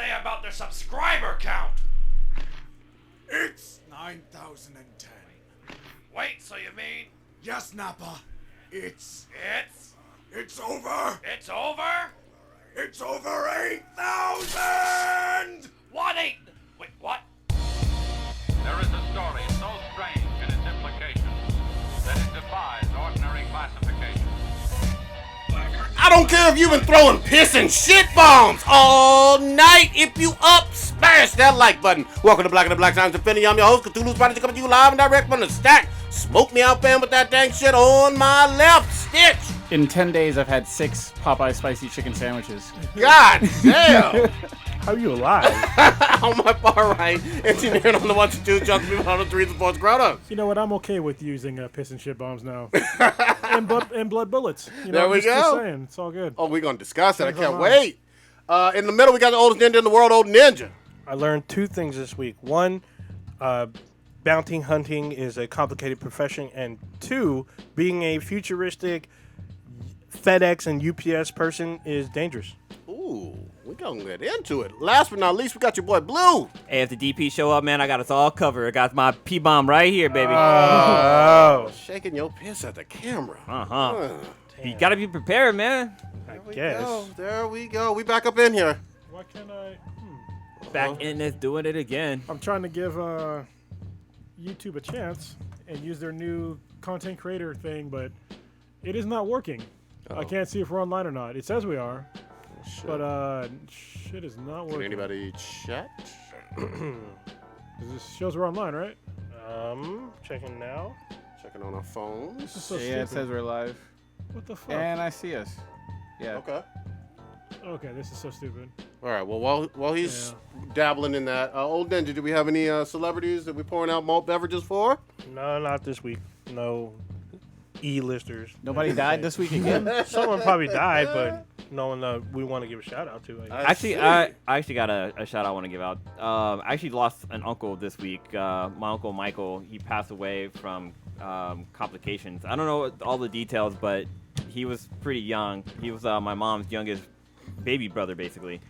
say about their subscriber count? It's 9,010. Wait, so you mean Yes, Nappa. It's over. it's over? It's over 8,000! What ain't? Wait, what? There is a story so strange in its implications that it defies ordinary classification. I don't care if you've been throwing piss and shit bombs all night. If you up, smash that like button. Welcome to Black and the Black Times Infinity. I'm your host, Cthulhu's Prodigy, coming to you live and direct from the stack. Smoke me out, fam, with that dang shit on my left. Stitch. In 10 days, I've had 6 Popeye spicy chicken sandwiches. God damn. How are you alive? On my far right, engineering on the 1 to 2, Junkie people on the 3s and 4s, grown-ups. You know what? I'm okay with using piss and shit bombs now. and blood bullets. You know, There we just go. saying, it's all good. Oh, we're going to discuss it. I can't wait. In the middle, we got the oldest ninja in the world, Old Ninja. I learned 2 things this week. 1, bounty hunting is a complicated profession, and 2, being a futuristic FedEx and UPS person is dangerous. Ooh, we're going to get into it. Last but not least, we got your boy Blue. Hey, if the DP show up, man, I got us all covered. I got my P-bomb right here, baby. Oh, Shaking your piss at the camera. Uh-huh. You gotta be prepared, man. There we go. We back up in here. Why can't I? Back in this, doing it again. I'm trying to give YouTube a chance and use their new content creator thing, but it is not working. I can't see if we're online or not. It says we are, but shit is not working. Can anybody chat? This shows we're online, right? Checking now. Checking on our phones. This is so Yeah, stupid. it says we're live. What the fuck? And I see us. Yeah. Okay, this is so stupid. All right. Well, while he's dabbling in that, Old Ninja, do we have any celebrities that we're pouring out malt beverages for? No, not this week. No E-listers. Nobody died this week again? Someone probably died, but no one we want to give a shout out to. Actually, I actually got a shout out I want to give out. I actually lost an uncle this week. My uncle Michael, he passed away from complications. I don't know all the details, but he was pretty young. He was my mom's youngest baby brother, basically.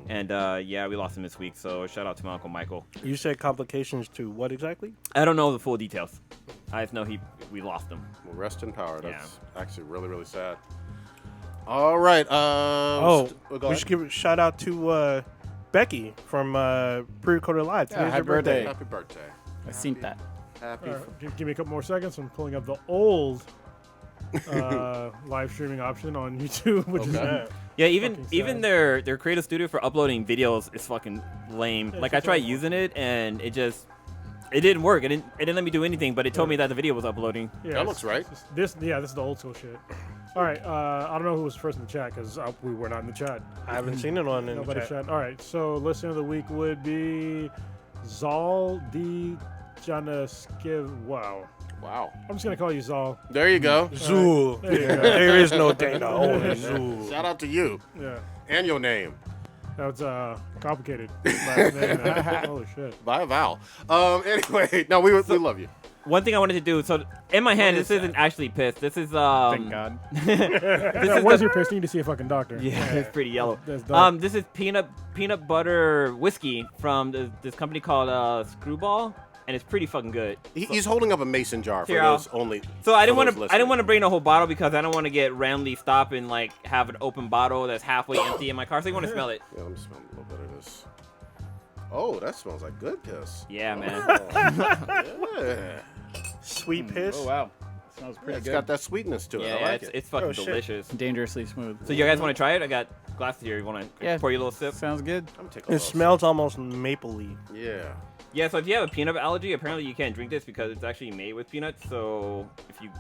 And yeah, we lost him this week. So shout out to my uncle Michael. You said complications to what exactly? I don't know the full details. I just know we lost him. Well, rest in power. That's actually really, really sad. All right. We should give a shout out to Becky from Pre-Recorded Live. Yeah, Today's happy her birthday. Happy birthday. I seen that. Happy. All right, give me a couple more seconds. I'm pulling up the old live streaming option on YouTube, which is Yeah, even fucking sad. their creative studio for uploading videos is fucking lame. Like I tried using it and it didn't work. It didn't let me do anything, but it told me that the video was uploading. Yeah, That looks right. This is the old school shit. All right, I don't know who was first in the chat because we were not in the chat. I haven't seen it on in Nobody the chat. chat. All right, so listener of the week would be Zal D. Janaskiv. Wow. I'm just gonna call you Zal. There you go. Zool. There you go. There is no Dana, only Zool. Shout out to you Yeah, and your name. that was complicated. Last name. Holy shit. By a vowel. Anyway, no, we love you. One thing I wanted to do, so in my hand, this isn't actually piss. This is Thank God. Where's your piss? You need to see a fucking doctor. Yeah, it's pretty yellow. That's dope. This is peanut butter whiskey from this company called Screwball, and it's pretty fucking good. He's holding up a mason jar for Here, those only. So I didn't for those want to listening. bring the whole bottle because I don't want to get randomly stop and like have an open bottle that's halfway empty in my car. So you want to smell it. Yeah, I'm smelling a little bit of this. Oh, that smells like good piss. Yeah, man. Yeah. Sweet piss. Oh, wow. Smells pretty It's good. got that sweetness to it. Yeah, I like it. it's fucking Oh, shit. delicious. Dangerously smooth. So you guys want to try it? I got glasses here. You want to pour you a little sip? Sounds good. I'm taking It a smells almost mapley. Yeah. Yeah, so if you have a peanut allergy, apparently you can't drink this because it's actually made with peanuts. So if you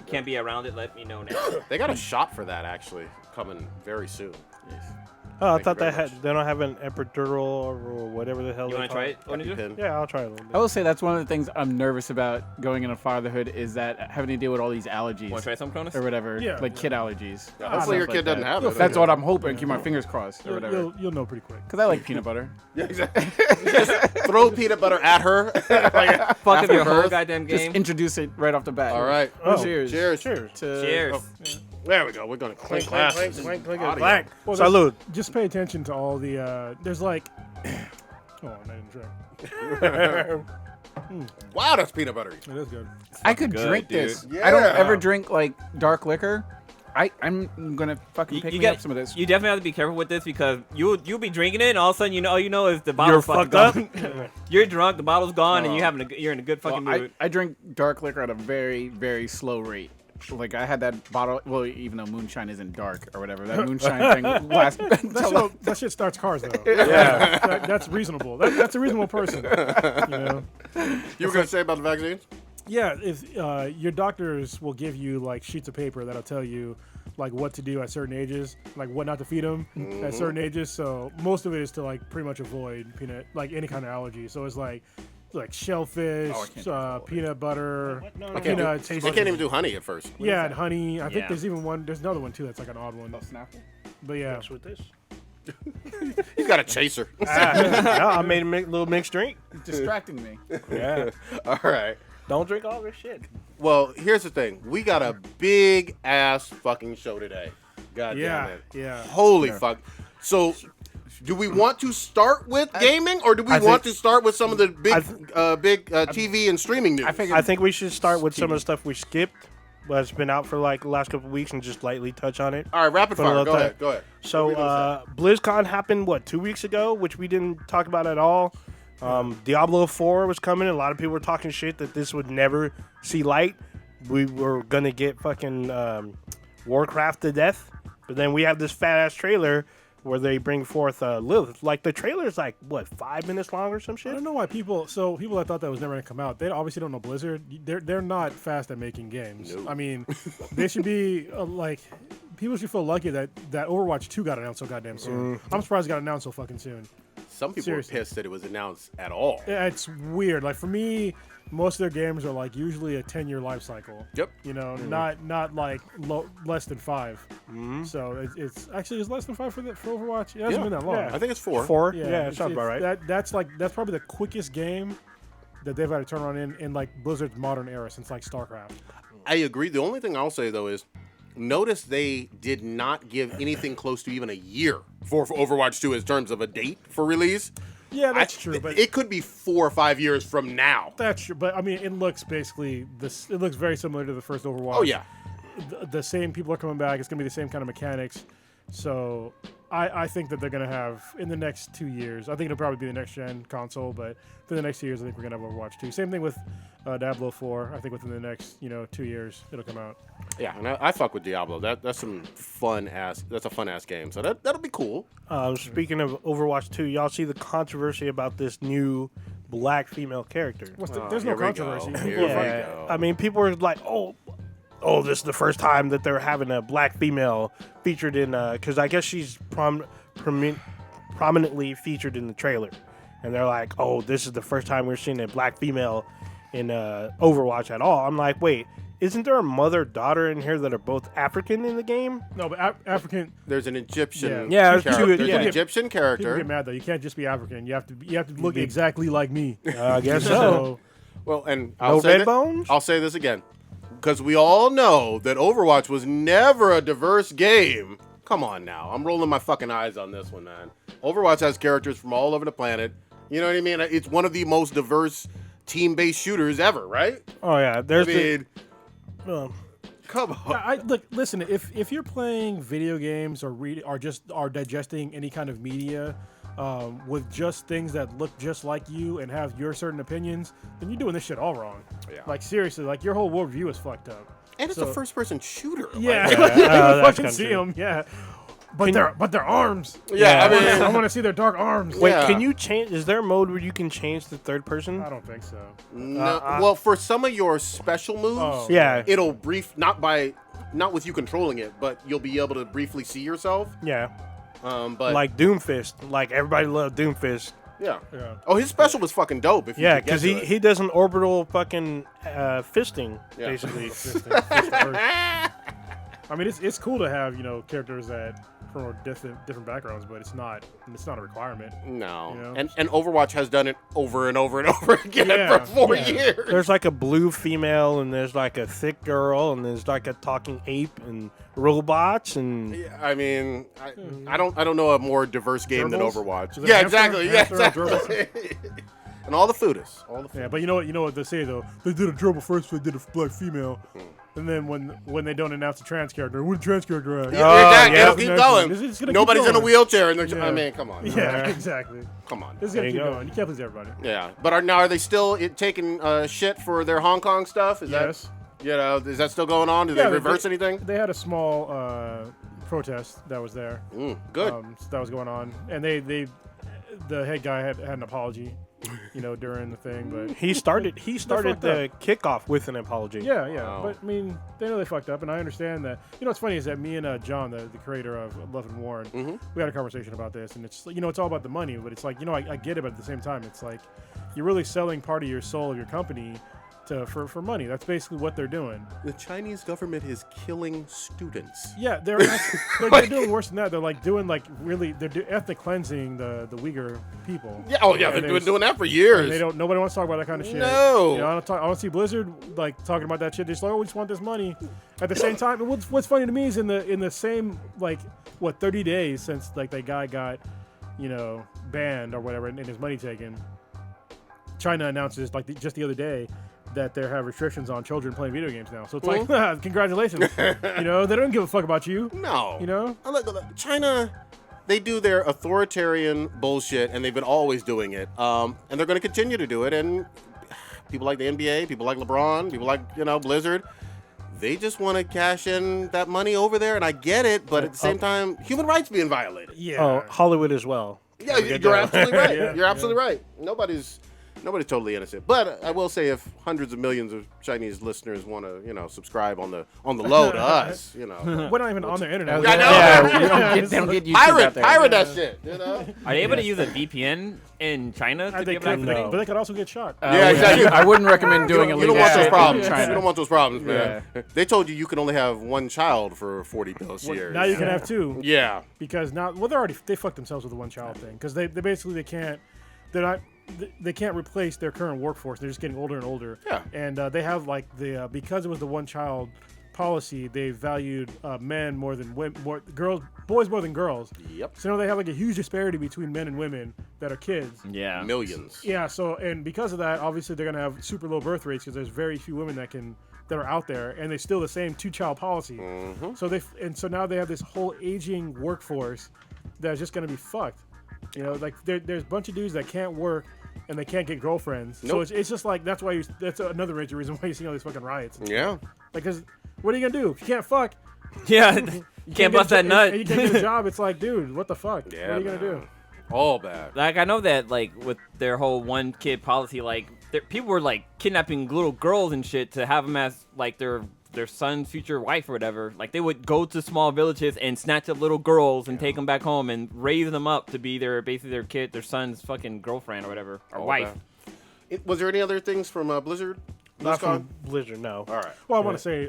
can't be around it, let me know now. They got a shot for that actually coming very soon. Oh, I Thank you thought very much. they don't have an epidural or whatever the hell You they want to call try it? Oninja? EpiPen. Yeah, I'll try a little bit. I will say that's one of the things I'm nervous about going into fatherhood is that having to deal with all these allergies Want to try some, Cronus? or whatever, Yeah. like kid allergies. Hopefully your Stuff kid like doesn't that. have it. That's what I'm hoping. Keep my fingers crossed or You'll, whatever. you'll know pretty quick. Because I like peanut butter. Yeah, exactly. Just throw peanut butter at her. Like, Fuck up after your whole birth. goddamn Just game. introduce it right off the bat. All right. Oh, Cheers. Cheers. Cheers. To Cheers. There we go. We're gonna clink Clink, clink, glasses. clink, clink, Audio. black. Well, Salud. Just pay attention to all the. There's like. Oh, I didn't drink. Wow, that's peanut buttery. It is good. I could good, drink dude. this. Yeah. I don't ever drink like dark liquor. I'm gonna fucking pick me up some of this. You definitely have to be careful with this because you'll be drinking it, and all of a sudden all you know is the You're bottle's fucking fucked up. gone. You're drunk, the bottle's gone, and you're in a good fucking Well, mood. I drink dark liquor at a very, very slow rate. Like I had that bottle. Well, even though moonshine isn't dark or whatever, that moonshine thing lasts. That shit starts cars though. Yeah. That's reasonable. That's a reasonable person. You know. You were gonna say about the vaccines? Yeah, if your doctors will give you like sheets of paper that'll tell you like what to do at certain ages, like what not to feed them at certain ages. So most of it is to like pretty much avoid any kind of allergy. So it's like shellfish, peanut butter, I can't, peanuts. I can't even do honey at first. Yeah, and honey. I think Yeah. there's even one. There's another one too. That's like an odd one. Snapple. But yeah, What's with this? He's got a chaser. Yeah, I made a little mixed drink. Distracting me. Yeah. All right. Don't drink all this shit. Well, here's the thing. We got a big ass fucking show today. God yeah, damn it. yeah. Holy fuck. So, do we want to start with gaming, or do we want to start with some of the big TV and streaming news? I think we should start with some of the stuff we skipped, but it's been out for like the last couple of weeks, and just lightly touch on it. All right, rapid For a fire. little Go time. ahead. Go ahead. So, What are we gonna BlizzCon happened, 2 weeks ago, which we didn't talk about at all. Diablo 4 was coming, and a lot of people were talking shit that this would never see light. We were going to get fucking Warcraft to death, but then we have this fat-ass trailer where they bring forth Lilith. Like, the trailer's 5 minutes long or some I shit? don't know why people that thought that was never gonna come out. They obviously don't know Blizzard. They're not fast at making games. No. I mean, they should be people should feel lucky that Overwatch 2 got announced so goddamn soon. I'm surprised it got announced so fucking soon. Some people Seriously. were pissed that it was announced at all. Yeah, it's weird. Like for me, most of their games are usually a 10-year life cycle. Yep. You know, not less than 5. So it's less than 5 for Overwatch. It hasn't been that long. Yeah. I think it's 4. 4? Yeah, it sounds about right. That's probably the quickest game that they've had to turn on in Blizzard's modern era since StarCraft. I agree. The only thing I'll say, though, is notice they did not give anything close to even a year for Overwatch 2 in terms of a date for release. Yeah, that's true. But it could be 4 or 5 years from now. that's true. But I mean, it looks basically this. It looks very similar to the first Overwatch. Oh, yeah. The same people are coming back. It's gonna be the same kind of mechanics. So I think that they're gonna have in the next 2 years. I think it'll probably be the next gen console, but for the next 2 years, I think we're gonna have Overwatch 2. Same thing with Diablo 4. I think within the next 2 years it'll come out. Yeah, and I fuck with Diablo. That's some that's a fun ass game. So that'll be cool. Speaking of Overwatch 2, y'all see the controversy about this new black female character? There's no Here we go. controversy. Here we Yeah, go. I mean, people were like, oh, this is the first time that they're having a black female featured in, because I guess she's prominently featured in the trailer. And they're like, oh, this is the first time we're seeing a black female in Overwatch at all. I'm like, wait, isn't there a mother-daughter in here that are both African in the game? No, but African. There's an Egyptian Yeah, character. there's There's two- an yeah. Egyptian People character. get mad though. You can't just be African. You have to look exactly like me. I guess so. Well, and No red bones? I'll say this again, because we all know that Overwatch was never a diverse game. Come on now, I'm rolling my fucking eyes on this one, man. Overwatch has characters from all over the planet. You know what I mean? It's one of the most diverse team-based shooters ever, right? Oh, yeah. I There's mean, the... come on. Look, listen. If you're playing video games or are digesting any kind of media with just things that look just like you and have your certain opinions, then you're doing this shit all wrong. Yeah. Like seriously, your whole worldview is fucked up. And it's a first-person shooter. Yeah, Like, like, you that's fucking kinda see true. them. Yeah, but their arms. yeah, I mean, I want to see their dark arms. Wait, Yeah. can you change... Is there a mode where you can change the third person? I don't think so. no, well, for some of your special moves, Oh. Yeah. it'll not with you controlling it, but you'll be able to briefly see yourself. Yeah. But Like Doomfist. Like, everybody loved Doomfist. yeah. Yeah. Oh, his special was fucking dope. If you Yeah, could get because to he, it. he does an orbital fucking fisting, Yeah. basically. I mean, it's cool to have characters that from different backgrounds, but it's not a requirement. No. You know? And Overwatch has done it over and over and over again Yeah, for 4 yeah. years. There's like a blue female, and there's like a thick girl, and there's like a talking ape, and robots, and Yeah, I mean, I don't know a more diverse game than Gerbils? Overwatch. Is it Yeah, hamster? exactly. Yeah, Hamster or exactly. And all the foodies. Yeah, but you know what they say though? They did a gerbil first, they did a black female. Hmm. And then when they don't announce a trans character, what a trans character at? Exactly. yeah. It'll keep going. It's gonna keep Nobody's in a going. wheelchair, and they're. Yeah. I mean, come on. Yeah, exactly. Come on. This is gonna There you keep go. going. You can't please everybody. Yeah, but are they still taking shit for their Hong Kong stuff? Is Yes. that is that still going on? Did Yeah, they reverse anything? They had a small protest that was there. Good. That was going on, and the head guy had an apology, during the thing, but he started fucked the kickoff with an apology. yeah. Wow. But I mean, they know they fucked up, and I understand that. What's funny is that me and John, the creator of Love and Warren, we had a conversation about this, and it's it's all about the money, but it's like I get it, but at the same time, it's like you're really selling part of your soul of your company for money. That's basically what they're doing. The Chinese government is killing students. Yeah, they're doing worse than that. They're doing ethnic cleansing the Uyghur people. Yeah. Oh yeah, And they've been there's- doing that for and years. nobody wants to talk about that kind of shit. No. I don't see Blizzard talking about that shit. They're just like, oh, we just want this money. At the same time, what's funny to me is in the same 30 days since the guy got banned or whatever and his money taken, China announces just the other day that they have restrictions on children playing video games now. So it's like, congratulations. They don't give a fuck about you. No. Look, China, they do their authoritarian bullshit, and they've been always doing it. And they're going to continue to do it. And people like the NBA, people like LeBron, people like Blizzard, they just want to cash in that money over there. And I get it, but at the same time, human rights being violated. yeah. Oh, Hollywood as well. Yeah, you're absolutely right. Yeah, You're absolutely right. Nobody's totally innocent. But I will say, if hundreds of millions of Chinese listeners want to, subscribe on the low to us, We're not even on their internet. I know. Yeah, they don't get YouTube out there. pirate that shit. Are they able to use a VPN in China to be They able to could, activate? but they could also get shot. Yeah, exactly. I wouldn't recommend doing You illegal don't want shit those in problems. China. You don't want those problems, man. They told you can only have one child for 40 plus years. Now you can have two. Yeah. Because now, they fucked themselves with the one child thing. Because they basically can't replace their current workforce. They're just getting older and older. Yeah. And they have because it was the one child policy, they valued men more than boys more than girls. Yep. So now they have a huge disparity between men and women that are kids. Yeah. Millions. Yeah. So and because of that, obviously they're gonna have super low birth rates because there's very few women that are out there, and they still the same 2-child policy. So so now they have this whole aging workforce that's just gonna be fucked. There's a bunch of dudes that can't work and they can't get girlfriends. Nope. So it's just that's why that's another major reason why you see all these fucking riots. Yeah. Because what are you gonna do if you can't fuck? Yeah. Can't bust that nut. And you can't get a job. It's like, dude, what the fuck? Yeah, what are you gonna man. do? All bad. Like, I know that, with their whole one kid policy, people were, kidnapping little girls and shit to have them as, their son's future wife or whatever. They would go to small villages and snatch up little girls and take them back home and raise them up to be their son's fucking girlfriend or whatever, or All wife. bad. Was there any other things from Blizzard? Not BlizzCon? from Blizzard, no. All right. Well, I want to say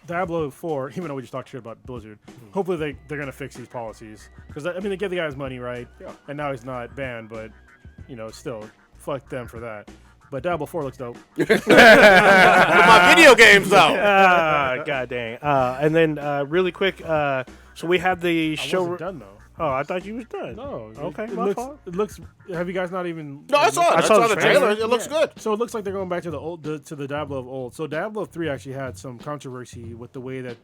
Diablo 4, even though we just talked shit about Blizzard, hopefully they're going to fix these policies. Because, they gave the guy his money, right? Yeah. And now he's not banned, but, still, fuck them for that. But Diablo 4 looks dope. With my video games, though. God dang. And then, really quick, so we have the I show. wasn't done, though. Oh, I thought you was done. No. Okay, It my looks, fault. it looks... Have you guys not even... No, I saw it. I saw the trailer. It looks good. So it looks like they're going back to to the Diablo of old. So Diablo 3 actually had some controversy with the way that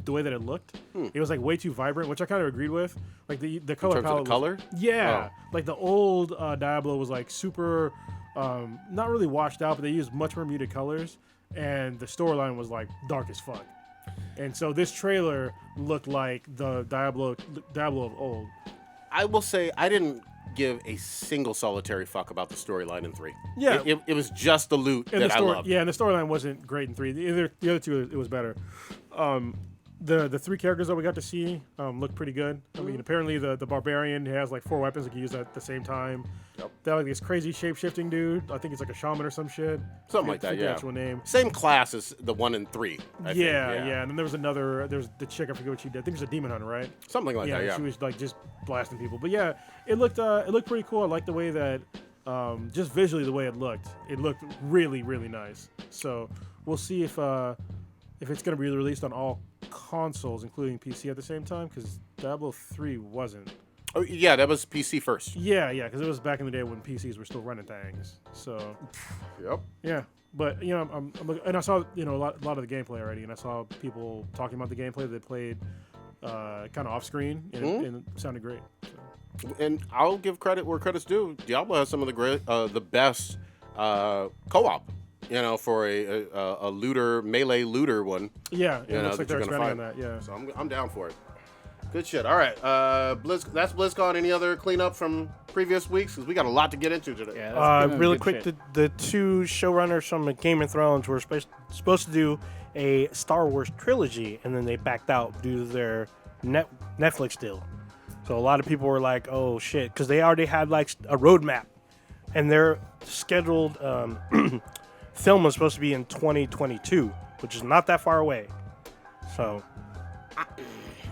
it looked. It was way too vibrant, which I kind of agreed with. The color In terms of palette the color? Yeah. The old Diablo was super not really washed out, but they used much more muted colors, and the storyline was dark as fuck. And so this trailer looked like the Diablo of old. I will say I didn't give a single solitary fuck about the storyline in 3. Yeah. It was just the loot And that I loved. Yeah, and the storyline wasn't great in 3. The other two, it was better. The 3 characters that we got to see looked pretty good. I mean, apparently the barbarian has 4 weapons that can use at the same time. Yep. They're like this crazy shape-shifting dude. I think it's like a shaman or some shit. Something like that, Forget yeah. The actual name. Same class as the 1 and 3. I think, Yeah. And then there was another. There's the chick. I forget what she did. I think it was a demon hunter, right? Something like that, yeah. She was like just blasting people. But yeah, it looked pretty cool. I like the way that, just visually the way it looked. It looked really, really nice. So we'll see if it's gonna be released on all consoles, including PC at the same time, because Diablo 3 wasn't. Oh, yeah, that was PC first. Yeah, because it was back in the day when PCs were still running things. So, Yep. yeah. But, I'm looking, and I saw, a lot of the gameplay already, and I saw people talking about the gameplay they played kind of off screen, and it sounded great. So. And I'll give credit where credit's due. Diablo has some of the best co-op, for a melee looter one. Yeah, it looks that like they're you're gonna expanding on that, yeah. So I'm down for it. Good shit. All right, that's BlizzCon. Any other cleanup from previous weeks? Because we got a lot to get into today. Yeah, that's been Really good quick, shit. the two showrunners from Game of Thrones were supposed to do a Star Wars trilogy, and then they backed out due to their Netflix deal. So a lot of people were like, "Oh shit," because they already had like a roadmap, and their scheduled film was supposed to be in 2022, which is not that far away. So,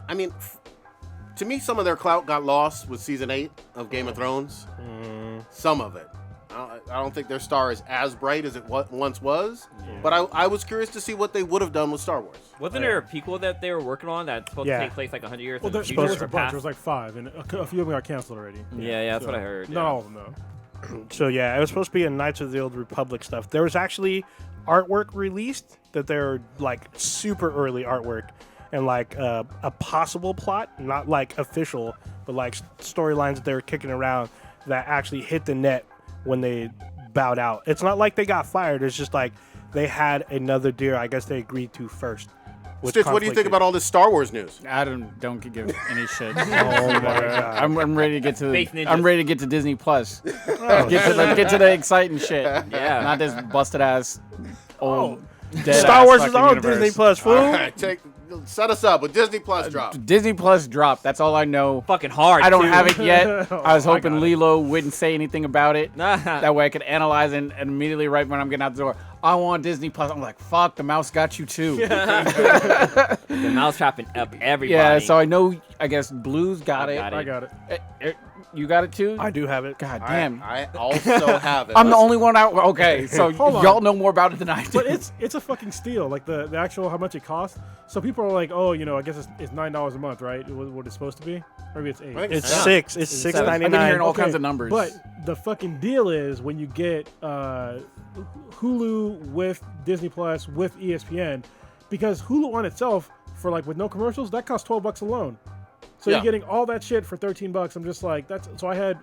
I mean, to me, some of their clout got lost with season 8 of Game of Thrones. Some of it. I don't think their star is as bright as it once was. But I was curious to see what they would have done with Star Wars. Wasn't there a prequel that they were working on that's supposed to take place like 100 years Well, in the there future was or a bunch. past? There was like 5, and a few of them got canceled already. Yeah, that's what I heard. Not yeah. all of them, though. So yeah, it was supposed to be a Knights of the Old Republic stuff. There was actually artwork released that they're like super early artwork and like a possible plot, not like official, but like storylines that they were kicking around that actually hit the net when they bowed out. It's not like they got fired. It's just like they had another deal. I guess they agreed to first. which Stitch, what do you think conflicted. about all this Star Wars news? I don't give any shit. Oh my god! I'm ready to get to Space Ninjas. I'm ready to get to Disney Plus. Get to the exciting shit. Yeah. Not this busted ass old. dead Star ass Wars is fucking on universe. Disney Plus, fool. All right, set us up with Disney Plus drop. Disney Plus drop. That's all I know. Fucking hard. I don't too. have it yet. I was I hoping got it. Lilo wouldn't say anything about it. Nah. That way I could analyze and immediately right when I'm getting out the door, I want Disney Plus. I'm like, fuck, the mouse got you too. The mouse trapping up everybody. Yeah, so I know, I guess Blue's got I it. got I got it. You got it too? I do have it. God damn. I also have it. I'm the only one out. Okay, so Hold on. y'all know more about it than I do. But it's a fucking steal. Like the actual how much it costs. So people are like, oh, I guess it's $9 a month, right? What it's supposed to be? Maybe it's $8. I think It's Yeah. six. It's I've been hearing $6.99. all kinds of numbers. But the fucking deal is when you get Hulu with Disney Plus with ESPN, because Hulu on itself for like with no commercials that costs $12 alone. So Yeah. you're getting all that shit for $13. I'm just like that's. So I had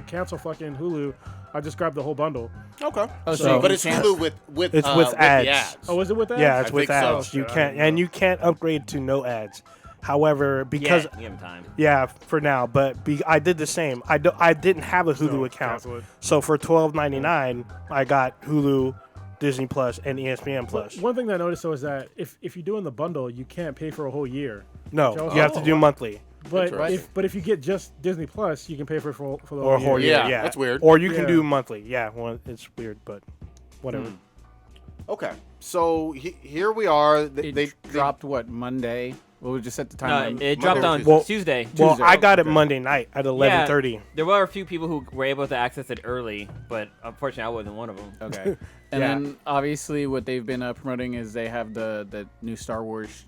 cancel fucking Hulu. I just grabbed the whole bundle. Okay. Oh, so But you it's can't- Hulu with It's with the ads. ads. Oh, is it with that? Yeah, it's I with think so. ads. You I can't, don't and know. you can't upgrade to no ads. However, because give him time. yeah, for now, but I did the same. I didn't have a Hulu So, account, cancel it. so for $12.99, I got Hulu, Disney Plus, and ESPN Plus. One thing that I noticed though is that if you're doing the bundle, you can't pay for a whole year. No, Oh, you have to do wow. monthly But Interesting. if you get just Disney Plus, you can pay for the or a whole whole year. year. Yeah, that's weird. Or you can Yeah. do monthly. Yeah, well, it's weird, but whatever. Okay. So here we are. it dropped what, Monday? Well, we just set the No, time. it Monday dropped or on Tuesday? Well- Tuesday. Well, Tuesday. I got it Okay. Monday night at 11:30. There were a few people who were able to access it early, but unfortunately, I wasn't one of them. Okay. And Yeah. then obviously what they've been promoting is they have the new Star Wars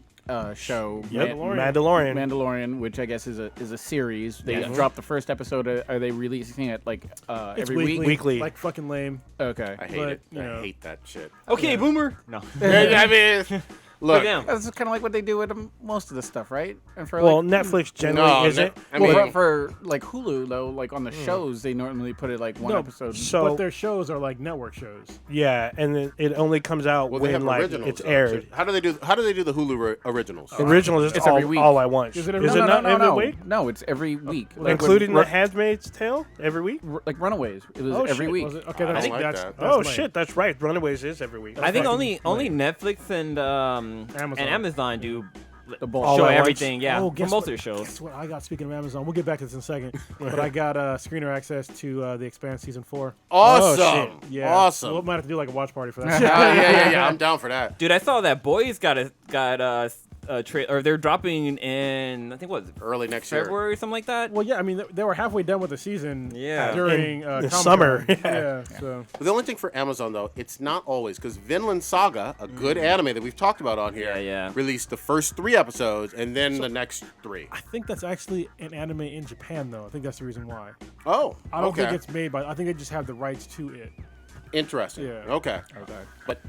show, Yep, Mandalorian. Mandalorian. which I guess is a series. They Yes. dropped the first episode. Are they releasing it like It's every week? Weekly. Like fucking lame. Okay. I hate But, it. you know. I hate that shit. Okay, boomer. No. I mean, look. Damn. That's kind of like what they do with most of the stuff, right? And for Well, like, Netflix generally No, isn't. I well, mean, for like Hulu though, like on the shows, they normally put it like one No, episode. So But their shows are like network shows. yeah, and then it only comes out well, they have when like originals. it's though. aired. How do they do the Hulu originals? Originals is It's every week. all I want. Is it every- Is No, it no, not every week? No, it's every week. well, Like Including when, The Handmaid's Tale every week? like Runaways. It was Oh, every shit. week. Was it? Okay, I that's, don't like that's, that. that's Oh lame. shit, that's right. Runaways is every week. I think fucking only Netflix and Amazon. Amazon do The ball. All show at once. everything. Yeah, Oh, for guess most what? of the shows. Guess what I got? Speaking of Amazon, we'll get back to this in a second. But I got screener access to The Expanse season 4. Awesome. Yeah, Awesome. We'll might have to do like a watch party for that. shit. yeah. I'm down for that. Dude, I saw that Boys got or they're dropping in I think what Early next year. February or something like that. Well, yeah, I mean they were halfway done with the season. Yeah. During the Comic-Con. summer. Yeah. So But the only thing for Amazon, though, it's not always, because Vinland Saga, a good anime that we've talked about on here, Yeah. released the first 3 episodes and then the next 3. I think that's actually an anime in Japan, though. I think that's the reason why. Oh, I don't okay. think it's made by. I think they just have the rights to it. Interesting. Yeah. Okay. Okay. But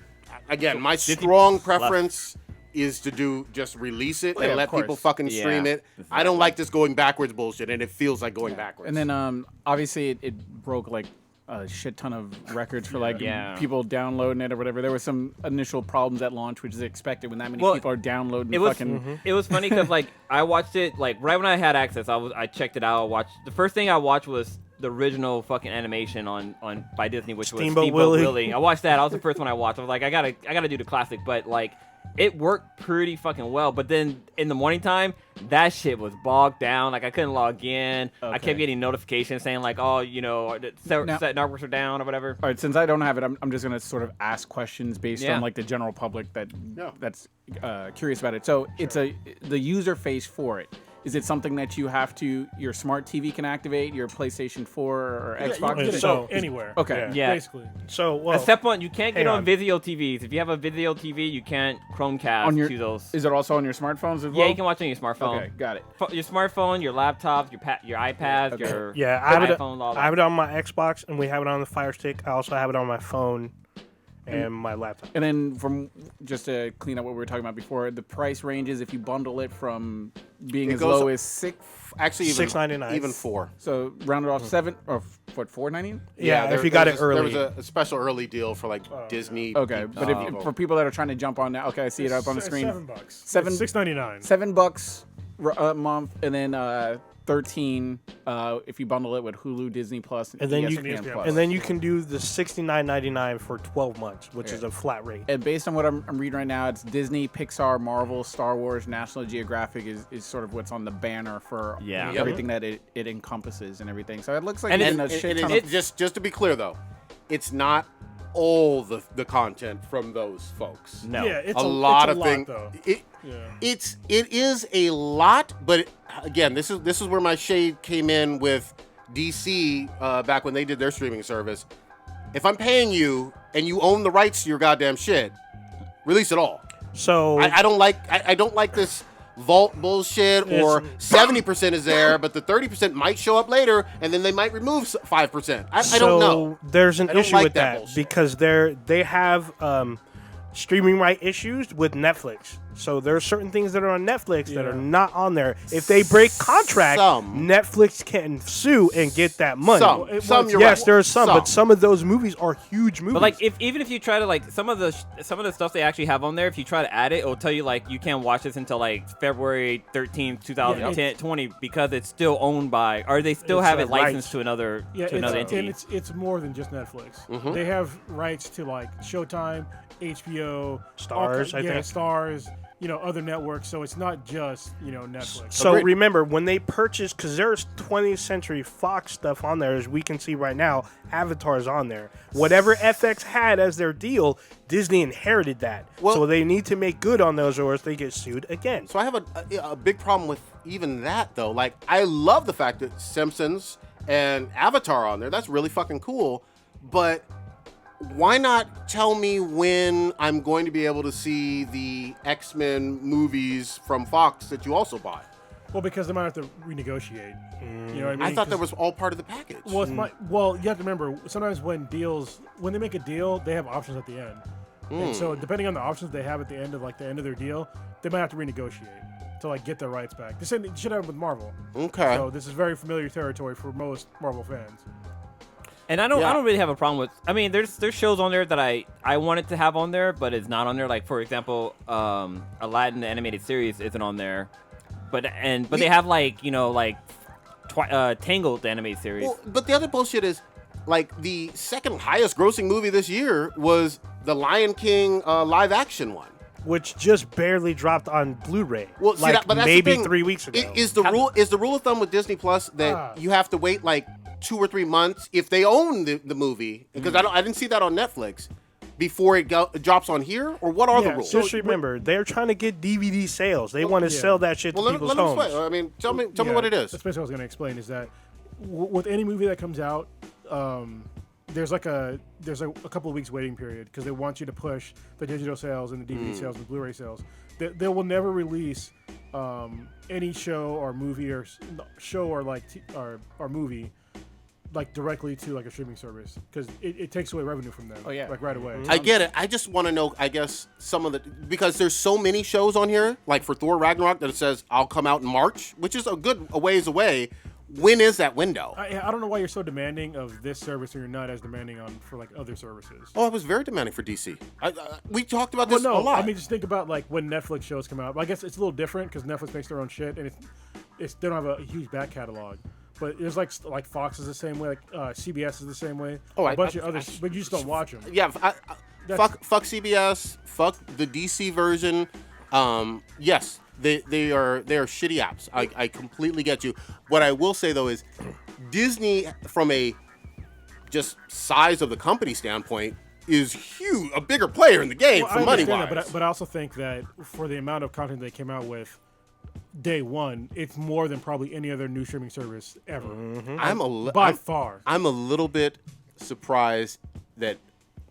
again, my strong preference is to just release it Yeah, and of let people course. fucking Yeah, stream it. I don't like this going backwards bullshit, and it feels like going backwards. And then obviously it broke like a shit ton of records for like Yeah. people downloading it or whatever. There was some initial problems at launch, which is expected when that many Well, people are downloading It was fucking. it was funny because like I watched it like right when I had access. I checked it out. I watched the first thing I watched was the original fucking animation on by Disney, which was Steamboat Steamboat Willie. Willie. I watched that. That was the first one I watched. I was like, I gotta do the classic, but like it worked pretty fucking well. But then in the morning time, that shit was bogged down. Like I couldn't log in. I Okay. kept getting notifications saying like, oh, you know, set networks are down or whatever. All right, since I don't have it, I'm just gonna sort of ask questions based Yeah. on like the general public Yeah. that's curious about it. So it's the user face for it. Is it something that you have to your smart TV can activate, your PlayStation 4 or Yeah, you Xbox? can get it So- anywhere. Okay. Yeah. Basically. So, well, Except one, you can't get hang on on. Vizio TVs. If you have a Vizio TV, you can't Chromecast On your to those. Is it also on your smartphones as well? Yeah, you can watch on your smartphone. Okay, got it. Your smartphone, your laptop, your iPad, Okay. your yeah, I have it. iPhone, all that. I have it on my Xbox, and we have it on the Fire Stick. I also have it on my phone and my laptop. And then from just to clean up what we were talking about before, the price ranges if you bundle it from being It as goes low up- as six, Actually, even $6.99. even 4. so rounded off 7 or what, $4.99? Yeah, there- if you got there it was early. There was a special early deal for like Disney. Okay, but if people. for people that are trying to jump on now, okay, I see it up on the It's screen. $7. Seven- It's $6.99. $7 a month, and then 13 if you bundle it with Hulu, Disney Plus, And then you ESPN can- Plus. And then you can do the $69.99 for 12 months, which is a flat rate. And based on what I'm reading right now, it's Disney, Pixar, Marvel, Star Wars, National Geographic is sort of what's on the banner for Yeah. everything that it encompasses and everything. So it looks like And you're it- getting a shit And ton it- of. just to be clear though, it's not all the content from those folks. No. Yeah, it's a lot it's of a things. lot, though. It is a lot, but again, this is where my shade came in with DC back when they did their streaming service. If I'm paying you and you own the rights to your goddamn shit, release it all. So I don't like this vault bullshit, or 70% is there, but the 30% might show up later, and then they might remove 5%. I don't know. There's an I don't issue like with that that bullshit. because they have streaming right issues with Netflix. So there are certain things that are on Netflix that are not on there. If they break contract, Some. Netflix can sue and get that money. Some, you're yes, right. there are some, but some of those movies are huge movies. But like, even if you try to like some of the stuff they actually have on there, if you try to add it, it'll tell you like you can't watch this until like February 13th, 2020 because it's still owned by, or they still It's have like it licensed rights. to another Yeah, entity. and it's more than just Netflix. They have rights to like Showtime, HBO, Stars, I think. Stars. Other networks. So it's not just Netflix. So Agreed. remember, when they purchased, because there's 20th Century Fox stuff on there, as we can see right now, Avatar's on there. Whatever FX had as their deal, Disney inherited that. Well- so they need to make good on those or else they get sued again. So I have a big problem with even that, though. Like, I love the fact that Simpsons and Avatar are on there. That's really fucking cool. But why not tell me when I'm going to be able to see the X-Men movies from Fox that you also bought? Well, because they might have to renegotiate. You know what I mean? I thought that 'Cause- was all part of the package. Well, you have to remember, sometimes when they make a deal, they have options at the end. And so depending on the options they have at the end of their deal, they might have to renegotiate to get their rights back. This should happen with Marvel. Okay. So this is very familiar territory for most Marvel fans. And I don't really have a problem with. I mean, there's shows on there that I wanted to have on there, but it's not on there. Like for example, Aladdin the animated series isn't on there, but they have Tangled the animated series. Well, but the other bullshit is, like, the second highest grossing movie this year was the Lion King live action one. which just barely dropped on Blu-ray. Well, see, like but that's the maybe thing. 3 weeks ago. Is the rule of thumb with Disney Plus that you have to wait like 2 or 3 months if they own the movie? Because I didn't see that on Netflix before it drops on here, or what are the rules? Just remember, they're trying to get DVD sales. They want to sell that shit to people's let me homes. explain. I mean, tell me what it is. That's basically what I was going to explain. Is that with any movie that comes out, there's a couple of weeks waiting period because they want you to push the digital sales and the DVD sales and the Blu-ray sales. They will never release any show or movie or movie like directly to like a streaming service because it takes away revenue from them. Like right away. I get it. I just want to know, I guess, some of the, because there's so many shows on here, like for Thor Ragnarok, that it says I'll come out in March, which is a ways away. When is that window? I don't know why you're so demanding of this service and you're not as demanding for like other services. Oh, I was very demanding for DC. We talked about this a lot. I mean, just think about like when Netflix shows come out. Well, I guess it's a little different because Netflix makes their own shit and they don't have a huge back catalog. But there's like Fox is the same way, like CBS is the same way. Oh, a bunch of others, but you just don't watch them. Yeah, fuck CBS, fuck the DC version. Yes, they are shitty apps. I completely get you. What I will say though is, Disney, from a just size of the company standpoint, is huge, a bigger player in the game for money wise. But I also think that for the amount of content they came out with day one, it's more than probably any other new streaming service ever. By far. I'm a little bit surprised that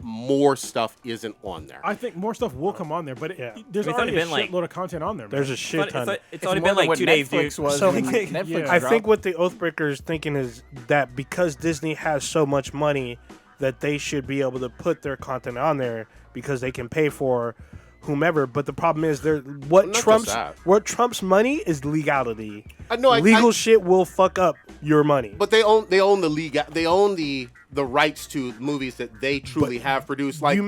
more stuff isn't on there. I think more stuff will come on there, but there's already a shitload of content on there. There's a shit ton. It's only been like 2 days, dude. So I think what the Oathbreaker is thinking is that because Disney has so much money, that they should be able to put their content on there because they can pay for whomever. But the problem is, what trumps money is legality. Legal shit will fuck up your money. But they own the league. They own the rights to movies that they truly have produced. Like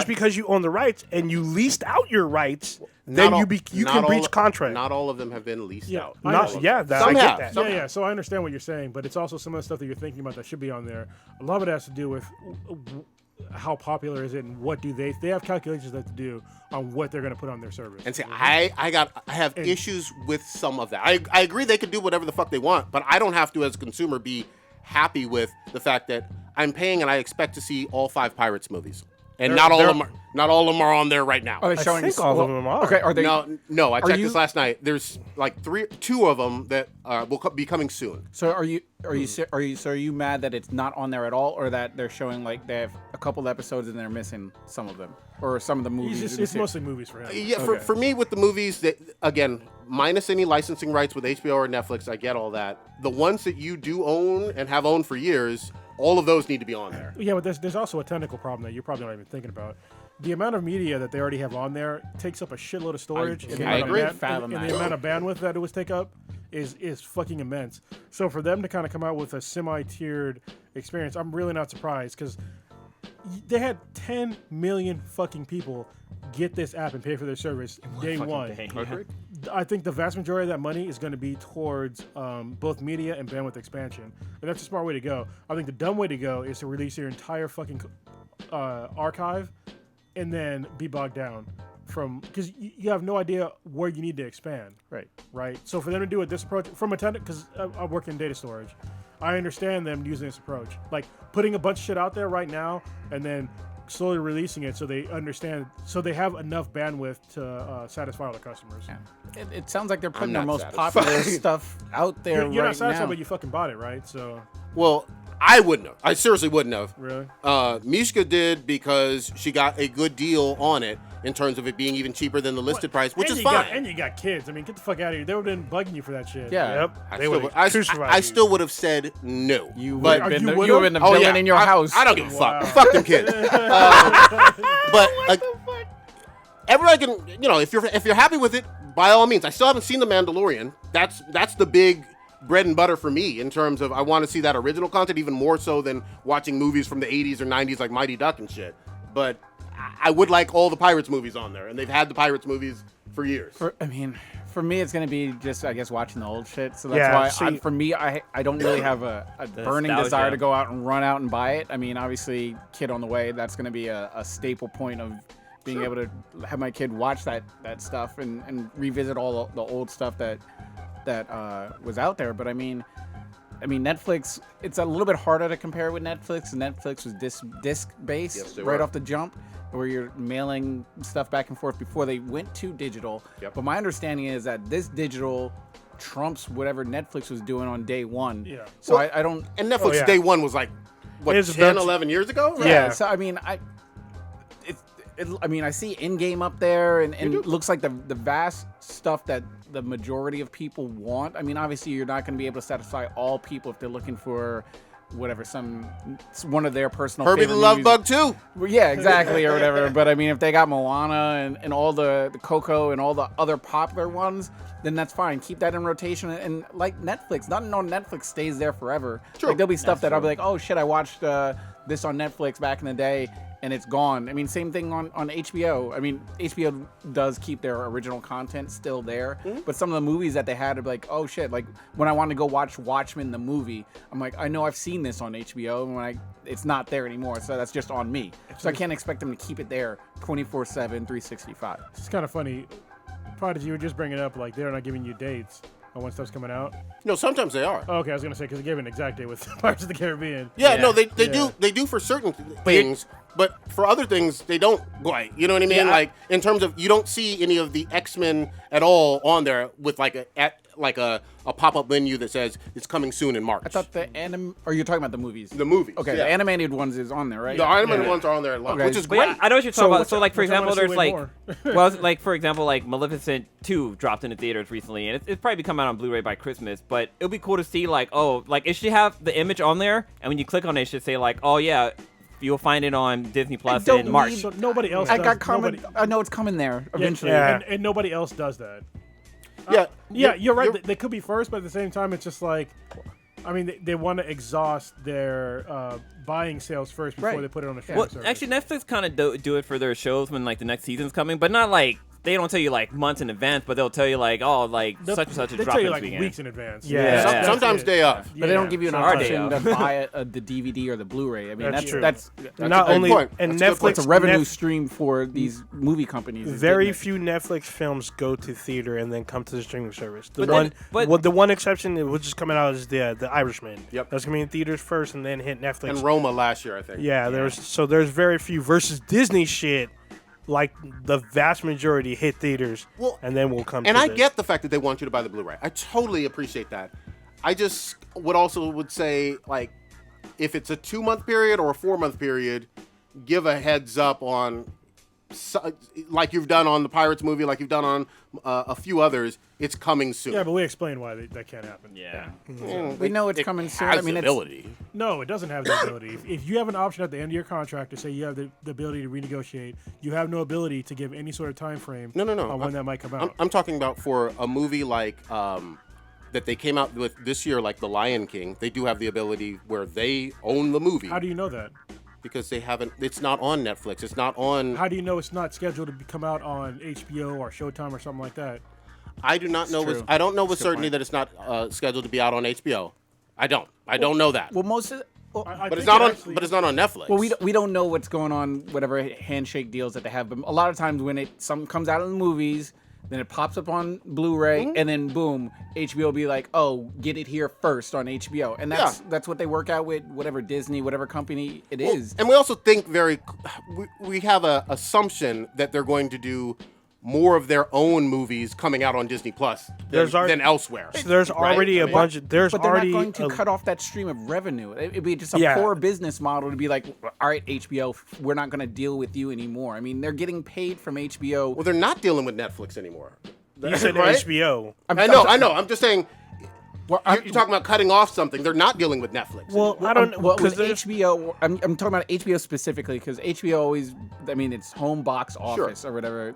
because you own the rights and you leased out your rights, then you can breach contract. Not all of them have been leased out. I get that. Yeah. So I understand what you're saying, but it's also some of the stuff that you're thinking about that should be on there. A lot of it has to do with how popular is it and what do they have calculations that to do on what they're going to put on their service. And see, I have issues with some of that. I agree they can do whatever the fuck they want, but I don't have to, as a consumer, be happy with the fact that I'm paying and I expect to see all 5 Pirates movies. And not all of them are on there right now. Are they showing? I think all of them are. Okay, are they? No. I checked this last night. There's like 2 of them that will be coming soon. So are you mad that it's not on there at all, or that they're showing like they have a couple episodes and they're missing some of them, or some of the movies? It's mostly movies for him. Yeah, for me with the movies that, again, minus any licensing rights with HBO or Netflix, I get all that. The ones that you do own and have owned for years, all of those need to be on there. Yeah, but there's also a technical problem that you're probably not even thinking about. The amount of media that they already have on there takes up a shitload of storage. I agree. And the amount of bandwidth that it would take up is fucking immense. So for them to kind of come out with a semi-tiered experience, I'm really not surprised because they had 10 million fucking people get this app and pay for their service day one. I think the vast majority of that money is going to be towards both media and bandwidth expansion. And that's a smart way to go. I think the dumb way to go is to release your entire fucking archive and then be bogged down because you have no idea where you need to expand. Right. So for them to do it this approach from a because I work in data storage, I understand them using this approach, like putting a bunch of shit out there right now and then slowly releasing it so they understand, so they have enough bandwidth to satisfy all the customers. Yeah. It sounds like they're putting their most popular stuff out there You're right not satisfied, now. but you fucking bought it, right? So. Well, I wouldn't have. I seriously wouldn't have. Really? Mishka did because she got a good deal on it in terms of it being even cheaper than the listed price, which is fine. And you got kids. I mean, get the fuck out of here. They would have been bugging you for that shit. Yeah. Yep. I still would have said no. You would have been the villain in your house. I don't give a fuck. Fuck them kids. But everybody can, if you're happy with it, by all means. I still haven't seen The Mandalorian. That's the big bread and butter for me in terms of I want to see that original content even more so than watching movies from the 80s or 90s like Mighty Duck and shit. But I would like all the Pirates movies on there, and they've had the Pirates movies for years. For me, it's going to be just, I guess, watching the old shit. So that's why, for me, I don't really have a burning desire to go out and run out and buy it. I mean, obviously, Kid on the Way, that's going to be a staple point of being able to have my kid watch that stuff and revisit all the old stuff that was out there. But I mean, Netflix. It's a little bit harder to compare with Netflix. Netflix was disc based right off the jump, where you're mailing stuff back and forth before they went to digital. Yep. But my understanding is that this digital trumps whatever Netflix was doing on day one. Yeah. So Well, I don't. And Netflix yeah. day one was like, what, It's 10, about- 11 years ago? Right? Yeah. So I mean, I see in-game up there, and it looks like the vast stuff that the majority of people want. I mean, obviously, you're not going to be able to satisfy all people if they're looking for whatever, one of their personal Herbie the favorite Love movies. Bug too. Well, yeah, exactly, or whatever. But I mean, if they got Moana and all the Coco and all the other popular ones, then that's fine. Keep that in rotation. And like Netflix, nothing on Netflix stays there forever. True. Like there'll be stuff that I'll be like, oh shit, I watched this on Netflix back in the day, and it's gone. I mean, same thing on HBO. I mean, HBO does keep their original content still there, but some of the movies that they had, I'd be like, oh shit, like when I wanted to go watch Watchmen the movie, I'm like, I know I've seen this on HBO, and it's not there anymore, so that's just on me. So I can't expect them to keep it there 24/7, 365. It's kind of funny. Prodigy, you were just bringing up like they're not giving you dates on when stuff's coming out. No, sometimes they are. Oh, okay, I was gonna say because they gave an exact date with Pirates of the Caribbean. Yeah, no, they Yeah. do for certain things, but for other things they don't quite. You know what I mean? Like in terms of you don't see any of the X-Men at all on there with like a pop-up menu that says it's coming soon in March. I thought or you're talking about the movies? The movies. Okay, yeah. the animated ones is on there, right? The animated ones are on there, Okay. which is But great. yeah, I know what you're talking about. So, like, for which I wanna example, see there's way like, more. well, like for example, like Maleficent 2 dropped in the theaters recently, and it's probably coming out on Blu-ray by Christmas. But it'll be cool to see, like, oh, like it should have the image on there, and when you click on it, it should say like, oh yeah, you'll find it on Disney Plus don't in March. So nobody else. I does, got comment. nobody- I know it's coming there eventually. Yeah. and nobody else does that. yeah, Yeah, you're right. They could be first, but at the same time, it's just like, I mean, they want to exhaust their buying sales first before Right. they put it on the streaming Well, service. actually, Netflix kind of do it for their shows when like the next season's coming, but not like they don't tell you like months in advance, but they'll tell you like, oh, like such and such is they dropping tell you this like weekend. weeks in advance. Yeah. Yeah. sometimes day of. But they don't give you an Our option day to buy the DVD or the Blu-ray. I mean, That's that's true. that's Not a good only point. and That's a good point. Netflix, it's a revenue Nef- stream for these movie companies. is very getting it. few Netflix films go to theater and then come to the streaming service. The But then- one, but- well, the one exception that was just coming out is the Irishman. Yep. That's coming in theaters first and then hit Netflix. And Roma last year, I think. Yeah, there's very few versus Disney shit. Like the vast majority hit theaters, Well, and then will come. And to I the- get the fact that they want you to buy the Blu-ray. I totally appreciate that. I just would say, like, if it's a 2-month period or a 4-month period, give a heads up on, like you've done on the Pirates movie, like you've done on a few others. It's coming soon. Yeah, but we explained why that can't happen. Yeah. We know it's coming soon. Has I mean, the it's, ability. No, it doesn't have the ability. If you have an option at the end of your contract to say you have the ability to renegotiate, you have no ability to give any sort of time frame No. on when that might come out. I'm talking about for a movie like that they came out with this year, like The Lion King. They do have the ability where they own the movie How do you know that? because they haven't. It's not on Netflix. It's not on. How do you know it's not scheduled to come out on HBO or Showtime or something like that? I do not know. true. I don't know with That's a good certainty point. that it's not scheduled to be out on HBO. I don't know that. well, most of. Well, I but it's think not it on. actually- But it's not on Netflix. well, we don't know what's going on, whatever handshake deals that they have. But a lot of times when something comes out in the movies, then it pops up on Blu-ray, and then boom, HBO will be like, oh, get it here first on HBO, and that's what they work out with whatever Disney, whatever company it is. And we also think we have a assumption that they're going to do more of their own movies coming out on Disney Plus than elsewhere. So there's already a bunch of But they're already not going to a- cut off that stream of revenue. It'd be just a Yeah. poor business model to be like, all right, HBO, we're not going to deal with you anymore. I mean, they're getting paid from HBO. Well, they're not dealing with Netflix anymore. You said right? HBO. I know. I'm just saying. Well, You're talking about cutting off something. They're not dealing with Netflix. Well, I don't Well, because with HBO, I'm talking about HBO specifically because HBO always, I mean, it's home box office or whatever.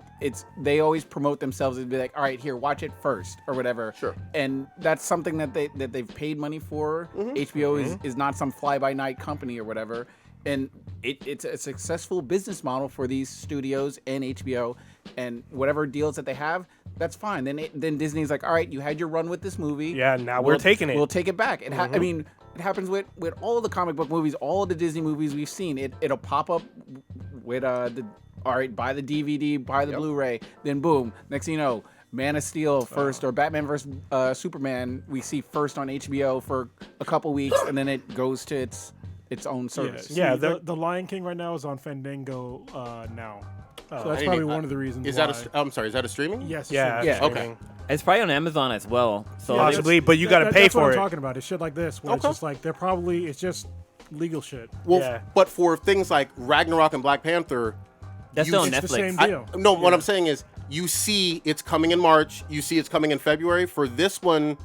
They always promote themselves and be like, all right, here, watch it first or whatever. Sure. And that's something that they've paid money for. HBO is not some fly by night company or whatever. And it's a successful business model for these studios and HBO, and whatever deals that they have, that's fine. Then Disney's like, all right, you had your run with this movie. Yeah, now we're taking it. We'll take it back. I mean, it happens with all the comic book movies, all the Disney movies we've seen. It'll pop up with All right, buy the DVD, buy the Blu-ray. Then boom, next thing you know, Man of Steel first or Batman vs Superman we see first on HBO for a couple weeks, and then it goes to its own service. Yeah, the Lion King right now is on Fandango now. So that's probably one of the reasons Is why. that I'm sorry, is that a streaming? Yes. Yeah. Yeah. Okay. It's probably on Amazon as well. So Yeah, Possibly, but you got to pay that's what for I'm it. talking about. It's shit like this where it's just like it's just legal shit. Well, Yeah. but for things like Ragnarok and Black Panther, that's you- still on It's the same Netflix. deal. no, what I'm saying is you see it's coming in March, you see it's coming in February. For this one,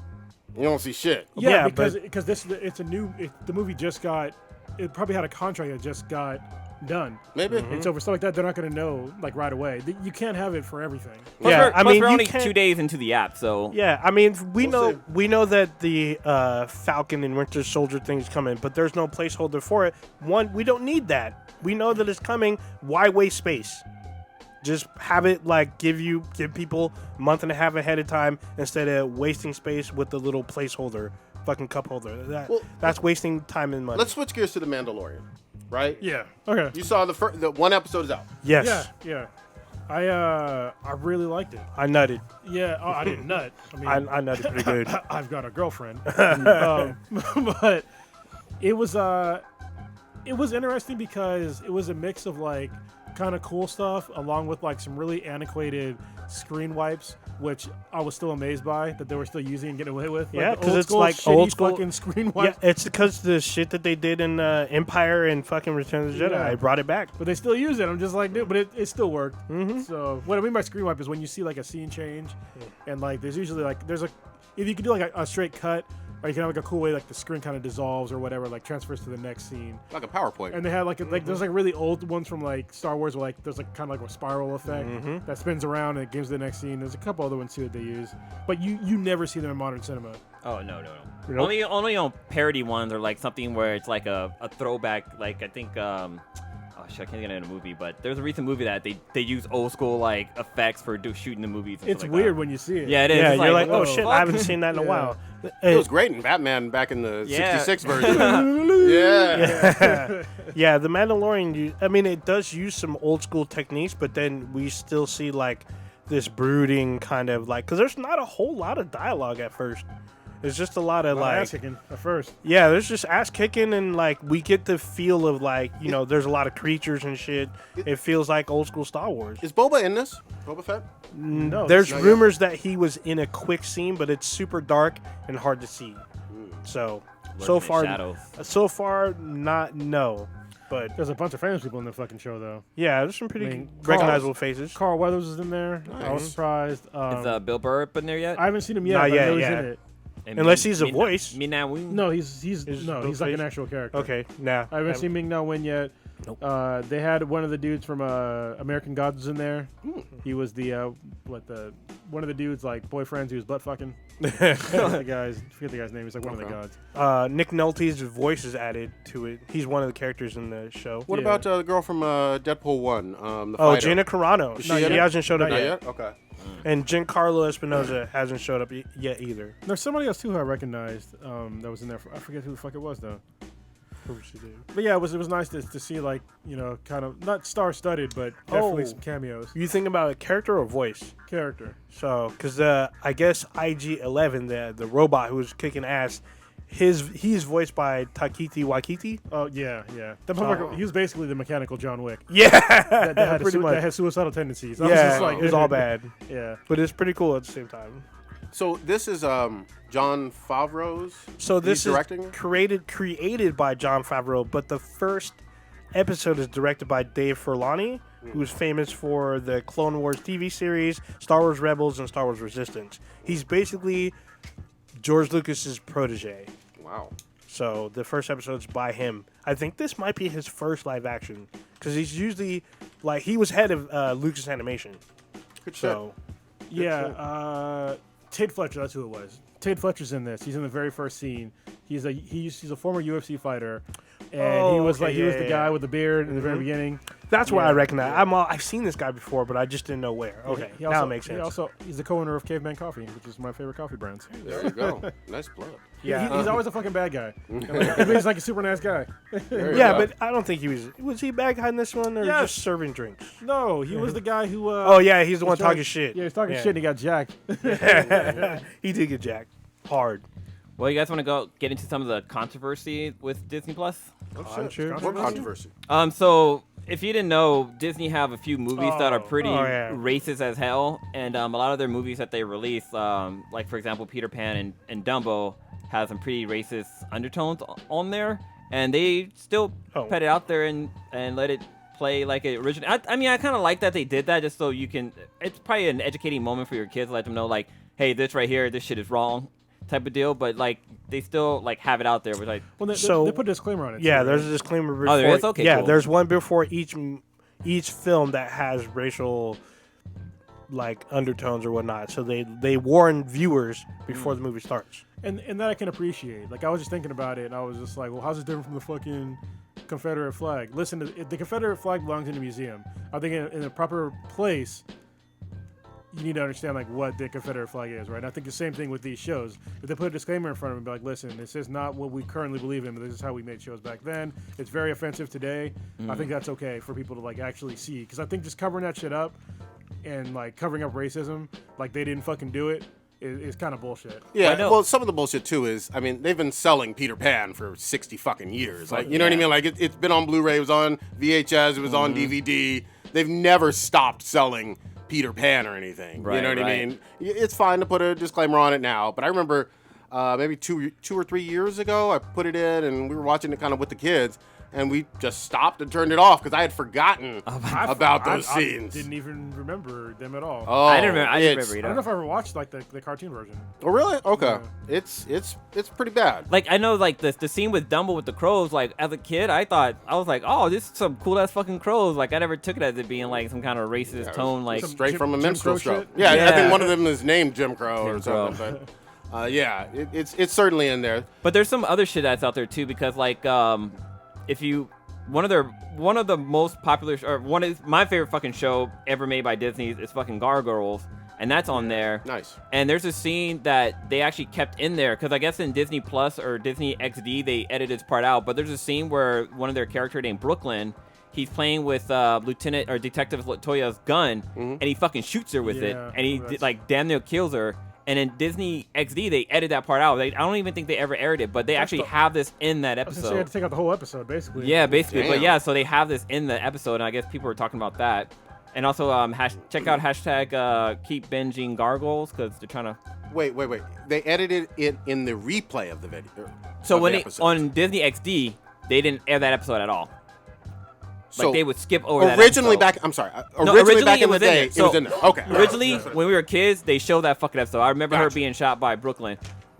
you don't see shit. Yeah, Yeah, because it's a new. The movie just got. It probably had a contract that just got done. Maybe. And so for stuff like that, they're not going to know like right away. You can't have it for everything. Plus Yeah, we're, I plus mean, we're you only can't- 2 days into the app, so Yeah, I mean, we We'll know that the Falcon and Winter Soldier thing's coming, but there's no placeholder for it. One, we don't need that. We know that it's coming. Why waste space? Just have it like give people a month and a half ahead of time instead of wasting space with the little placeholder, fucking cup holder. That's wasting time and money. Let's switch gears to The Mandalorian, right? Yeah. Okay. You saw the one episode is out. Yes, Yeah. I really liked it. I nutted. Yeah. Oh, I didn't nut. I mean, I nutted pretty good. I've got a girlfriend. But it was interesting because it was a mix of like kind of cool stuff along with like some really antiquated screen wipes, which I was still amazed by that they were still using and getting away with. Yeah, the 'cause old it's school like shitty old school- fucking screen Yeah, wipes. it's because the shit that they did in Empire and fucking Return of the Jedi. Yeah. I brought it back. But they still use it. I'm just like, dude, but it still worked. So what I mean by screen wipe is when you see like a scene change, and like there's usually like if you can do like a straight cut, or you can have like a cool way like the screen kind of dissolves or whatever, like transfers to the next scene. Like a PowerPoint. And they had like there's like really old ones from like Star Wars where like there's like kind of like a spiral effect that spins around and it gives the next scene. There's a couple other ones too that they use, but you never see them in modern cinema. Oh no. Nope. Only on parody ones or like something where it's like a throwback. Like I think oh shit, I can't get in a movie, but there's a recent movie that they use old school like effects for shooting the movies. And It's stuff like weird that. when you see it. Yeah, it is. Yeah, It's you're like, what oh the shit, fuck? I haven't seen that in a Yeah. while. It was great in Batman back in the Yeah. 66 version. yeah. Yeah, the Mandalorian. I mean, it does use some old school techniques, but then we still see like this brooding kind of like because there's not a whole lot of dialogue at first. It's just a lot of like ass kicking at first. yeah, there's just ass kicking and like we get the feel of like there's a lot of creatures and shit. It feels like old school Star Wars. Is Boba in this? Boba Fett? No, There's not yet. rumors that he was in a quick scene, but it's super dark and hard to see. So Lurking in shadows. not no. But there's a bunch of famous people in the fucking show though. yeah, there's some pretty I mean, recognizable faces. Carl Weathers is in there. I was surprised. Is Bill Burr up in there yet? I haven't seen him yet. Not but I yet, know he's yeah. in it. And Unless he's a voice. Mina Wu. No, he's Bill he's like an Face? actual character. Okay, nah. I haven't seen Ming Na Wen yet. Nope. They had one of the dudes from American Gods in there. He was the one of the dudes like boyfriends who was butt fucking. Forget the guy's name. He's like one of the gods. Nick Nolte's voice is added to it. He's one of the characters in the show. What Yeah. about the girl from Deadpool 1? The Oh, fighter? Gina Carano. Is She she in it? hasn't showed up Not yet. yet? Okay. And Giancarlo Espinosa hasn't showed up yet either. There's somebody else too who I recognized that was in there. I forget who the fuck it was though. But yeah, it was nice to see like kind of not star-studded, but definitely Oh. some cameos. You think about a character or voice? Character. So, because I guess IG-11, the robot who's kicking ass, he's voiced by Takeiti Waititi. Oh yeah. That motherfucker, he was basically the mechanical John Wick. Yeah, That had, pretty much. that had suicidal tendencies. I was Yeah, just like, it was all bad, Yeah. but it's pretty cool at the same time. So this is John Favreau's. So this He's is directing? created by Jon Favreau, but the first episode is directed by Dave Filoni, who's famous for the Clone Wars TV series, Star Wars Rebels, and Star Wars Resistance. He's basically George Lucas's protege. Wow. So the first episode's by him. I think this might be his first live action because he's usually like he was head of Lucas Animation. Good shit. So Yeah, Tate Fletcher, that's who it was. Tate Fletcher's in this. He's in the very first scene. He's a former UFC fighter, and he was okay, he was the yeah. guy with the beard in the very beginning. That's where I Yeah, recognize. yeah. I've seen this guy before, but I just didn't know where. Okay, He now also, it makes sense. He's the co-owner of Caveman Coffee, which is my favorite coffee brand. There you go. Nice plug. Yeah. He's always a fucking bad guy. Like, he's like a super nice guy. There you Yeah, go. but I don't think he was. Was he bad guy in this one, or Yes. just serving drinks? No, he was the guy who. Oh yeah, he's the one was trying- talking shit. Yeah, he's talking shit and he got jacked. He did get jacked hard. Well, you guys want to get into some of the controversy with Disney Plus? I'm sure. What controversy? So if you didn't know, Disney have a few movies that are pretty yeah. racist as hell, and a lot of their movies that they release, like for example, Peter Pan and Dumbo, have some pretty racist undertones on there, and they still put it out there and let it play like it original. I mean, I kind of like that they did that, just so you can. It's probably an educating moment for your kids, let them know like, hey, this right here, this shit is wrong, type of deal. But like, they still like have it out there, which like. Well, So- they put a disclaimer on it. Yeah, too, there's right? a disclaimer before. Oh, there is? Okay, Yeah, cool. there's one before each film that has racial like undertones or whatnot. So they warn viewers before the movie starts. And that I can appreciate. Like I was just thinking about it, and I was just like, well, how's it different from the fucking Confederate flag? Listen, the Confederate flag belongs in a museum. I think in a proper place, you need to understand like what the Confederate flag is, right? And I think the same thing with these shows. If they put a disclaimer in front of them, be like, listen, this is not what we currently believe in, but this is how we made shows back then. It's very offensive today. I think that's okay for people to like actually see, because I think just covering that shit up and like covering up racism, like they didn't fucking do it, is kind of bullshit. Yeah, know. well, some of the bullshit too is, I mean, they've been selling Peter Pan for 60 fucking years. Like, you know what I mean? Like, it's been on Blu-ray, it was on VHS, it was on DVD. They've never stopped selling Peter Pan or anything. You Right, know what I right. mean? It's fine to put a disclaimer on it now, but I remember maybe two or 3 years ago, I put it in and we were watching it kind of with the kids, and we just stopped and turned it off because I had forgotten about those scenes. I didn't even remember them at all. Oh, I didn't remember it's- either. I don't know if I ever watched like the cartoon version. Oh, really? Okay. Yeah. It's pretty bad. Like I know, like the scene with Dumbo with the crows. Like as a kid, I was like, oh, this is some cool ass fucking crows. Like I never took it as it being like some kind of racist tone. Like Some Straight Jim- from a Jim minstrel Crow show. shit? Yeah, I Yeah. think one of them is named Jim Crow or Jim Crow. something. But yeah, it's certainly in there. But there's some other shit that's out there too, because like if you one of the most popular or one of my favorite fucking show ever made by Disney is fucking Gargoyles, and that's on there. Nice. And there's a scene that they actually kept in there because I guess in Disney Plus or Disney XD they edited this part out. But there's a scene where one of their character named Brooklyn, he's playing with Lieutenant or Detective Latoya's gun, and he fucking shoots her with it, Yeah, and he that's- like damn near kills her. And in Disney XD, they edited that part out. I don't even think they ever aired it, but they actually have this in that I was gonna say I had episode. to take out the whole episode, basically. Yeah, basically. But Damn. yeah, so they have this in the episode, and I guess people were talking about that. And also, check out hashtag keep binging gargoyles because they're trying to. Wait. They edited it in the replay of the video. So of when the it, episode. on Disney XD, they didn't air that episode at all. So Like they would skip over that originally episode. back. I'm sorry. No, Originally back it in the was day, there. it was in there. Okay. Originally, when we were kids, they showed that fucking episode. I remember her Gotcha. being shot by Brooklyn,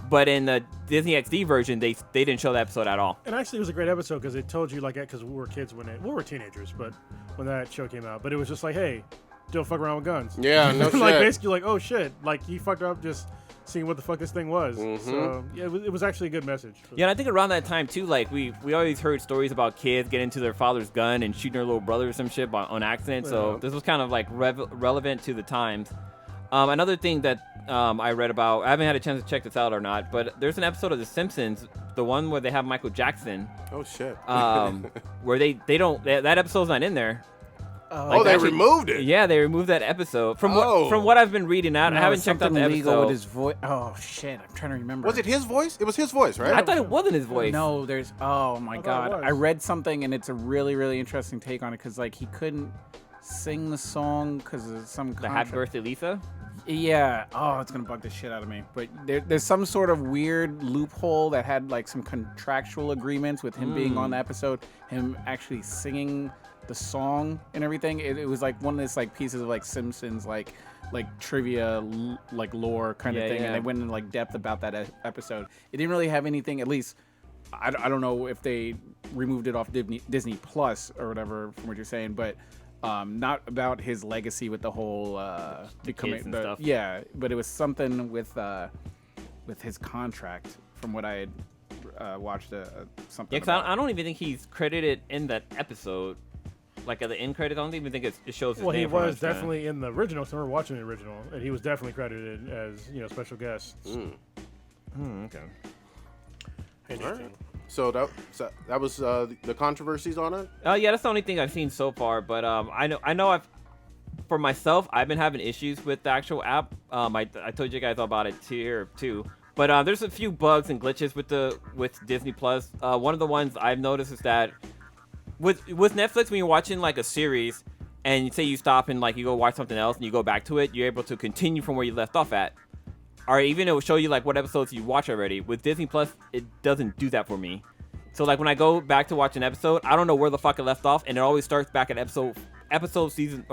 but in the Disney XD version, they didn't show that episode at all. And actually, it was a great episode because it told you, like, because we were kids when we were teenagers, but when that show came out. But it was just like, hey, don't fuck around with guns. Yeah, no shit. Like, basically, like, oh shit, like, he fucked up just seeing what the fuck this thing was. So, yeah, it was actually a good message. Yeah, and I think around that time too, like we always heard stories about kids getting into their father's gun and shooting their little brother or some shit on accident. So Yeah. this was kind of like relevant to the times. Another thing that I read about, I haven't had a chance to check this out or not, but there's an episode of The Simpsons, the one where they have Michael Jackson, Oh shit. where they don't that episode's not in there. Oh, they actually- removed it. Yeah, they removed that episode from Oh. what I've been reading out. I No, haven't checked out the something legal episode. with his voice. Oh shit! I'm trying to remember. Was it his voice? It was his voice, right? I thought it wasn't his voice. No, there's. Oh my thought it god! was. I read something and it's a really, really interesting take on it because like he couldn't sing the song because of some The contract. Happy Birthday Lisa. Yeah. Oh, it's gonna bug the shit out of me. But there's some sort of weird loophole that had like some contractual agreements with him being on the episode, him actually singing the song and everything. It was like one of those like pieces of like Simpsons like trivia like lore kind of Yeah, thing, yeah. and they went in like depth about that episode. It didn't really have anything. At least I don't know if they removed it off Disney Plus or whatever from what you're saying, but. Not about his legacy with the whole becoming kids and stuff. Yeah, but it was something with his contract from what I had watched something. Yeah, 'cause about. I don't even think he's credited in that episode. like at the end credits. I don't even think it shows his Well, he name. for was us, man. definitely in the original. So we're watching the original, and he was definitely credited as special guest. Okay. Interesting. So that was the controversies on it. Yeah, that's the only thing I've seen so far. But I know for myself, I've been having issues with the actual app. I told you guys all about it here too. But there's a few bugs and glitches with Disney Plus. One of the ones I've noticed is that with Netflix, when you're watching like a series and you say you stop and like you go watch something else and you go back to it, you're able to continue from where you left off at. Or even it will show you like what episodes you watch already. With Disney Plus, it doesn't do that for me. So like when I go back to watch an episode, I don't know where the fuck it left off, and it always starts back at season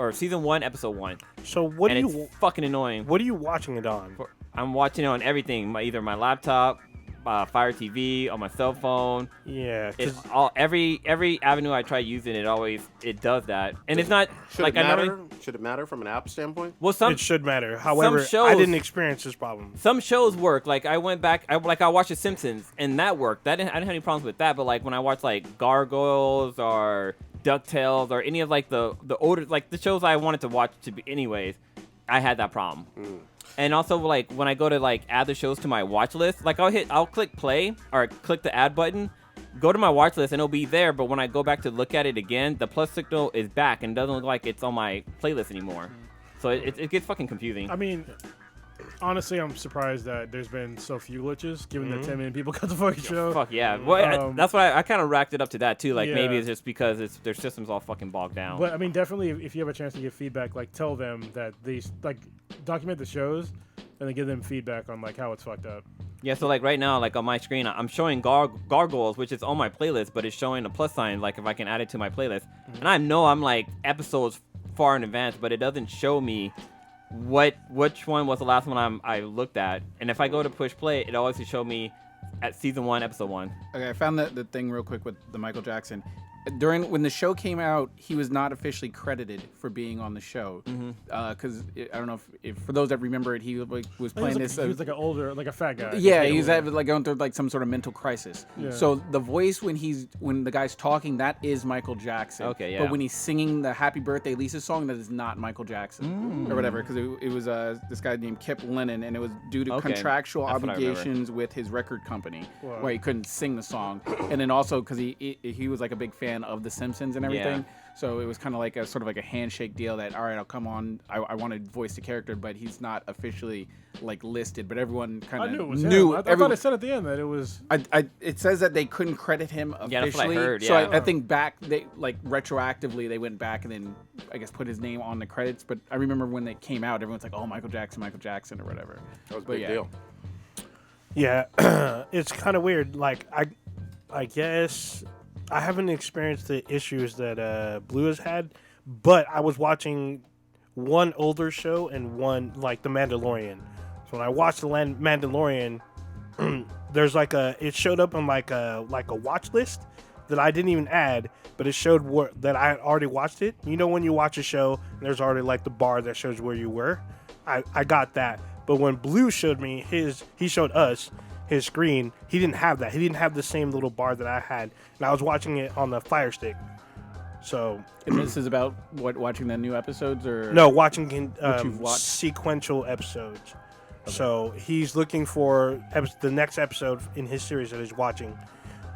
1, episode 1. So what and do it's you fucking annoying. What are you watching it on? I'm watching it on everything, either my laptop, Fire TV, on my cell phone. Yeah, It's all every avenue I try using it does that, and it's not Should like it I matter? never. Should it matter from an app standpoint? Well, some it should matter. However, I shows- didn't experience this problem. Some shows work. Like I went back, I watched The Simpsons, and that worked. I didn't have any problems with that. But like when I watched like Gargoyles or DuckTales or any of like the older like the shows I wanted to watch to be anyways, I had that problem. And also like when I go to like add the shows to my watch list, like I'll click play or click the add button, go to my watch list and it'll be there. But when I go back to look at it again, the plus signal is back and doesn't look like it's on my playlist anymore. So it gets fucking confusing. I mean, honestly, I'm surprised that there's been so few glitches, given that 10 million people got the fucking show. Fuck yeah. Well, that's why I kind of racked it up to that too. Like maybe Yeah. it's just because their system's all fucking bogged down. But I mean, definitely, if you have a chance to give feedback, like tell them that these like document the shows, and then give them feedback on like how it's fucked up. Yeah, so like right now, like on my screen, I'm showing Gargoyles, which is on my playlist, but it's showing a plus sign, like if I can add it to my playlist. And I know I'm like episodes far in advance, but it doesn't show me which one was the last one I looked at. And if I go to push play, it always show me at season 1, episode 1. Okay, I found the thing real quick with the Michael Jackson. When the show came out, he was not officially credited for being on the show, because I don't know if for those that remember it, he was playing this. He was like an older, like a fat guy. Yeah, he was like going through like some sort of mental crisis. Yeah. So the voice when the guy's talking, that is Michael Jackson. Okay, yeah. But when he's singing the Happy Birthday Lisa song, that is not Michael Jackson or whatever, because it was this guy named Kip Lennon, and it was due to Okay, contractual that's what I remember. obligations with his record company, Wow. where he couldn't sing the song, and then also because he was like a big fan of The Simpsons and everything. Yeah. So it was kind of like a sort of like a handshake deal that, all right, I'll come on. I want to voice the character, but he's not officially like listed. But everyone kind I of knew it was knew. him. I thought it said at the end that it was. It says that they couldn't credit him officially. Yeah, that's what I heard, So yeah. I think back, they like retroactively, they went back and then I guess put his name on the credits. But I remember when they came out, everyone's like, "Oh, Michael Jackson," or whatever. That was a But big yeah. deal. Yeah, it's kind of weird. Like I guess I haven't experienced the issues that Blue has had, but I was watching one older show and one like The Mandalorian. So when I watched The Mandalorian, there's like it showed up on like a watch list that I didn't even add, but it showed that I had already watched it. You know when you watch a show and there's already like the bar that shows where you were? I got that. But when Blue showed me he showed us his screen, he didn't have that. He didn't have the same little bar that I had. And I was watching it on the Fire Stick. So And this is about watching the new episodes or no, watching you've watched? sequential episodes. Okay. So he's looking for the next episode in his series that he's watching.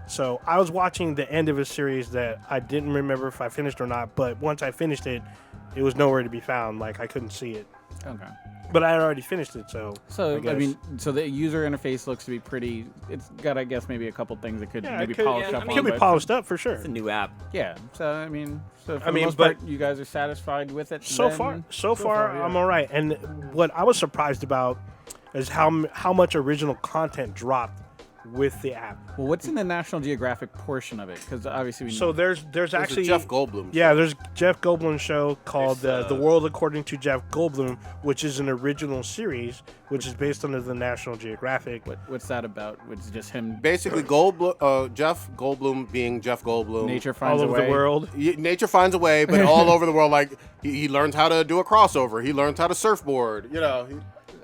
So I was watching the end of a series that I didn't remember if I finished or not. But once I finished it, it was nowhere to be found. Like I couldn't see it. Okay. But I had already finished it, so So guess. I mean, so the user interface looks to be pretty. It's got, I guess, maybe a couple things that could yeah, maybe it could, polish yeah, up I on. mean, it could be but- polished up for sure. It's a new app. Yeah. So I mean, for I mean, the most but- part, you guys are satisfied with it. So then? far, far, yeah. I'm all right. And what I was surprised about is how much original content dropped with the app. Well, what's in the National Geographic portion of it? Because obviously, we So there's actually a Jeff Goldblum. Yeah, there's Jeff Goldblum's show called The World According to Jeff Goldblum, which is an original series, which is based under the National Geographic. what's that about? It's just him. Basically, Jeff Goldblum being Jeff Goldblum. Nature finds all a over way. the world. Nature finds a way, but all over the world. Like he learns how to do a crossover. He learns how to surfboard. You know.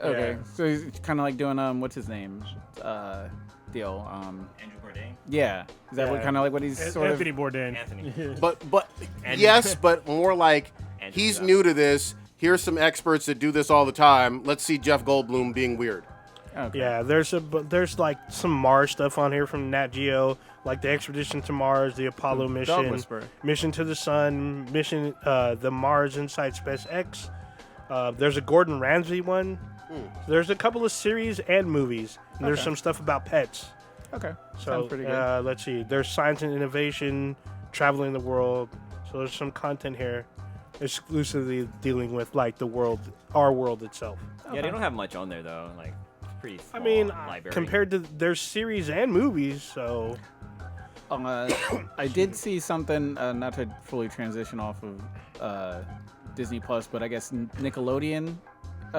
Okay, Yeah. so he's kind of like doing what's his name? deal. Andrew Bourdain. Yeah, is that what kind of like what he's sort Anthony of? Bourdain. Anthony. But And- yes, but more like And he's Jeff. new to this. Here's some experts that do this all the time. Let's see Jeff Goldblum being weird. Okay. Yeah, there's like some Mars stuff on here from Nat Geo, like the expedition to Mars, the Apollo Dog mission, Whisperer. mission to the Sun, mission the Mars Inside SpaceX. There's a Gordon Ramsay one. There's a couple of series and movies. And there's Okay. some stuff about pets. Okay. So Sounds pretty good. let's see. There's science and innovation, traveling the world. So there's some content here, exclusively dealing with like the world, our world itself. Yeah, they don't have much on there though. Like, it's pretty. I Small mean, library. compared to their series and movies, so I did see something, not to fully transition off of Disney Plus, but I guess Nickelodeon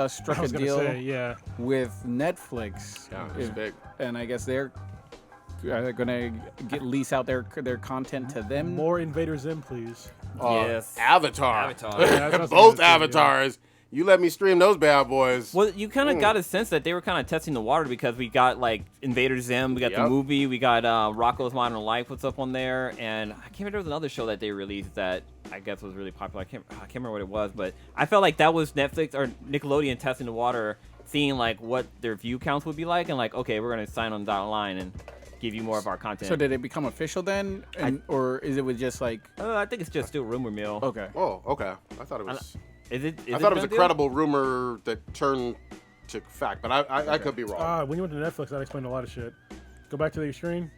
struck I a was gonna deal say, yeah. with Netflix. Yeah, it's If- big. And I guess they're gonna lease out their content to them. More Invader Zim, please. Yes. Avatar. Avatar. Yeah, that's what I was Both gonna say, yeah. avatars. You let me stream those bad boys. Well, you kind of got a sense that they were kind of testing the water because we got like Invader Zim, we got the Yep. movie, we got Rocko's Modern Life, what's up on there, and I can't remember, there was another show that they released that I guess was really popular. I can't remember what it was, but I felt like that was Netflix or Nickelodeon testing the water, seeing like what their view counts would be like, and like, okay, we're gonna sign on the dotted line and give you more of our content. So did it become official then, or is it was just like I think it's just still rumor mill. okay? Oh, okay. I thought it was. Is it? I thought it was a credible rumor that turned to fact, but I could be wrong. When you went to Netflix, that explained a lot of shit. Go back to your screen.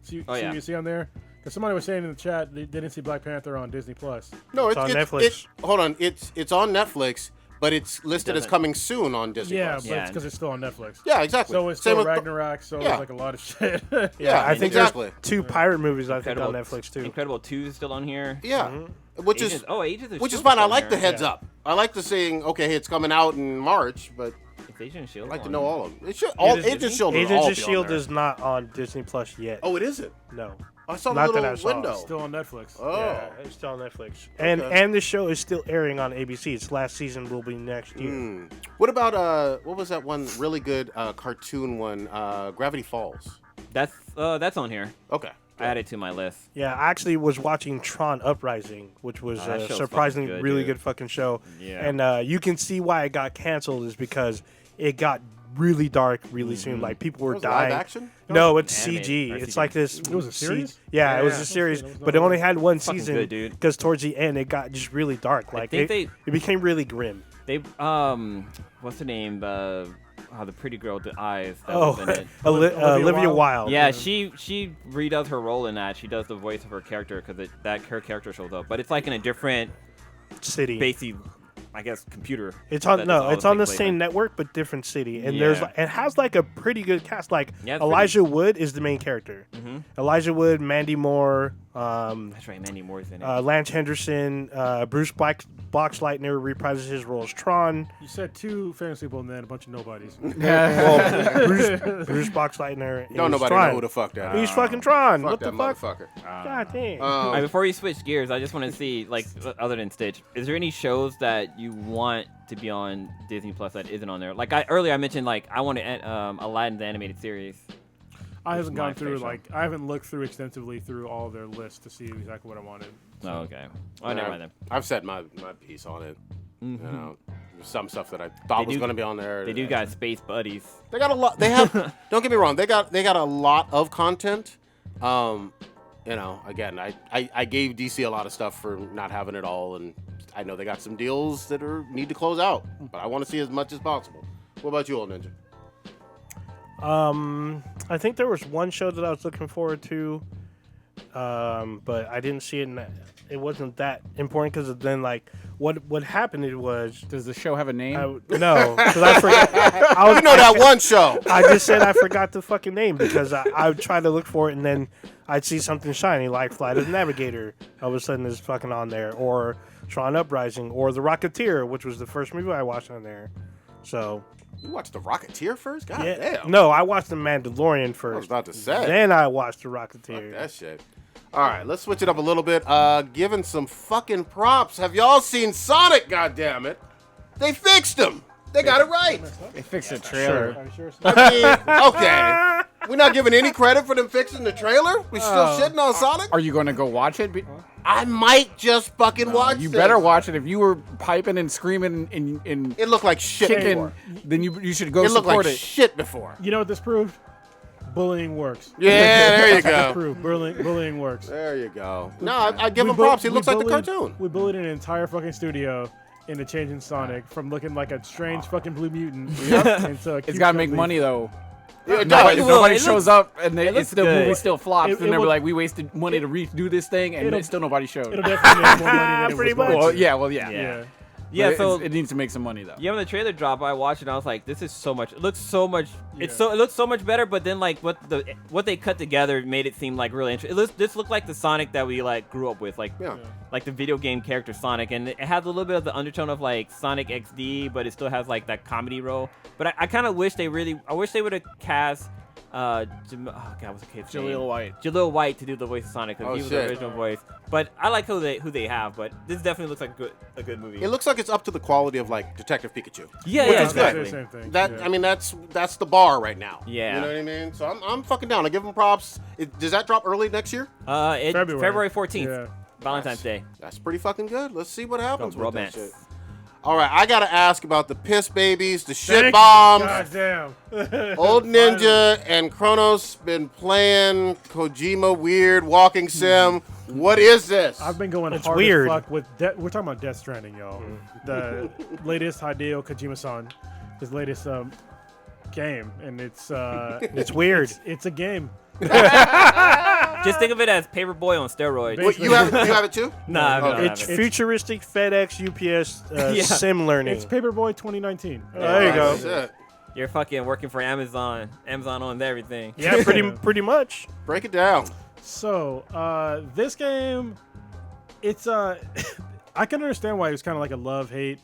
See Oh, what yeah. you see on there? Because somebody was saying in the chat they didn't see Black Panther on Disney Plus. No, It's on Netflix. Hold on, it's on Netflix, but it's listed as doesn't- coming soon on Disney Yeah, Plus. but Yeah. it's because it's still on Netflix. Yeah, exactly. So it's Same still with Ragnarok, so yeah. it's like a lot of shit. Yeah, I think exactly. there's 2 pirate movies I think Incredible on Netflix too. Incredible 2 is still on here. Yeah, which Agents, is Agents of which is S.H.I.E.L.D. fine. I on like the here. heads up. I like the saying, okay, hey, it's coming out in March, but It's Agent of S.H.I.E.L.D. I'd like to on know here. all of them. It should all Agents of Agents Shield. Agents of Shield is not on Disney Plus yet. Oh, it isn't. No. I saw the Not that little I saw. window. Still on Netflix. Oh, Yeah, it's still on Netflix. And Okay. and the show is still airing on ABC. Its last season will be next year. Hmm. What about what was that one really good cartoon one? Gravity Falls. That's on here. Okay. I added to my list. Yeah, I actually was watching Tron Uprising, which was Oh, that a show's surprisingly fucking good, really dude. good fucking show. Yeah. And you can see why it got canceled is because it got really dark really soon. Like people were Was it dying. live action? No, it's Animated, CG. or It's CG. like this. It was a series? Yeah, it was Yeah. a series, That was but it not only bad. had one Fucking season good, dude. because towards the end it got just really dark. Like think it became really grim. They what's the name? The pretty girl with the eyes. That Oh, was in it. Olivia Wilde. Yeah, she redoes her role in that. She does the voice of her character because her character shows up, but it's like in a different, City. basic, I guess, computer. It's on that all it's on the take place same in. network but different city, and Yeah. it has like a pretty good cast. Like Yeah, it's Elijah Wood is the main character. Elijah Wood, Mandy Moore, That's right, Mandy Moore's in it. Lance Henderson, Bruce Boxleitner reprises his role as Tron. You said 2 famous people and then a bunch of nobodies. Well, Bruce Boxleitner. Don't is nobody Tron. know who the fuck that is. He's fucking Tron. Fuck What the that fuck? motherfucker. God damn. All right, before you switch gears, I just want to see, like, other than Stitch, is there any shows that you want to be on Disney Plus that isn't on there? Like earlier, I mentioned like I want to Aladdin the animated series. I haven't my gone through favorite. I haven't looked through extensively through all of their lists to see exactly what I wanted. Oh, okay. Oh, never mind then. I've said my piece on it. You know, there's some stuff that I thought They was do- going to be on there. They do got Space Buddies. They got a lot. They have. Don't get me wrong. They got a lot of content. You know, again, I gave DC a lot of stuff for not having it all, and I know they got some deals that need to close out. But I want to see as much as possible. What about you, old ninja? I think there was one show that I was looking forward to, but I didn't see it. It wasn't that important because then, like, what happened? It was Does the show have a name? no, because I forgot. You know that one show. I just said I forgot the fucking name because I would try to look for it and then I'd see something shiny like Flight of the Navigator. All of a sudden, it's fucking on there, or Tron Uprising, or The Rocketeer, which was the first movie I watched on there. So You watched The Rocketeer first? God yeah, damn. no, I watched The Mandalorian first. I was about to say. Then I watched The Fuck Rocketeer. that shit. All right, let's switch it up a little bit. Giving some fucking props. Have y'all seen Sonic? God damn it! They fixed him. They got it right. They fixed the trailer. Are you sure? I mean, okay. We're not giving any credit for them fixing the trailer. We still shitting on Sonic. Are you gonna go watch it? I might just fucking watch. You this. better watch it. If you were piping and screaming in It looked like shit chicken, before. then you should go It looked support like it. shit before. You know what this proved? Bullying works. Yeah, there you That's go. proof. Bullying works. There you go. No, I give We him props. He we looks like the bullied- cartoon. We bullied an entire fucking studio into changing Sonic from looking like a strange fucking blue mutant. Into a It's cute gotta make cuddly- money though. Yeah, it Nobody, does. nobody It shows looks- up and it it's looks still good. movie still flops, It and they'll will- be like, we wasted money to redo this thing, and It'll- still nobody showed. It'll definitely make more money than it Pretty was going much. to. Well, yeah. Yeah. Yeah, But so it needs to make some money though. yeah, when the trailer dropped, I watched it and I was like, this is so much. It looks so much. Yeah. It looks so much better. But then like what they cut together made it seem like really interesting. This looked like the Sonic that we like grew up with, like Yeah. like the video game character Sonic, and it has a little bit of the undertone of like Sonic XD, but it still has like that comedy role. But I kind of wish they would have cast. Oh God, what's the kid's name? Jaleel White. Jaleel White to do the voice of Sonic because Oh, he was shit. the original voice. But I like who they have. But this definitely looks like a good movie. It looks like it's up to the quality of like Detective Pikachu. yeah, which yeah, is good. exactly. Same thing. That yeah. I mean, that's the bar right now. Yeah. You know what I mean? So I'm fucking down. I give him props. Does that drop early next year? February 14th, Yeah. Valentine's Day. That's pretty fucking good. Let's see what happens with Romance. that shit. All right, I gotta ask about the piss babies, the shit Thank you. bombs. God damn. Old Ninja and Kronos been playing Kojima weird walking sim. What is this? I've been going It's hard weird. as fuck with we're talking about Death Stranding, y'all. The latest Hideo Kojima-san, his latest game, and it's It's weird. it's a game. Just think of it as Paperboy on steroids. Ba- Wait, you have it too? Nah, Okay. no, It's futuristic FedEx UPS Yeah. sim learning. It's Paperboy 2019. There you go. Shit. You're fucking working for Amazon. Amazon owns everything. Yeah, pretty much. Break it down. So, this game, it's I can understand why it was kind of like a love-hate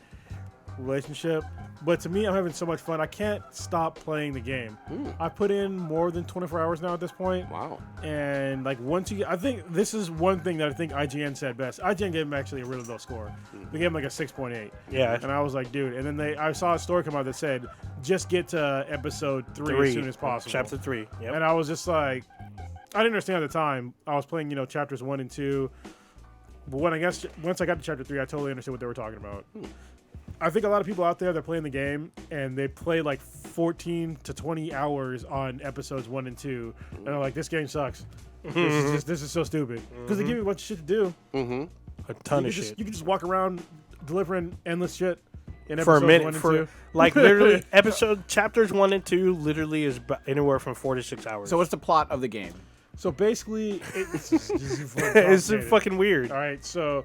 relationship, but to me, I'm having so much fun. I can't stop playing the game. I put in more than 24 hours now at this point. Wow. And like once you, I think this is one thing that I think IGN said best. IGN gave him actually a really low score. They gave him like a 6.8. Yeah. And I was like, dude. And then I saw a story come out that said, just get to episode 3 as soon as possible. Chapter 3. Yep. And I was just like, I didn't understand at the time. I was playing, chapters 1 and 2. But once I got to chapter 3, I totally understood what they were talking about. I think a lot of people out there, they're playing the game and they play like 14 to 20 hours on episodes 1 and 2. And they're like, this game sucks. This is so stupid. Because they give you a bunch of shit to do. A ton You of can shit. you can just walk around delivering endless shit in For a episodes 1 minute, and for 2. like literally chapters 1 and 2 literally is anywhere from 4 to 6 hours. So what's the plot of the game? So basically, it's just it's fucking weird. All right, so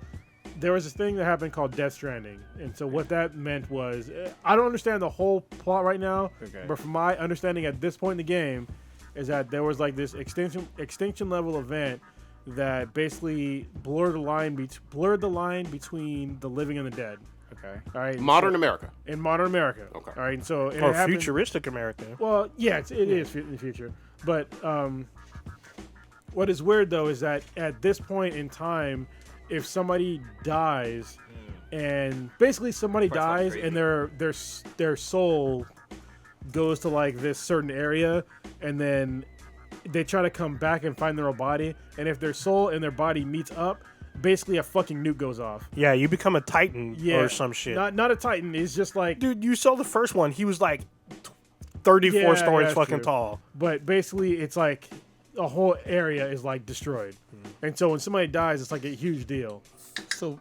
there was this thing that happened called Death Stranding, and so what that meant was, I don't understand the whole plot right now, Okay. but from my understanding at this point in the game, is that there was like this extinction level event that basically blurred the line between the living and the dead. Okay. All right, Modern so, America. in modern America. Okay. All right, and so and Or it happened- futuristic America. Well, yeah, it is in the future. But what is weird though is that at this point in time, if somebody dies, and basically somebody dies and their soul goes to like this certain area, and then they try to come back and find their own body, and if their soul and their body meets up, basically a fucking nuke goes off. Yeah, you become a Titan Yeah, or some shit. Not a Titan. It's just like, Dude, you saw the first one. He was like 34 Yeah, stories that's fucking true. tall. but basically it's like a whole area is like destroyed, and so when somebody dies, it's like a huge deal. So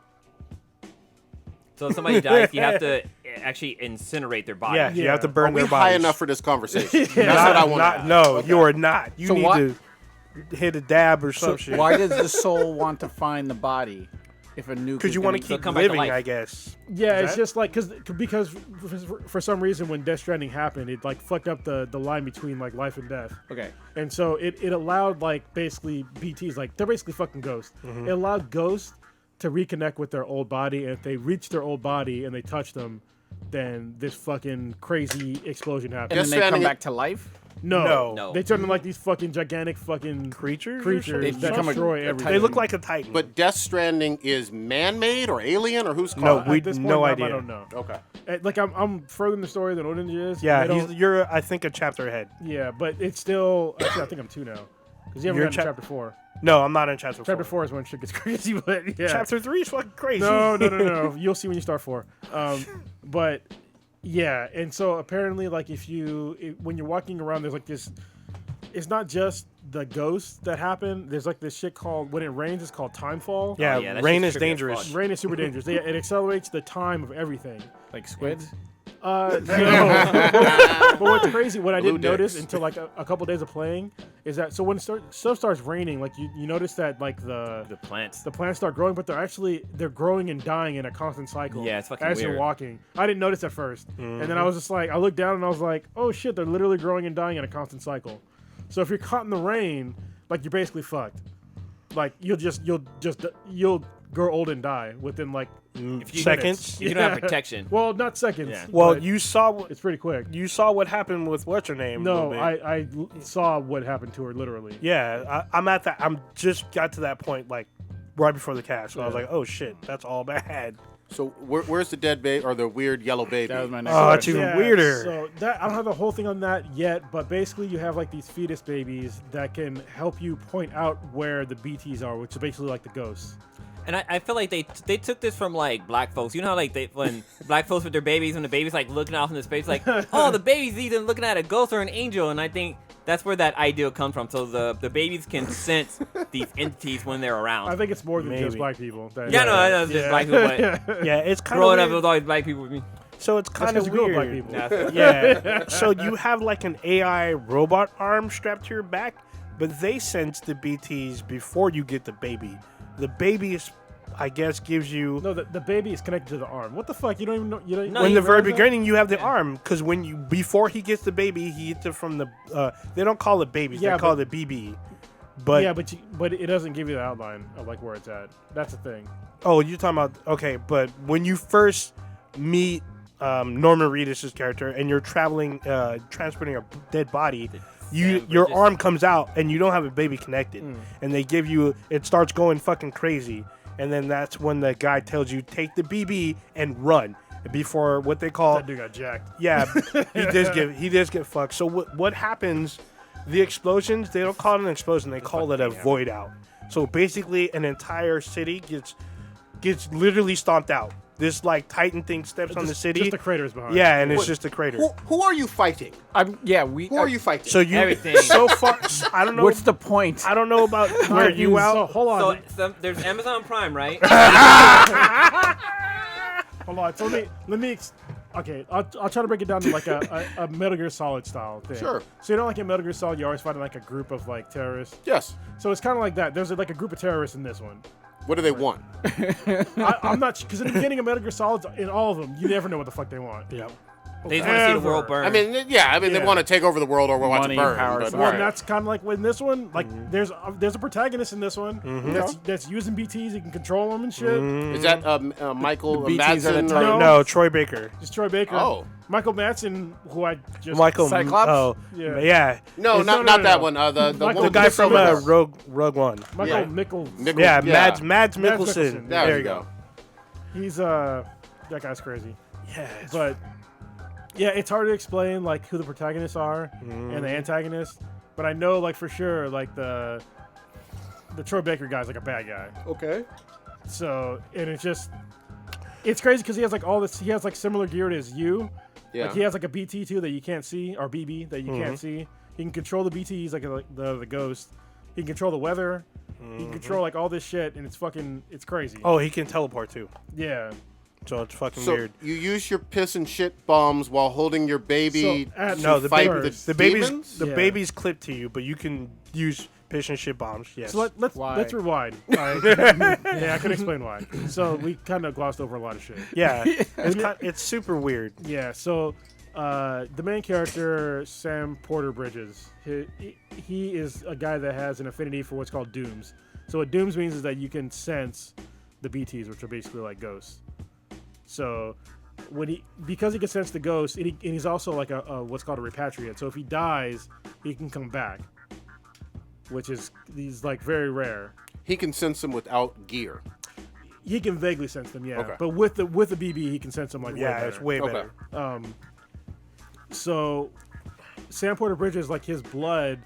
So if somebody dies, you have to actually incinerate their body. Yeah, you Yeah. have to Are burn we their high bodies. enough for this conversation? That's Not- what I want. not- No, you are not. You So need what- to hit a dab or some shit. why does the soul want to find the body if a nuke? Because you want to So keep come back to living, life. I guess. Yeah, Is it's that- just like because for some reason when Death Stranding happened, it like fucked up the line between like life and death. Okay. And so it allowed like basically BTs, like they're basically fucking ghosts. Mm-hmm. It allowed ghosts to reconnect with their old body, and if they reach their old body and they touch them, then this fucking crazy explosion And happens. Death then they come Stranding- back to life. No. No. They turn into like these fucking gigantic fucking Creatures? They that become a destroy everything. They look like a Titan. But Death Stranding is man-made or alien or who's No, called? we At this no point, idea. I don't know. Okay. Like I'm further in the story than Odin is. Yeah, They don't- you're I think a chapter ahead. Yeah, but it's still. Actually, I think I'm 2 now. Because you haven't You're gotten to chap- chapter 4. No, I'm not in chapter 4. Chapter 4 is when shit gets crazy, but yeah. Chapter 3 is fucking crazy. No. You'll see when you start 4. But yeah, and so apparently, like, when you're walking around, there's like this. It's not just the ghosts that happen. There's like this shit called when it rains. It's called timefall. Yeah, Oh, yeah, that rain shit's is trippy as dangerous. fuck. Rain is super dangerous. It accelerates the time of everything. Like squids. No. But what's crazy, what I Blue didn't notice dicks. until like a couple days of playing, is that so when stuff starts raining, like you notice that like The plants. the plants start growing, but they're growing and dying in a constant cycle. Yeah, it's fucking as you're weird. walking. I didn't notice at first, and then I was just like, I looked down and I was like, oh shit, they're literally growing and dying in a constant cycle. So if you're caught in the rain, like you're basically fucked. Like you'll grow old and die within like Seconds. If you don't have protection. well, not seconds. Yeah. Well, but you saw it's pretty quick. what happened with what's her name? a No, little bit. I saw what happened to her literally. Yeah, I'm at that. I'm just got to that point like right before the cast. So I was Yeah. like, oh shit, that's all bad. So where's the dead baby or the weird yellow baby? That was my next Oh, it's question. even weirder. So that I don't have the whole thing on that yet, but basically you have like these fetus babies that can help you point out where the BTs are, which is basically like the ghosts. And I feel like they took this from like black folks. You know how like when black folks with their babies, when the baby's like looking off into space, like, oh, the baby's either looking at a ghost or an angel. And I think that's where that idea comes from. So the babies can sense these entities when they're around. I think it's more than just Maybe. black people. That- Yeah, no, I know it's just black people, but Yeah, it's kind growing of up, it was always black people with me. so it's That's kind because of you grew up weird. black people. Yeah. So you have like an AI robot arm strapped to your back, but they sense the BTs before you get the baby. The baby is, I guess, gives you. No, the baby is connected to the arm. What the fuck? You don't even know. You don't. No, In you the very realize that? beginning, you have the arm because before he gets the baby, he gets it from the. They don't call it babies; Yeah, they call it BB. But but it doesn't give you the outline of like where it's at. That's the thing. oh, you're talking about okay. But when you first meet Norman Reedus' character and you're traveling, transporting a dead body, your just- arm comes out and you don't have a baby connected, and they give you it starts going fucking crazy, and then that's when the guy tells you take the BB and run before what they call That dude got jacked. yeah he does get fucked. So what happens? The explosions, they don't call it an explosion, they call it a void out. So basically an entire city gets literally stomped out. This like Titan thing steps on the city. Just the craters behind. Yeah, and it's What- just a crater. Who are you fighting? Who are you fighting? So you Everything. so far I don't know What's the point? I don't know about where you So out. hold on. So there's Amazon Prime, right? Hold on. So okay, I'll try to break it down to like a Metal Gear Solid style thing. Sure. So you know, like in Metal Gear Solid, you're always fighting like a group of like terrorists. Yes. So it's kind of like that. There's like a group of terrorists in this one. What do they want? I'm not because in the beginning of Metal Gear Solid, in all of them, you never know what the fuck they want. Yeah. They just want to see the world Ever. burn. I mean, they Yeah. want to take over the world or watch Money, it burn. power, but, so- Well, all and right. that's kind of like in this one, like there's a protagonist in this one that's using BTs. You can control them and shit. Is that Michael The BTs are the Madsen? type- or- No, Troy Baker. It's Troy Baker. Oh. Michael Madsen, who I just Michael Cyclops? Oh, Yeah. yeah. No, It's- not no, that no. one. Michael- The one guy with from silver. Rogue One. Michael Yeah. Mickle. Mickle- Yeah, yeah. Mads Mikkelsen. Mikkelsen. There you go. He's that guy's crazy. Yeah, But yeah, it's hard to explain like who the protagonists are and the antagonists. But I know like for sure like the Troy Baker guy's like a bad guy. Okay. So and it's crazy because he has like all this. He has like similar gear as you. Yeah. Like he has like a BT too that you can't see, or BB that you can't see. He can control the BTs like the ghost. He can control the weather. He can control like all this shit, and it's crazy. Oh, he can teleport too. Yeah. So it's fucking So weird. you use your piss and shit bombs while holding your baby So, at- to No, the fight baby- the The baby's demons? the Yeah. baby's clipped to you, but you can use fish and shit bombs. Yes. So let's Why? rewind. All right. Yeah, I can explain why. So we kind of glossed over a lot of shit. yeah. It's super weird. Yeah. So the main character, Sam Porter Bridges, he is a guy that has an affinity for what's called dooms. So what dooms means is that you can sense the BTs, which are basically like ghosts. So because he can sense the ghost, and he's also like a what's called a repatriate. So if he dies, he can come back, which is he's like very rare. He can sense them without gear. He can vaguely sense them, yeah. Okay. But with the BB, he can sense them like way better. it's way Okay. better. So Sam Porter Bridges, like his blood,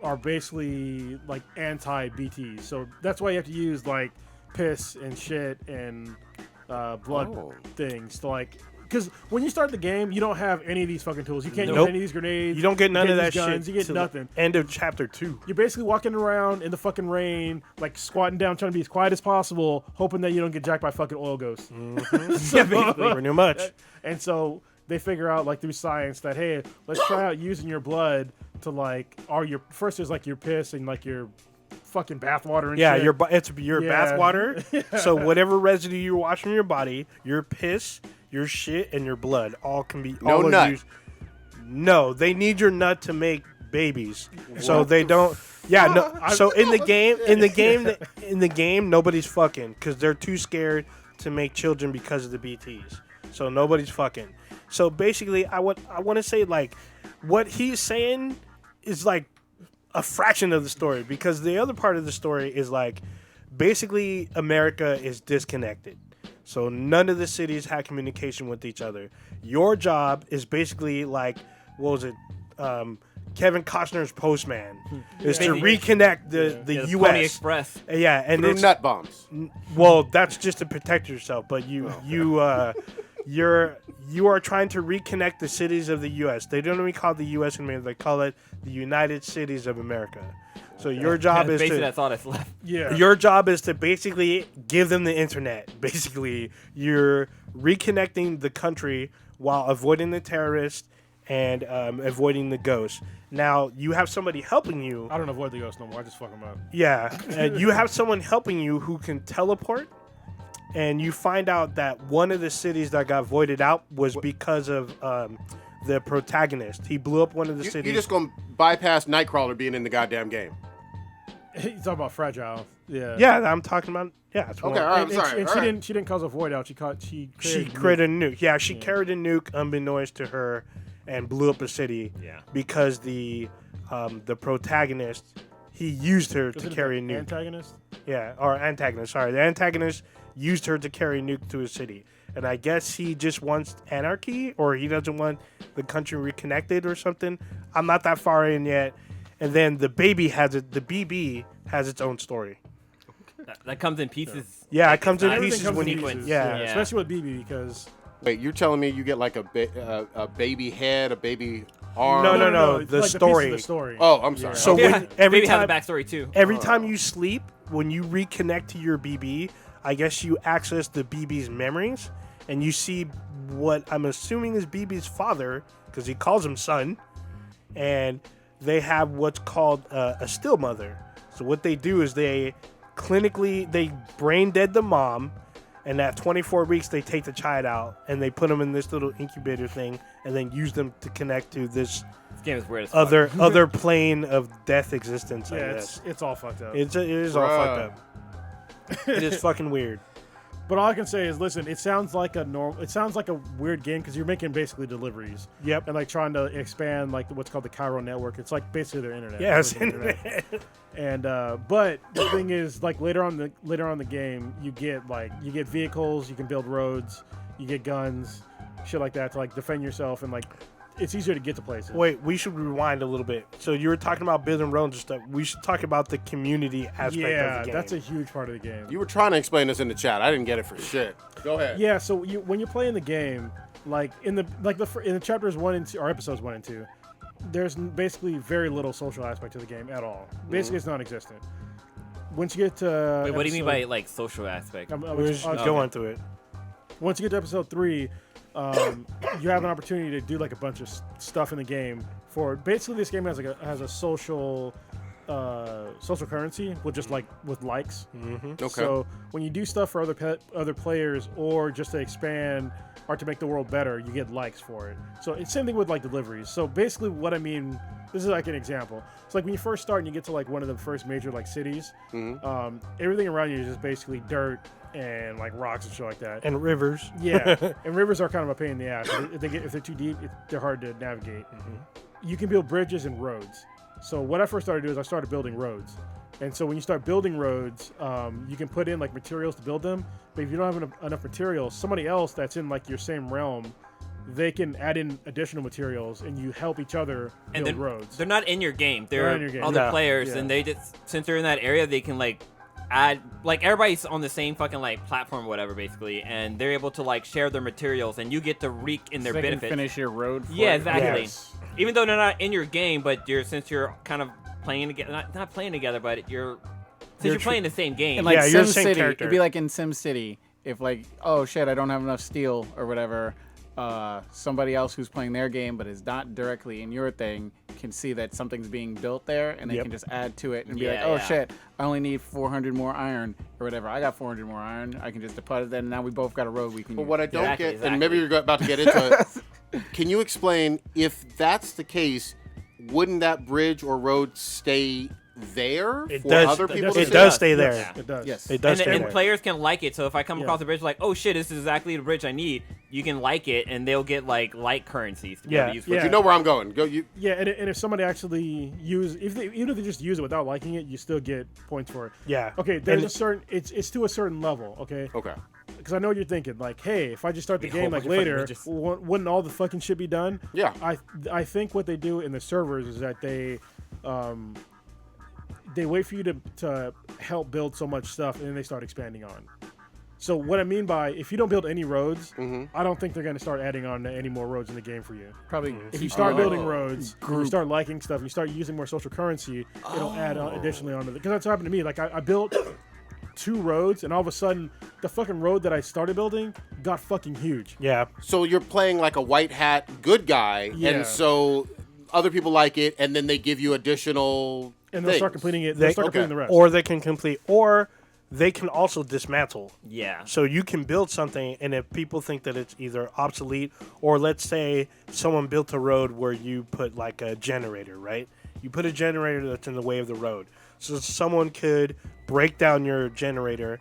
are basically like anti-BT. So that's why you have to use like piss and shit and blood things to like. Because when you start the game, you don't have any of these fucking tools. You can't use Nope. any of these grenades. You don't get none you of can't that use guns, shit. You get till the nothing. End of chapter 2. You're basically walking around in the fucking rain, like squatting down, trying to be as quiet as possible, hoping that you don't get jacked by fucking oil ghosts. Pretty much. And so they figure out, like through science, that hey, let's try out using your blood to like, first there's like your piss and like your fucking bathwater and Yeah, shit. it's your Yeah. bathwater. So whatever residue you wash from your body, your piss, your shit, and your blood all can be No all nut. used. No, they need your nut to make babies. So they don't. Yeah, no. So in the game, nobody's fucking because they're too scared to make children because of the BTs. So nobody's fucking. So basically, I want to say like, what he's saying is like a fraction of the story because the other part of the story is like, basically America is disconnected. So none of the cities had communication with each other. Your job is basically like, what was it? Kevin Costner's Postman is to reconnect the Yeah, U.S. Pony Express. Yeah, and Through it's nut bombs. well, that's just to protect yourself. But you are trying to reconnect the cities of the U.S. They don't even call it the U.S. anymore. They call it the United Cities of America. So your job is Basically, to that's all that's left. Yeah. your job is to basically give them the internet. Basically, you're reconnecting the country while avoiding the terrorists and avoiding the ghosts. Now, you have somebody helping you. I don't avoid the ghosts no more. I just fuck them up. Yeah, and you have someone helping you who can teleport. And you find out that one of the cities that got voided out was because of the protagonist. He blew up one of the cities. You're just going to bypass Nightcrawler being in the goddamn game. He's talking about fragile. Yeah. Yeah, I'm talking about. Yeah, that's Okay, all right, I'm And sorry. she all right. didn't cause a void out. She created a nuke. Yeah, she carried a nuke unbeknownst to her and blew up a city. Yeah. Because the protagonist, he used her to carry a nuke. Antagonist? Yeah, or antagonist. Sorry, the antagonist used her to carry a nuke to a city, and I guess he just wants anarchy, or he doesn't want the country reconnected or something. I'm not that far in yet. And then the BB has its own story. That comes in pieces. Yeah, it comes in Everything pieces comes when in you. pieces. Yeah. Yeah. Especially with BB because Wait, you're telling me you get like a baby head, a baby arm? No. it's The like story. The story. Oh, I'm sorry. So Yeah, when every Baby time has a backstory too. every time you sleep, when you reconnect to your BB, I guess you access the BB's memories, and you see what I'm assuming is BB's father, because he calls him son, and they have what's called a still mother. So what they do is they brain dead the mom, and at 24 weeks they take the child out and they put them in this little incubator thing, and then use them to connect to this This game is weird as fuck. other plane of death existence. I Yeah, guess. it's all fucked up. It is all Bruh. fucked up. It is fucking weird. But all I can say is, listen, it sounds like a weird game because you're making basically deliveries. Yep. And like trying to expand like what's called the Cairo network. It's like basically their internet. Yeah, it's It's like their internet. And but the thing is, like later on the game, you get vehicles, you can build roads, you get guns, shit like that to like defend yourself, and like it's easier to get to places. Wait, we should rewind a little bit. So you were talking about building roads and stuff. We should talk about the community aspect of Yeah, the game. that's a huge part of the game. You were trying to explain this in the chat. I didn't get it for shit. Go ahead. Yeah, so when you're playing the game, like in the chapters 1 and 2 or episodes 1 and 2, there's basically very little social aspect to the game at all. Basically, it's non-existent. Once you get to Wait, what do you mean by like social aspect? We're just going through it. Once you get to episode 3, you have an opportunity to do like a bunch of stuff in the game. For basically, this game has a social currency with just like with likes. Okay. So when you do stuff for other players or just to expand or to make the world better, you get likes for it. So it's same thing with like deliveries. So basically, what I mean This is like an example. It's like when you first start and you get to like one of the first major like cities, everything around you is just basically dirt and like rocks and shit like that. And rivers. Yeah, and rivers are kind of a pain in the ass. If they're too deep, they're hard to navigate. You can build bridges and roads. So what I first started doing is I started building roads. And so when you start building roads, you can put in like materials to build them. But if you don't have enough materials, somebody else that's in like your same realm, they can add in additional materials, and you help each other build roads. They're not in your game. They're not in your game. other No. players, Yeah. and they just since they're in that area, they can like add like everybody's on the same fucking like platform or whatever basically, and they're able to like share their materials, and you get to reap in their They can benefits. finish your road. For Yeah, it. exactly. Yes. Even though they're not in your game, but since you're kind of playing together, not playing together, but you're playing the same game. And like Yeah, you're the same SimCity, character. it'd be like in SimCity, if like, oh shit, I don't have enough steel or whatever, somebody else who's playing their game but is not directly in your thing can see that something's being built there, and they can just add to it and be like, oh shit, I only need 400 more iron or whatever. I got 400 more iron. I can just deposit that, and now we both got a road we can But use. what I don't Exactly, get, and maybe you're about to get into it, can you explain if that's the case? Wouldn't that bridge or road stay there It for does. other people? to It see? does stay there. Yeah. It does. Yes. It does stay and there. players can like it. So if I come Yeah. across the bridge, like, oh shit, this is exactly the bridge I need. You can like it, and they'll get like currencies to be able to use. For Yeah. it. You know where I'm going. Go. You. Yeah, and if somebody actually even if they just use it without liking it, you still get points for it. Yeah. Okay, there's And- a certain it's to a certain level. Okay. Okay. Because I know what you're thinking, like, hey, if I just start the Be a whole game like bunch of fucking later, bridges. wouldn't all the fucking shit be done? Yeah. I think what they do in the servers is that they wait for you to help build so much stuff, and then they start expanding on. So what I mean by if you don't build any roads, I don't think they're going to start adding on any more roads in the game for you. Probably If you start Oh. building roads, and you start liking stuff, and you start using more social currency, it'll add on additionally onto it. Because that's what happened to me. Like I built 2 roads, and all of a sudden, the fucking road that I started building got fucking huge. Yeah. So you're playing like a white hat good guy, Yeah. and so other people like it, and then they give you additional. And they'll start things. completing it. They'll start completing the rest. Or they can complete, or they can also dismantle. Yeah. So you can build something, and if people think that it's either obsolete, or let's say someone built a road where you put like a generator, right? You put a generator that's in the way of the road. So someone could break down your generator,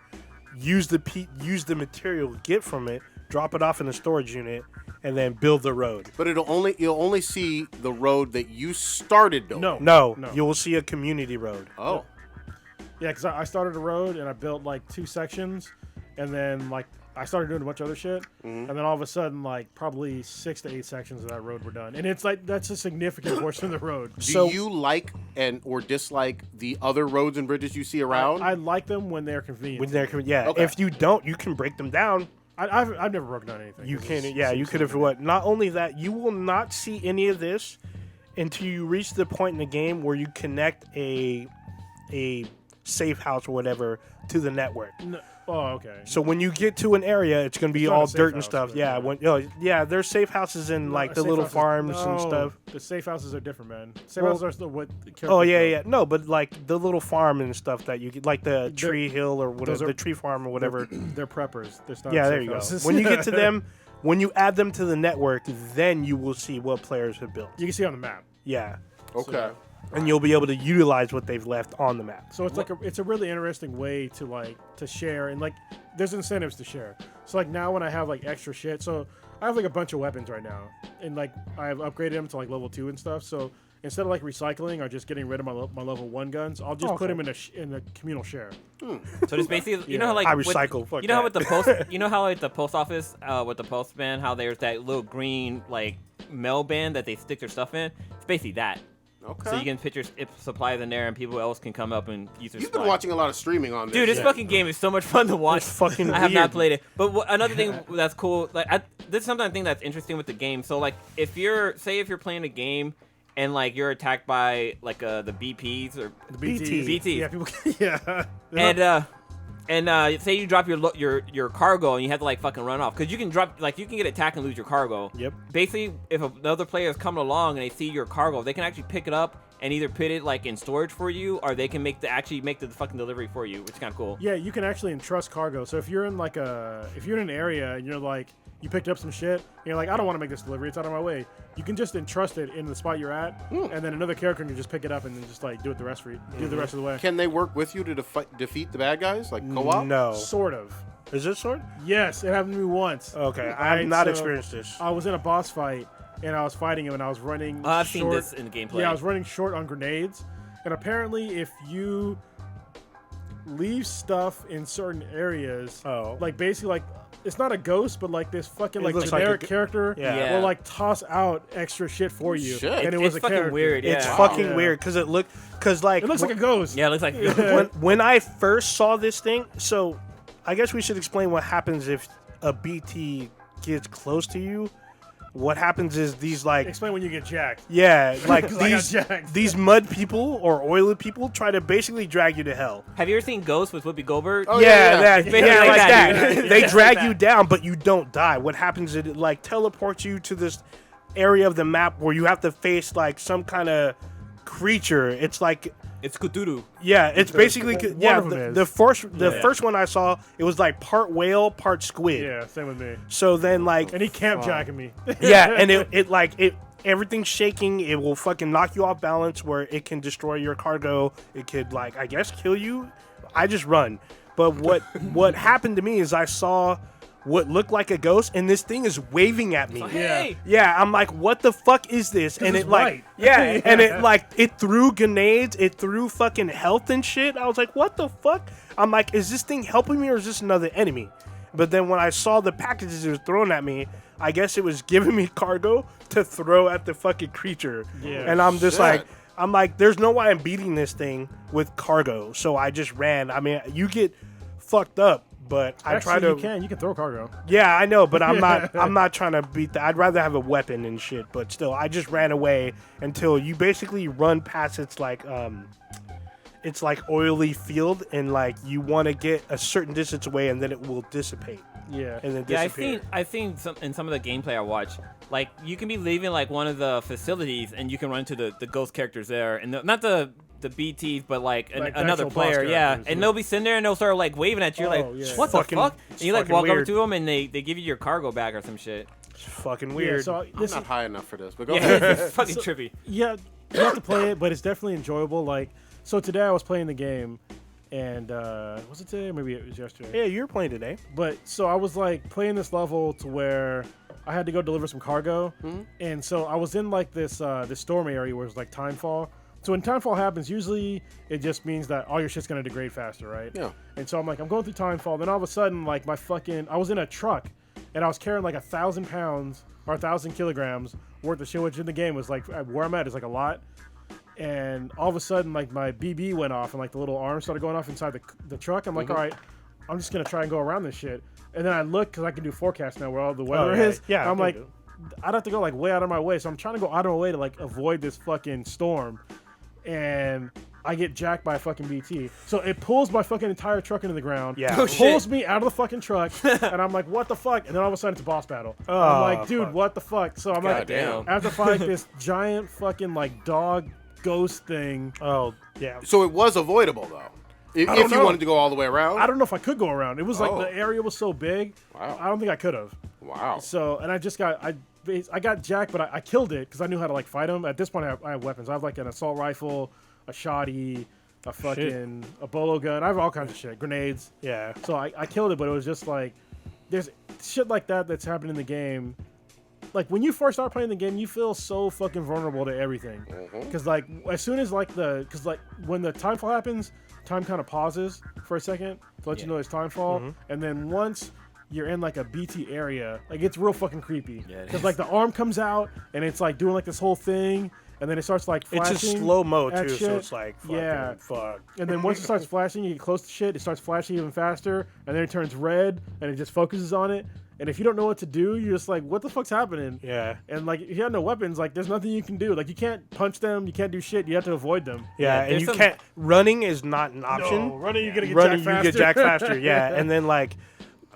use the material, get from it, drop it off in a storage unit, and then build the road. But you'll only see the road that you started building. No, No. you will see a community road. Oh. Yeah, because I started a road and I built like 2 sections, and then like I started doing a bunch of other shit, and then all of a sudden like probably 6 to 8 sections of that road were done, and it's like that's a significant portion of the road. Do you like or dislike the other roads and bridges you see around? I like them when they're convenient. When they're yeah, Okay. if you don't, you can break them down. I've never broken down anything. You 'cause can, it's- yeah, it's you could have simple. what? Not only that, you will not see any of this until you reach the point in the game where you connect a safe house or whatever to the network. No. Oh, okay. So when you get to an area, it's going to be It's not all a safe dirt and house, stuff. but Yeah, yeah. there's safe houses in like No, the safe little houses- farms and no, stuff. The safe houses are different, man. Safe Well- houses are still what. Oh yeah, characters yeah. No, but like the little farm and stuff that you get, like the tree hill or whatever, are- the tree farm or whatever. They're preppers. They're not Yeah, safe there you go. houses. When you get to them, when you add them to the network, then you will see what players have built. you can see on the map. Yeah, okay. and you'll be able to utilize what they've left on the map. So it's like it's a really interesting way to share, and like there's incentives to share. So like now when I have like extra shit, so I have like a bunch of weapons right now, and like I've upgraded them to like level 2 and stuff. So instead of like recycling or just getting rid of my level 1 guns, I'll just put them in a communal share. So it's basically you know how like I with- recycle, fuck you know how that. with the post you know how like the post office with the postman how there's that little green like mail band that they stick their stuff in. It's basically that. Okay. So you can put your supplies in there and people else can come up and use their You've been supplies. watching a lot of streaming on this. Dude, this Yeah. fucking game is so much fun to watch. It's fucking I have weird. not played it, but another thing that's cool, like this is something I think that's interesting with the game. So like, if you're playing a game and like you're attacked by like the BPs or The BTs. Yeah, people. Yeah. and say you drop your cargo and you have to like fucking run off because you can drop like you can get attacked and lose your cargo. Yep. Basically, if another player is coming along and they see your cargo, they can actually pick it up and either put it like in storage for you, or they can actually make the fucking delivery for you, which is kind of cool. Yeah, you can actually entrust cargo. So if you're in an area and you're like, you picked up some shit, and you're like, I don't want to make this delivery, it's out of my way. You can just entrust it in the spot you're at, and then another character can just pick it up and then just like do it the rest for you, do the rest of the way. Can they work with you to defeat the bad guys, like co-op? No. Sort of. Is it sword? Yes, it happened to me once. Okay, I have not experienced this. I was in a boss fight, and I was fighting him, and I was running I've short. seen this in the gameplay. Yeah, I was running short on grenades, and apparently if you leave stuff in certain areas, like basically like, it's not a ghost, but like this fucking like generic character Yeah. will like toss out extra shit for you. Shit. And it was It's a fucking character. weird, It's yeah. fucking weird because it looks like a ghost. Yeah, it looks like when I first saw this thing. So I guess we should explain what happens if a BT gets close to you. What happens is these like Explain when you get jacked. yeah, like 'Cause I got jacked. these mud people or oily people try to basically drag you to hell. Have you ever seen Ghost with Whoopi Goldberg? Oh, yeah. It's basically like like that. that, dude. They It's drag like you that. down, but you don't die. What happens is it like teleports you to this area of the map where you have to face like some kind of creature. It's like It's Cthulhu. yeah, it's basically one yeah. of 'em is. The first one I saw, it was like part whale, part squid. Yeah, same with me. So then like And he camp jacking me. yeah, and it everything's shaking. It will fucking knock you off balance where it can destroy your cargo. It could like I guess kill you. I just run. But what happened to me is I saw what looked like a ghost, and this thing is waving at me. Hey! Yeah, I'm like, what the fuck is this? And it's it like, white. yeah, and it like, it threw grenades, it threw fucking health and shit. I was like, what the fuck? I'm like, is this thing helping me or is this another enemy? But then when I saw the packages it was throwing at me, I guess it was giving me cargo to throw at the fucking creature. Yeah. And I'm just Shit. like, there's no way I'm beating this thing with cargo. So I just ran. I mean, you get fucked up. But I try to. You can throw cargo. Yeah, I know, but I'm not. I'm not trying to beat that. I'd rather have a weapon and shit. But still, I just ran away until you basically run past. It's like oily field, and like you want to get a certain distance away, and then it will dissipate. Yeah. And then Yeah, disappear. I've seen in some of the gameplay I watch, like you can be leaving like one of the facilities and you can run into the ghost characters there, and not the BTs, but like the another actual boss player, yeah, characters, and yeah. they'll be sitting there and they'll start like waving at you, like yeah. what the Fucking- fuck? And you like fucking walk over weird. to them and they give you your cargo back or some shit. It's fucking Yeah, weird. so I'm this not high enough for this, but go Yeah, ahead. it's fucking trippy. yeah, you have to play it, but it's definitely enjoyable. Like, so today I was playing the game, and was it today? Maybe it was yesterday. Yeah, you're playing today. But so I was like playing this level to where I had to go deliver some cargo, and so I was in like this storm area where it's like timefall. So when timefall happens, usually it just means that all your shit's gonna degrade faster, right? Yeah. And so I'm like, I'm going through timefall. Then all of a sudden, like I was in a truck, and I was carrying like 1,000 pounds or 1,000 kilograms worth of shit, which in the game was like where I'm at is like a lot. And all of a sudden, like my BB went off, and like the little arm started going off inside the truck. I'm like, all right, I'm just gonna try and go around this shit. And then I look because I can do forecast now where all the weather yeah. is. Yeah, And I'm I like, can I'd have to go like way out of my way. So I'm trying to go out of my way to like avoid this fucking storm. And I get jacked by a fucking BT. So it pulls my fucking entire truck into the ground. Yeah. Oh, Pulls shit. me out of the fucking truck. And I'm like, what the fuck? And then all of a sudden it's a boss battle. I'm Oh, like, dude, fuck. what the fuck? So I'm like, Goddamn. I have to fight this giant fucking like dog ghost thing. Oh yeah. So it was avoidable though, if don't you know. wanted to go all the way around. I don't know if I could go around. It was like Oh. the area was so big. Wow. I don't think I could have. Wow. So, and I got jacked, but I killed it because I knew how to like fight him. At this point, I have weapons. I have like an assault rifle, a shotty, a bolo gun. I have all kinds of shit, grenades. Yeah. So I killed it, but it was just like there's shit like that's happening in the game. Like when you first start playing the game, you feel so fucking vulnerable to everything. Because like as soon as like when the timefall happens, time kind of pauses for a second to let you know it's timefall, and then once you're in like a BT area, like it's real fucking creepy. Yeah, it Because is. like the arm comes out and it's like doing like this whole thing, and then it starts like flashing. It's a slow mo at too, shit. so it's like fucking Yeah. fuck. And then once it starts flashing, you get close to shit, it starts flashing even faster, and then it turns red, and it just focuses on it. And if you don't know what to do, you're just like, what the fuck's happening? Yeah. And like, if you have no weapons, like, there's nothing you can do. Like, you can't punch them, you can't do shit. You have to avoid them. Yeah, Yeah, and there's you some- can't. Running is not an option. No, running, you're gonna get Running, jacked you faster. get jacked faster. Yeah, and then like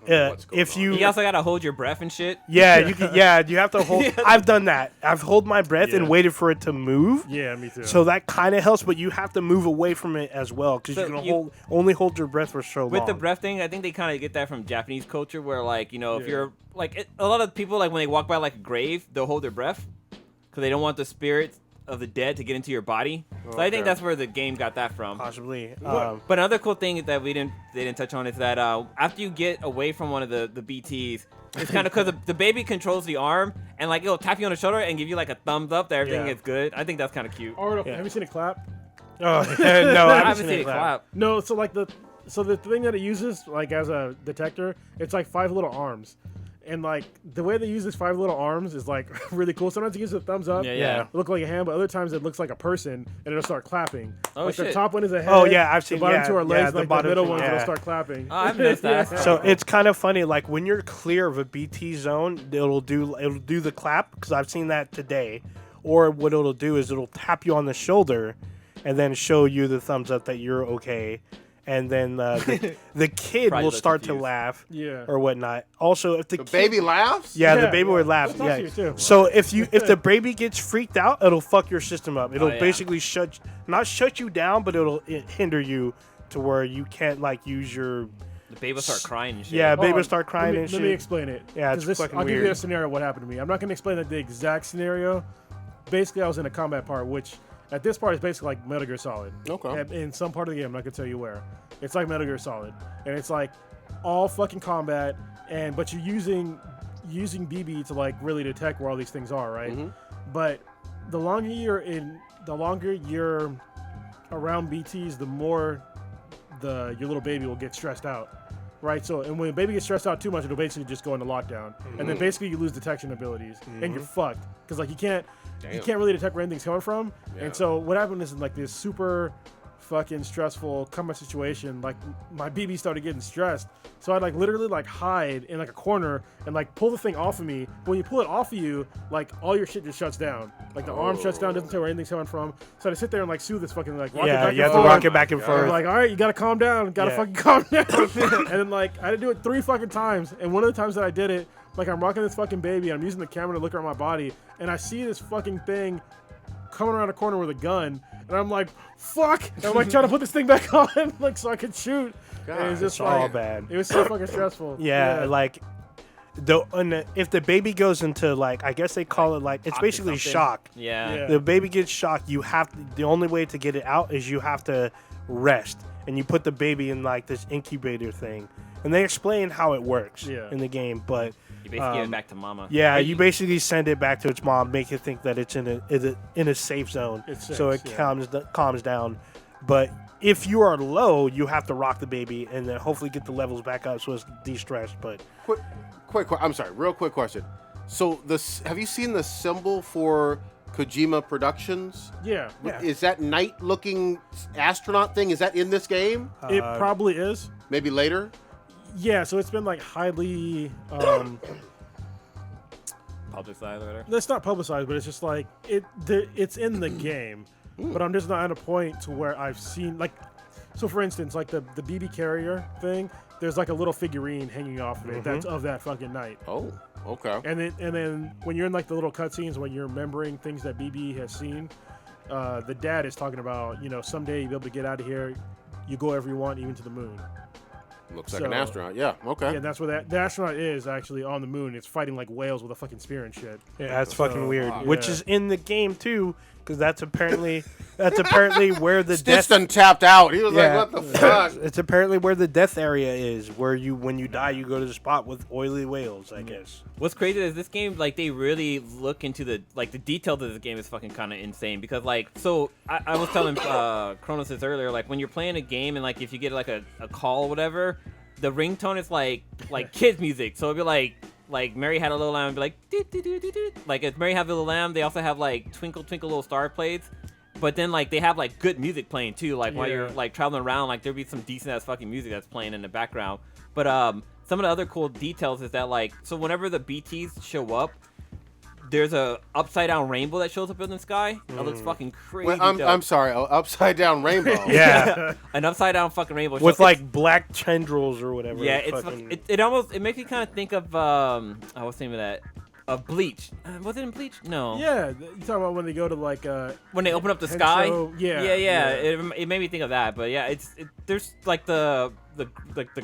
what's going if on. you You also gotta hold your breath and shit. yeah, you can, yeah, you have to hold. I've done that. I've hold my breath and Yeah. waited for it to move. Yeah, me too. So that kind of helps, but you have to move away from it as well because So you can you- only hold your breath for so long. With the breath thing, I think they kind of get that from Japanese culture, where like if Yeah. you're like a lot of people like when they walk by like a grave, they'll hold their breath because they don't want the spirits of the dead to get into your body. So I think that's where the game got that from. Possibly. But another cool thing that they didn't touch on is that after you get away from one of the BTs, it's kind of because the baby controls the arm and like it'll tap you on the shoulder and give you like a thumbs up that everything Yeah. is good. I think that's kind of cute. Or, have you seen it clap? Oh no, I haven't seen it clap. No, so like the thing that it uses like as a detector, it's like 5 little arms. And like the way they use these 5 little arms is like really cool. Sometimes it gives a thumbs up. Yeah. It look like a hand, but other times it looks like a person and it'll start clapping. Oh, like the shit. top one is a head. Oh, yeah, I've seen- the bottom yeah, 2 are yeah, legs, the like the bottom middle two, ones yeah. will start clapping. Oh, I've missed that. Yeah. So it's kind of funny, like when you're clear of a BT zone, it'll do the clap because I've seen that today. Or what it'll do is it'll tap you on the shoulder, and then show you the thumbs up that you're okay, and then the kid Probably will looks start to confused. laugh, Yeah. or whatnot. Also, if the The kid- baby laughs? yeah, the Yeah, baby yeah. would laugh. It talks to you, too. So if the baby gets freaked out, it'll fuck your system up. It'll yeah. basically not shut you down, but it'll hinder you to where you can't like use your The baby will start crying and shit. yeah. Baby Oh, will start crying let me, and let shit. me explain it. Yeah, it's 'Cause fucking I'll give you weird. a scenario of what happened to me. I'm not going to explain the exact scenario. Basically, I was in a combat part, which at this part is basically like Metal Gear Solid. Okay. In some part of the game, I'm not going to tell you where. It's like Metal Gear Solid, and it's like all fucking combat, but you're using BB to like really detect where all these things are, right? But the longer you're around BTs, the more your little baby will get stressed out. Right, so and when a baby gets stressed out too much, it'll basically just go into lockdown, and then basically you lose detection abilities, and you're fucked because like you can't really detect where anything's coming from. And so what happened is in like this super fucking stressful combat situation, like my BB started getting stressed, so I'd like literally like hide in like a corner and like pull the thing off of me. But when you pull it off of you, like all your shit just shuts down. Like the arm shuts down, doesn't tell where anything's coming from. So I sit there and like soothe this fucking like rock it Yeah, back you have and to forth. rock it back and I'm forth. like, all right, you gotta calm down. Gotta Yeah. fucking calm down. And then like I had to do it 3 fucking times. And one of the times that I did it, like I'm rocking this fucking baby, and I'm using the camera to look around my body, and I see this fucking thing coming around a corner with a gun, and I'm like, fuck! And I'm like trying to put this thing back on, like so I could shoot. And it's just it's all like, bad. It was so fucking stressful. Yeah, like if the baby goes into like I guess they call it like it's Shock or basically something. shock. Yeah. Yeah. The baby gets shocked. The only way to get it out is you have to rest, and you put the baby in like this incubator thing, and they explain how it works in the game. But You basically give it back to mama. yeah, Right? you basically send it back to its mom, make it think that it's in a safe zone, It's so safe, it yeah. calms down. But if you are low, you have to rock the baby and then hopefully get the levels back up so it's de-stressed. But Quick, I'm sorry, real quick question. So have you seen the symbol for Kojima Productions? Yeah. Is that night-looking astronaut thing? Is that in this game? It probably is. Maybe later. Yeah, so it's been like highly Publicized or whatever. it's not publicized, but it's just like it's in the game, but I'm just not at a point to where I've seen like, so for instance, like the BB carrier thing, there's like a little figurine hanging off of it that's of that fucking night, Oh, okay. and then when you're in like the little cutscenes when you're remembering things that BB has seen, the dad is talking about, you know, someday you'll be able to get out of here, you go wherever you want, even to the moon. Looks like an So- astronaut. Yeah, okay. Yeah, that's where the astronaut is actually on the moon. It's fighting like whales with a fucking spear and shit. yeah, that's fucking weird. yeah. Which is in the game too, because that's apparently where the Stitch death. done tapped out. He was Yeah. like, what the fuck? It's apparently where the death area is, where when you die, you go to the spot with oily whales, I guess. What's crazy is this game, like, they really look into the details of this game is fucking kind of insane because, like, so I was telling Kronos this earlier, like, when you're playing a game and, like, if you get, like, a call or whatever, the ringtone is, like kids music. So it'd be, like Mary Had a Little Lamb, and be like, doo-doo-doo-doo-doo. Like, if Mary Had a Little Lamb, they also have, like, Twinkle Twinkle Little Star plays. But then, like, they have, like, good music playing, too. Like, while you're, like, traveling around, like, there'd be some decent-ass fucking music that's playing in the background. But, some of the other cool details is that, like, so whenever the BTs show up, there's a upside down rainbow that shows up in the sky. That looks fucking crazy. Wait, I'm sorry. Upside down rainbow. Yeah. An upside down fucking rainbow With shows- like black tendrils or whatever. Yeah, it's fucking- it almost it makes me kind of think of what's the name of that? Of Bleach. Was it in Bleach? No. Yeah, you talking about when they go to like When they open up the Hensho, sky. yeah, Yeah. yeah. It made me think of that. But yeah, there's like the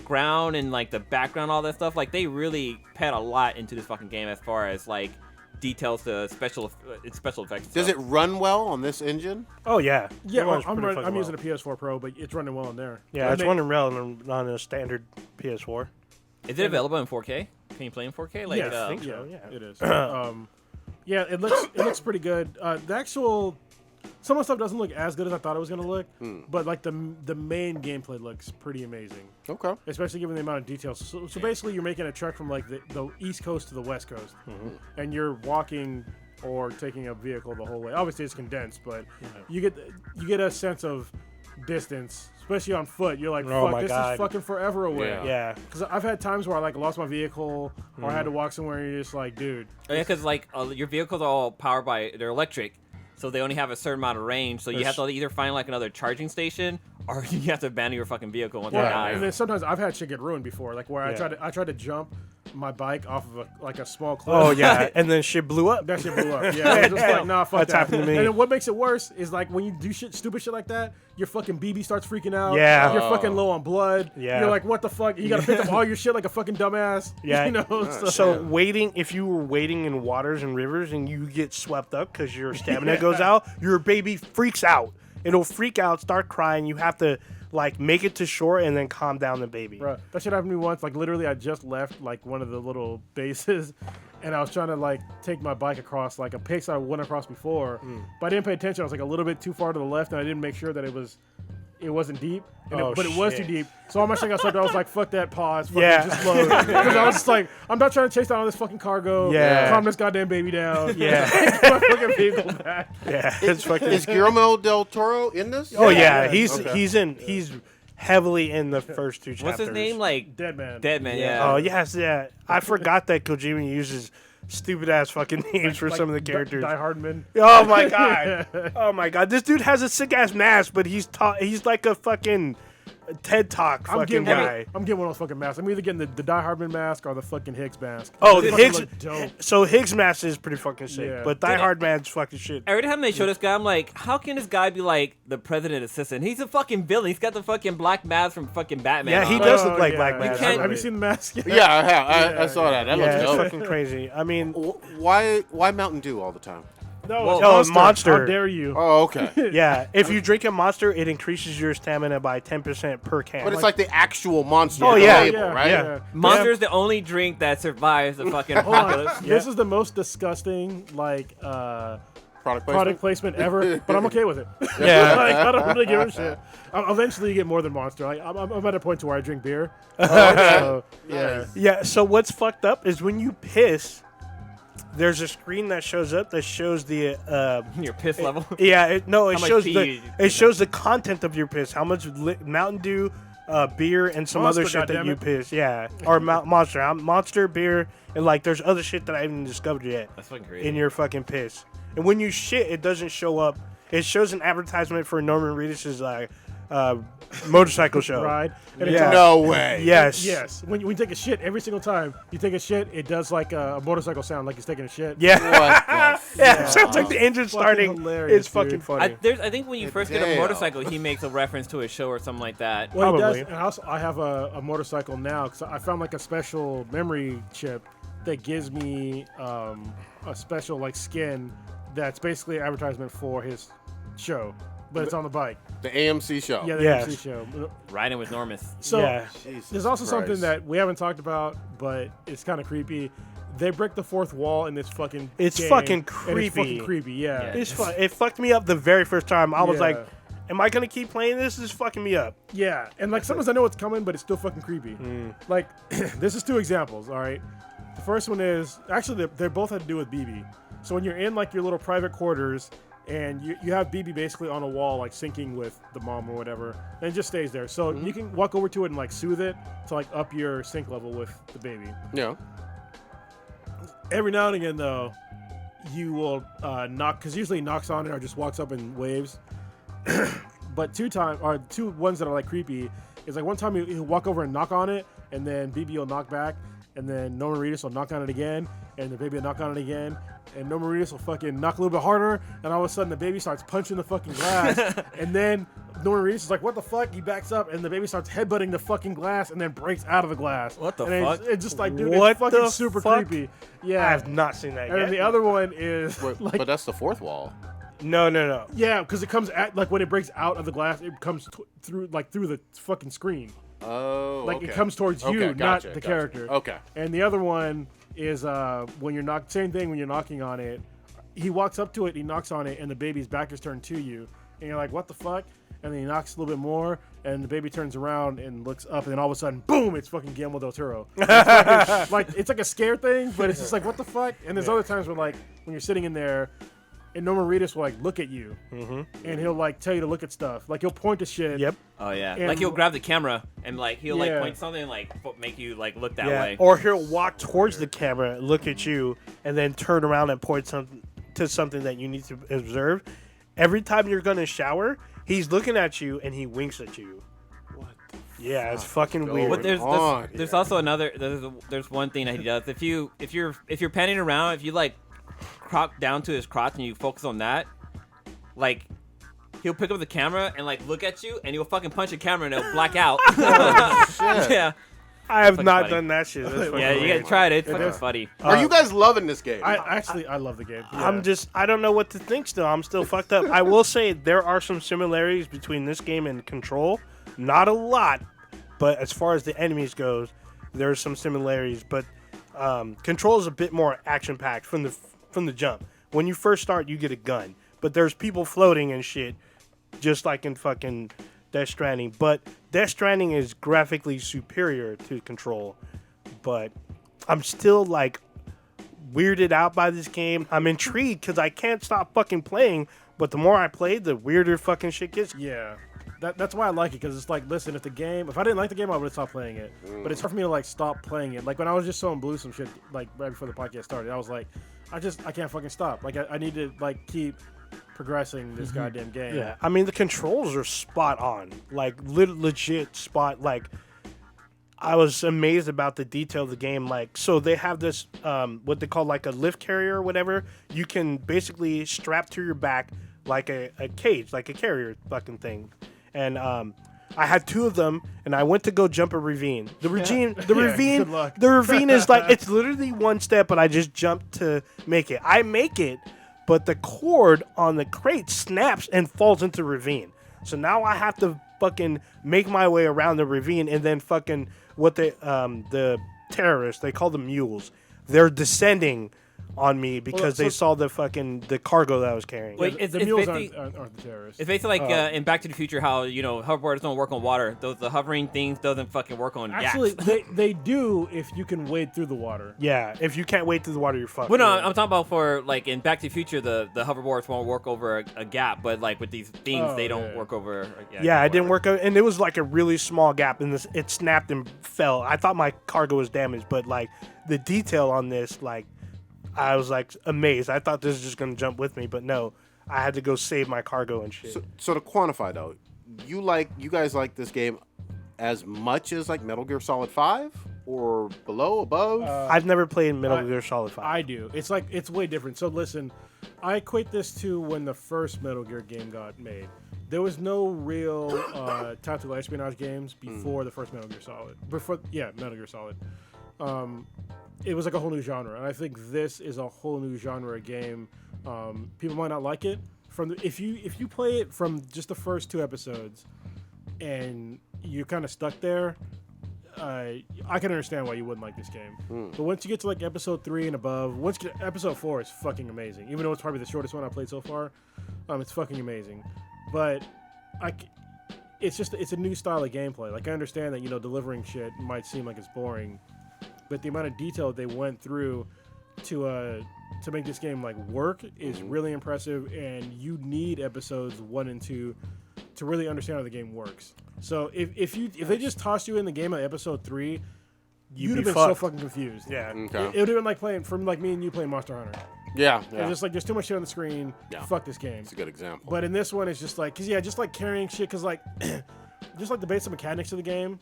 ground and like the background, all that stuff. Like they really put a lot into this fucking game as far as like details to special effects. Does it run well on this engine? Oh yeah. yeah. It runs I'm pretty fucking using well. a PS4 Pro, but it's running well in there. Yeah, it's running well on a standard PS4. Is it available in 4K? Can you play in 4K? Like, Yeah, I think so, yeah. it is. Yeah, it looks pretty good. The actual some of the stuff doesn't look as good as I thought it was gonna look, but like the main gameplay looks pretty amazing. Okay. Especially given the amount of details. So basically, you're making a trek from like the East Coast to the West Coast, and you're walking or taking a vehicle the whole way. Obviously, it's condensed, but you get a sense of distance, especially on foot. You're like, Oh fuck, my this God. is fucking forever away. Yeah. Yeah. Because I've had times where I like lost my vehicle or I had to walk somewhere and you're just like, dude. Oh, yeah, because like your vehicles are all powered by they're electric, so they only have a certain amount of range. So you have to either find like another charging station, or you have to abandon your fucking vehicle once it Well, dies. and then sometimes I've had shit get ruined before, like where Yeah. I tried to jump my bike off of a small cliff. Oh yeah, and then shit blew up. That shit blew up. Yeah, I was just like, nah, fuck That's that. happened to me. And then what makes it worse is like when you do stupid shit like that, your fucking BB starts freaking out. Yeah. You're fucking low on blood. Yeah. You're like, what the fuck? You gotta pick up all your shit like a fucking dumbass. Yeah. You know? So if you were wading in waters and rivers and you get swept up because your stamina goes out, your baby freaks out. It'll freak out, start crying. You have to like make it to shore and then calm down the baby. Bro, that shit happened to me once. Like literally, I just left like one of the little bases, and I was trying to like take my bike across like a pace I went across before, but I didn't pay attention. I was like a little bit too far to the left, and I didn't make sure that it wasn't deep, but it was too shit. deep. So all my shit got swept. I was like, fuck that, pause. Fucking Yeah. just load. Because I was just like, I'm not trying to chase down all this fucking cargo. Yeah. Calm this goddamn baby down. Yeah. Get my fucking vehicle back. Yeah, it's fucking. Is Guillermo del Toro in this? Oh yeah, Yeah. he's heavily in the first two chapters. What's his name? Like Dead man. Deadman. Yeah. Oh yes, yeah. I forgot that Kojima uses stupid ass fucking names for Like some of the characters. Die Hardman. Oh my god. Oh my god. This dude has a sick ass mask, but he's like a fucking TED Talk I'm fucking getting, guy. I'm getting one of those fucking masks. I'm either getting the Die Hardman mask or the fucking Higgs mask. Oh, They the fucking Higgs. look dope. So Higgs mask is pretty fucking sick, Yeah. but Die Hard Man's fucking shit. Every time they show this guy, I'm like, how can this guy be like the president assistant? He's a fucking villain. He's got the fucking black mask from fucking Batman. Yeah, he on. does look like Black yeah. Mask. can't- Have you seen the mask? Yeah, I have. I saw that. That Yeah, looks it's dope. fucking crazy. I mean, Why Mountain Dew all the time? No, Well, it's oh, Monster. Monster. How dare you? Oh, okay. yeah, if you drink a Monster, it increases your stamina by 10% per can. But it's like the actual monster Oh, on the yeah, label, yeah, right? yeah. Monster's the only drink that survives the fucking Hold on. apocalypse. This is the most disgusting Product placement. product placement ever, but I'm okay with it. Yeah. Like, I don't really give a shit. Eventually, you get more than Monster. Like, I'm at a point to where I drink beer. So, yeah. Yeah, so what's fucked up is when you piss, there's a screen that shows up that shows the Your piss level. yeah, it How much shows pee the you- it shows the content of your piss, how much Mountain Dew, beer, and some Monster, other shit that you goddammit. piss. Yeah, or Monster, Monster beer, and like there's other shit that I haven't discovered yet That's fucking crazy. in your fucking piss. And when you shit, it doesn't show up. It shows an advertisement for Norman Reedus's motorcycle show. Ride. And Yeah. No way. Yes. Yes. When you take a shit, every single time you take a shit, it does like a motorcycle sound, like he's taking a shit. Yeah. What the Yeah, it sounds like the engine starting. hilarious, It's fucking dude. funny. I think when you first get a Damn. motorcycle, he makes a reference to a show or something like that. Well, he Probably. does. And also, I have a motorcycle now because I found like a special memory chip that gives me a special like skin that's basically an advertisement for his show, but it's on the bike. The AMC show. Yeah, the Yes. MC show. Riding with Normus. So Yeah. Jesus there's also something Christ. that we haven't talked about, but it's kind of creepy. They break the fourth wall in this fucking. It's game, fucking and it's fucking creepy. creepy. Yeah. Yeah. It fucked me up the very first time. I was Yeah. like, am I gonna keep playing this? This is fucking me up. Yeah, and like sometimes I know it's coming, but it's still fucking creepy. Like, this is two examples. All right, the first one is actually they both had to do with BB. So when you're in like your little private quarters and you have BB basically on a wall like syncing with the mom or whatever, and it just stays there. So you can walk over to it and like soothe it to like up your sync level with the baby. Yeah. Every now and again though, you will knock, because usually he knocks on it or just walks up in waves. But two ones that are like creepy is like one time he'll walk over and knock on it, and then BB will knock back, and then Norman Reedus will knock on it again, and the baby will knock on it again, and Norman Reedus will fucking knock a little bit harder, and all of a sudden the baby starts punching the fucking glass, and then Norman Reedus is like, what the fuck? He backs up, and the baby starts headbutting the fucking glass, and then breaks out of the glass. What the and fuck? It's just like, dude, What it's fucking the super fuck? creepy. Yeah. I have not seen that And yet. then the other one is Wait, like, but that's the fourth wall. No. yeah, because it comes at like when it breaks out of the glass, it comes through the fucking screen. Oh, Like okay. it comes towards you, Okay, not gotcha, the gotcha. character. Okay. And the other one is when you're same thing when you're knocking on it. He walks up to it, he knocks on it, and the baby's back is turned to you, and you're like, what the fuck? And then he knocks a little bit more, and the baby turns around and looks up, and then all of a sudden, boom! It's fucking Guillermo del Toro. It's like a scare thing, but it's just like, what the fuck? And there's other times where like when you're sitting in there, and Norman Reedus will like look at you, and he'll like tell you to look at stuff. Like he'll point to shit. Yep. Oh yeah, And- like he'll grab the camera and like he'll Yeah. like point something and like make you like look that Yeah. way. Or he'll walk towards the camera, look at you, and then turn around and point to something that you need to observe. Every time you're gonna shower, he's looking at you and he winks at you. What the Yeah, it's fucking going weird. But on there's here? also another there's one thing that he does. If you're panning around, if you like crop down to his crotch and you focus on that, like he'll pick up the camera and like look at you and he'll fucking punch the camera and it'll black out. Yeah. I have fucking not funny. done that shit. That's fucking Yeah, you weird. gotta try it. It's fucking is. funny. Are you guys loving this game? I love the game. Yeah. I don't know what to think still. I'm still fucked up. I will say there are some similarities between this game and Control. Not a lot, but as far as the enemies goes, there's some similarities. But Control is a bit more action-packed from the jump. When you first start, you get a gun. But there's people floating and shit, just like in fucking Death Stranding. But Death Stranding is graphically superior to Control. But I'm still like weirded out by this game. I'm intrigued because I can't stop fucking playing. But the more I play, the weirder fucking shit gets. Yeah. That's why I like it, because it's like, listen, if I didn't like the game, I would have stopped playing it. But it's hard for me to like stop playing it. Like when I was just showing Blue some shit, like right before the podcast started, I was like, I can't fucking stop. Like I need to like keep progressing this goddamn game. Yeah, I mean the controls are spot on, like legit spot. Like I was amazed about the detail of the game. Like so they have this what they call like a lift carrier or whatever. You can basically strap to your back like a cage, like a carrier fucking thing. And I had two of them, and I went to go jump a ravine. The ravine, good luck. the ravine is like it's literally one step, but I just jumped to make it. I make it, but the cord on the crate snaps and falls into the ravine. So now I have to fucking make my way around the ravine, and then fucking what the terrorists, they call them mules, they're descending on me because they saw the cargo that I was carrying. Wait, The it's mules basically- aren't the terrorists. It's basically like in Back to the Future, how hoverboards don't work on water. The hovering things doesn't fucking work on Actually, gas. they do if you can wade through the water. Yeah, if you can't wade through the water, you're fucked. Well, no, I'm talking about for like in Back to the Future, the hoverboards won't work over a gap, but like with these things, Oh, they don't yeah. work over. Yeah, it didn't work out, and it was like a really small gap, and it snapped and fell. I thought my cargo was damaged, but like the detail on this, like I was like amazed. I thought this was just gonna jump with me, but no, I had to go save my cargo and shit. So to quantify though, you guys like this game as much as like Metal Gear Solid 5 or below, above? I've never played Metal Gear Solid 5. I do. It's way different. So listen, I equate this to when the first Metal Gear game got made. There was no real tactical espionage games before the first Metal Gear Solid. Metal Gear Solid. It was like a whole new genre, and I think this is a whole new genre of game. People might not like it if you play it from just the first 2 episodes, and you're kind of stuck there. I can understand why you wouldn't like this game. But once you get to like episode 3 and above, episode 4 is fucking amazing. Even though it's probably the shortest one I played so far, it's fucking amazing. But it's a new style of gameplay. Like I understand that delivering shit might seem like it's boring, but the amount of detail they went through to make this game like work is really impressive. And you need episodes 1 and 2 to really understand how the game works. So if they just tossed you in the game at episode 3, you'd have been so fucking confused. Yeah. Okay. It would have been like playing me and you playing Monster Hunter. Yeah, It's yeah. just like there's too much shit on the screen. Yeah. Fuck this game. It's a good example. But in this one, it's just like, cause yeah, just like carrying shit, cause like, just like the basic mechanics of the game,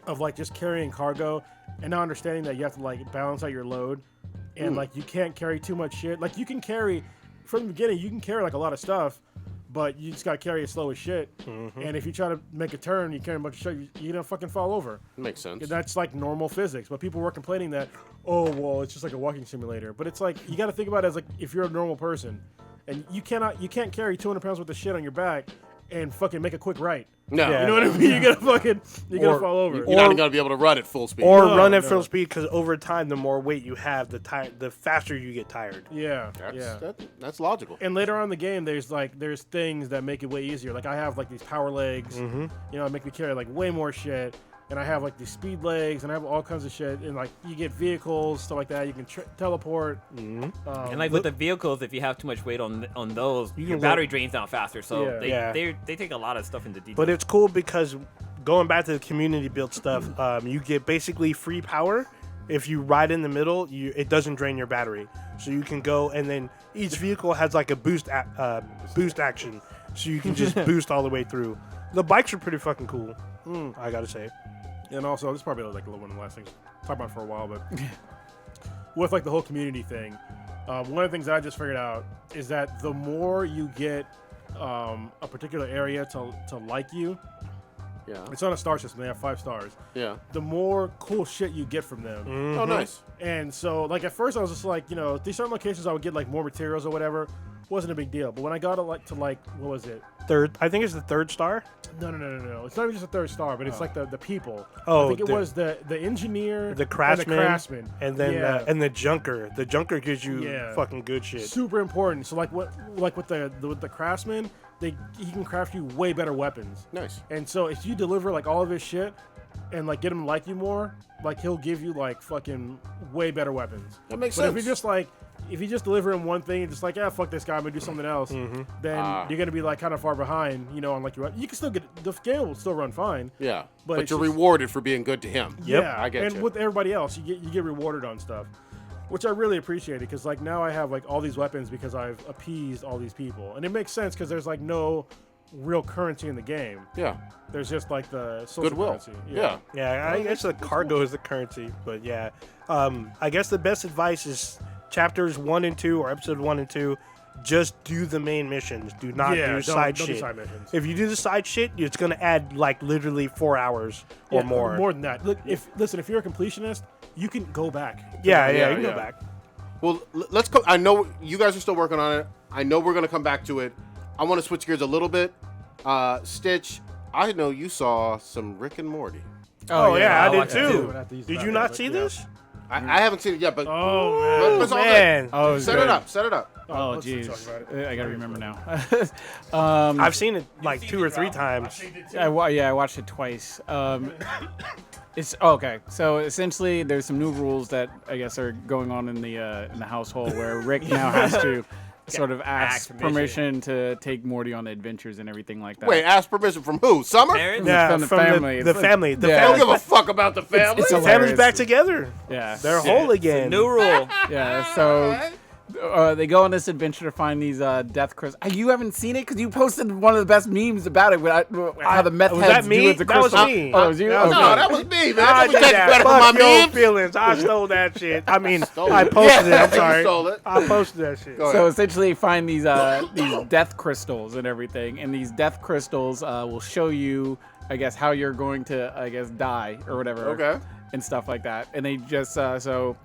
of like just carrying cargo, and now understanding that you have to like balance out your load, and like you can't carry too much shit. Like you can carry, from the beginning, you can carry like a lot of stuff, but you just gotta carry it slow as shit. And if you try to make a turn, you carry a bunch of shit, you're gonna fucking fall over. Makes sense. And that's like normal physics. But people were complaining that, oh well, it's just like a walking simulator. But it's like you gotta think about it as like if you're a normal person, and you can't carry 200 pounds worth of shit on your back and fucking make a quick right. No. Yeah. You know what I mean? You're gonna fall over. You're not going to be able to run at full speed. Or No, run at no. full speed, because over time, the more weight you have, the faster you get tired. Yeah, yeah. That's logical. And later on in the game, there's things that make it way easier. Like I have like these power legs, you know, make me carry like way more shit. And I have like these speed legs, and I have all kinds of shit. And like you get vehicles, stuff like that. You can teleport. And like with the vehicles, if you have too much weight on those, your battery drains down faster. So Yeah. they take a lot of stuff into detail. But it's cool because going back to the community build stuff, you get basically free power. If you ride in the middle, it doesn't drain your battery. So you can go, and then each vehicle has like a boost action. So you can just boost all the way through. The bikes are pretty fucking cool, I gotta say. And also, this is probably like one of the last things I've talked about for a while, but with like the whole community thing, one of the things that I just figured out is that the more you get a particular area to like you, Yeah. it's on a star system. They have 5 stars. Yeah. The more cool shit you get from them. Oh, nice. And so, like, at first I was just like, you know, these certain locations I would get like more materials or whatever. Wasn't a big deal. But when I got to what was it? I think it's the 3rd star. No. It's not even just a 3rd star, but it's like the people. Oh, I think it was the engineer, The craftsman, and the craftsman, and then and the junker. The junker gives you Yeah. fucking good shit. super important. So with the craftsman, he can craft you way better weapons. Nice. And so if you deliver like all of his shit and like get him to like you more, like he'll give you like fucking way better weapons. That makes But sense. if you just deliver him one thing and just like, fuck this guy, I'm gonna do something else, then you're gonna be like kind of far behind, you know, on like you can still get the game will still run fine. Yeah. But But it's you're just- rewarded for being good to him. Yeah, I get and you. with everybody else, you get rewarded on stuff, which I really appreciate it because like now I have like all these weapons because I've appeased all these people, and it makes sense because there's like no real currency in the game. Yeah. There's just like the social Goodwill. currency. Yeah. Yeah, I guess the cargo is the currency, but yeah. I guess the best advice is chapters 1 and 2 or episode 1 and 2. Just do the main missions. Do not do side don't do shit. side missions. If you do the side shit, it's gonna add like literally 4 hours or Yeah, more. More than that. Look, if you're a completionist, you can go back. Yeah, Yeah, you can yeah. go back. Well, let's go. I know you guys are still working on it. I know we're going to come back to it. I want to switch gears a little bit. Stitch, I know you saw some Rick and Morty. Oh, yeah, I did watched that too. Did you not see this? I haven't seen it yet, but Oh man. but it's all good. Man, Oh, it's Set good. it up. Set it up. Oh, let's jeez. talk about it. I gotta remember now. I've seen it like 2 or 3 times. I watched it twice. It's okay. So essentially, there's some new rules that I guess are going on in the household where Rick now has to sort of ask Ask permission to take Morty on adventures and everything like that. Wait, ask permission from who? Summer? Parents? Yeah, from the from family. the family. The Yeah. I don't family. give a fuck about the family. it's The hilarious. family's back together. Yeah. They're whole again. New rule. Yeah. So they go on this adventure to find these death crystals. You haven't seen it because you posted one of the best memes about it. How the meth Was heads that me? do with the That was crystal. me. Oh, that was you. That was Okay. No, that was me, man. I Don't did take that. credit for Fuck my your memes. feelings. I stole that shit. I mean, Stole I it. posted it. I'm You sorry. stole it. I posted that shit. Go ahead. So essentially, find these death crystals and everything, and these death crystals will show you, I guess, how you're going to, I guess, die or whatever. Okay. And stuff like that. And they just so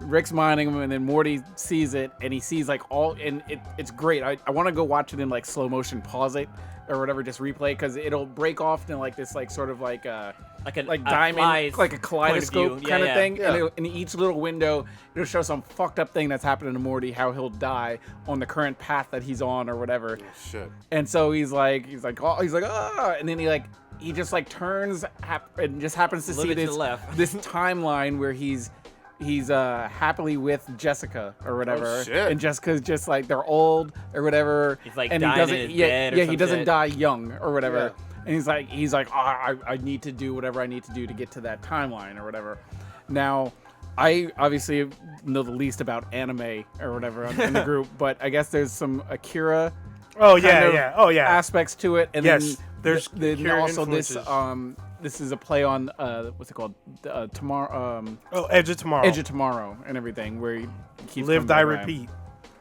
Rick's mining them, and then Morty sees it, and he sees like all, and it's great. I want to go watch it in like slow motion, pause it or whatever, just replay because it'll break off in like this like sort of like diamond, like a kaleidoscope kind of thing. Yeah. And in each little window, it'll show some fucked up thing that's happening to Morty, how he'll die on the current path that he's on or whatever. Shit. And so he's like, and then he just like turns and just happens to Little see bit to this the left. this timeline where he's happily with Jessica or whatever. Oh, shit. And Jessica's just like they're old or whatever. He's, like, and dying he doesn't in his yeah, bed or yeah, he some doesn't shit. die young or whatever. Yeah. And he's like, I need to do whatever I need to do to get to that timeline or whatever. Now, I obviously know the least about anime or whatever in the group, but I guess there's some Akira Oh kind yeah, of yeah. Oh yeah. aspects to it, and Yes, then there's then Akira also this influences. this is a play on what's it called tomorrow Oh, Edge of Tomorrow. Edge of Tomorrow and everything where he keeps Live, coming die, back around. repeat.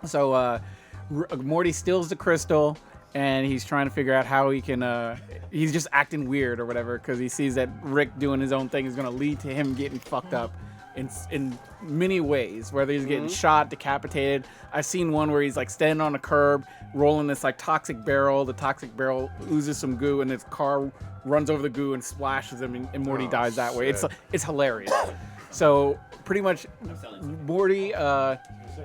So Morty steals the crystal, and he's trying to figure out how he can. He's just acting weird or whatever because he sees that Rick doing his own thing is going to lead to him getting fucked up in many ways. Whether he's getting shot, decapitated. I've seen one where he's like standing on a curb, rolling this like toxic barrel. The toxic barrel oozes some goo, and his car runs over the goo and splashes him, and Morty dies that way. It's hilarious. So pretty much, Morty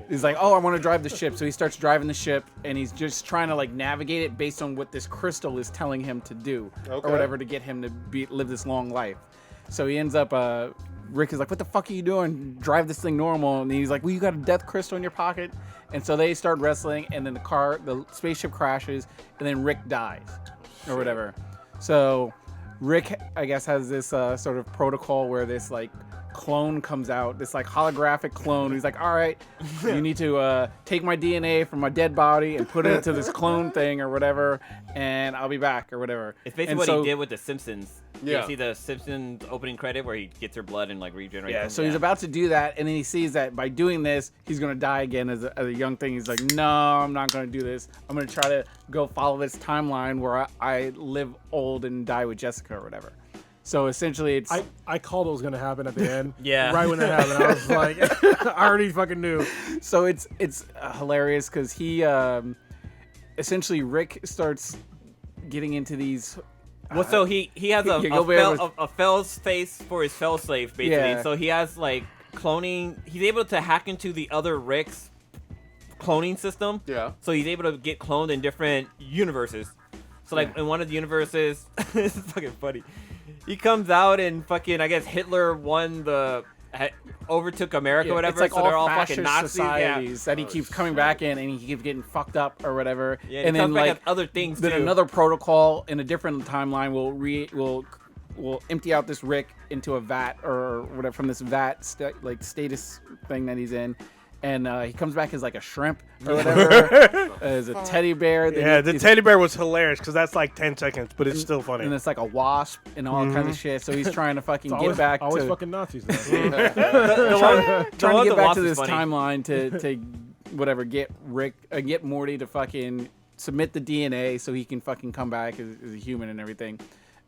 is like, oh, I want to drive the ship. So he starts driving the ship, and he's just trying to like navigate it based on what this crystal is telling him to do, or whatever, to get him to live this long life. So he ends up. Rick is like, what the fuck are you doing? Drive this thing normal. And he's like, well, you got a death crystal in your pocket. And so they start wrestling, and then the spaceship crashes, and then Rick dies, or whatever. So Rick, I guess, has this sort of protocol where this like clone comes out, this like holographic clone. He's like, all right, you need to take my DNA from my dead body and put it into this clone thing or whatever, and I'll be back or whatever. It's basically And what so- he did with The Simpsons. Yeah. You see the Simpsons opening credit where he gets her blood and like regenerates. Yeah, them? so he's about to do that, and then he sees that by doing this, he's going to die again as a young thing. He's like, no, I'm not going to do this. I'm going to try to go follow this timeline where I live old and die with Jessica or whatever. So essentially, it's... I called it was gonna happen at the end. Yeah. Right when that happened, I was like, I already fucking knew. So it's hilarious because he... essentially, Rick starts getting into these... Well, so he has Yeah, go back a fail space for his fail safe, basically. Yeah. So he has like cloning. He's able to hack into the other Rick's cloning system. Yeah. So he's able to get cloned in different universes. So like in one of the universes, this is fucking funny. He comes out and fucking, I guess Hitler won overtook America, Yeah, whatever. it's like so they're all fascist fucking Nazis. societies that he keeps coming back in, and he keeps getting fucked up or whatever. Yeah, and he then comes back like as other things then too. another protocol in a different timeline will empty out this Rick into a vat or whatever from this vat status thing that he's in. And he comes back as like a shrimp or whatever, as a teddy bear. Yeah, the teddy bear was hilarious because that's like 10 seconds, but it's still funny. And it's like a wasp and all kinds of shit. So he's trying to fucking Always, get back always to fucking Nazis. Though. trying to get back wasp to is this funny. timeline to whatever get Morty to fucking submit the DNA so he can fucking come back as a human and everything.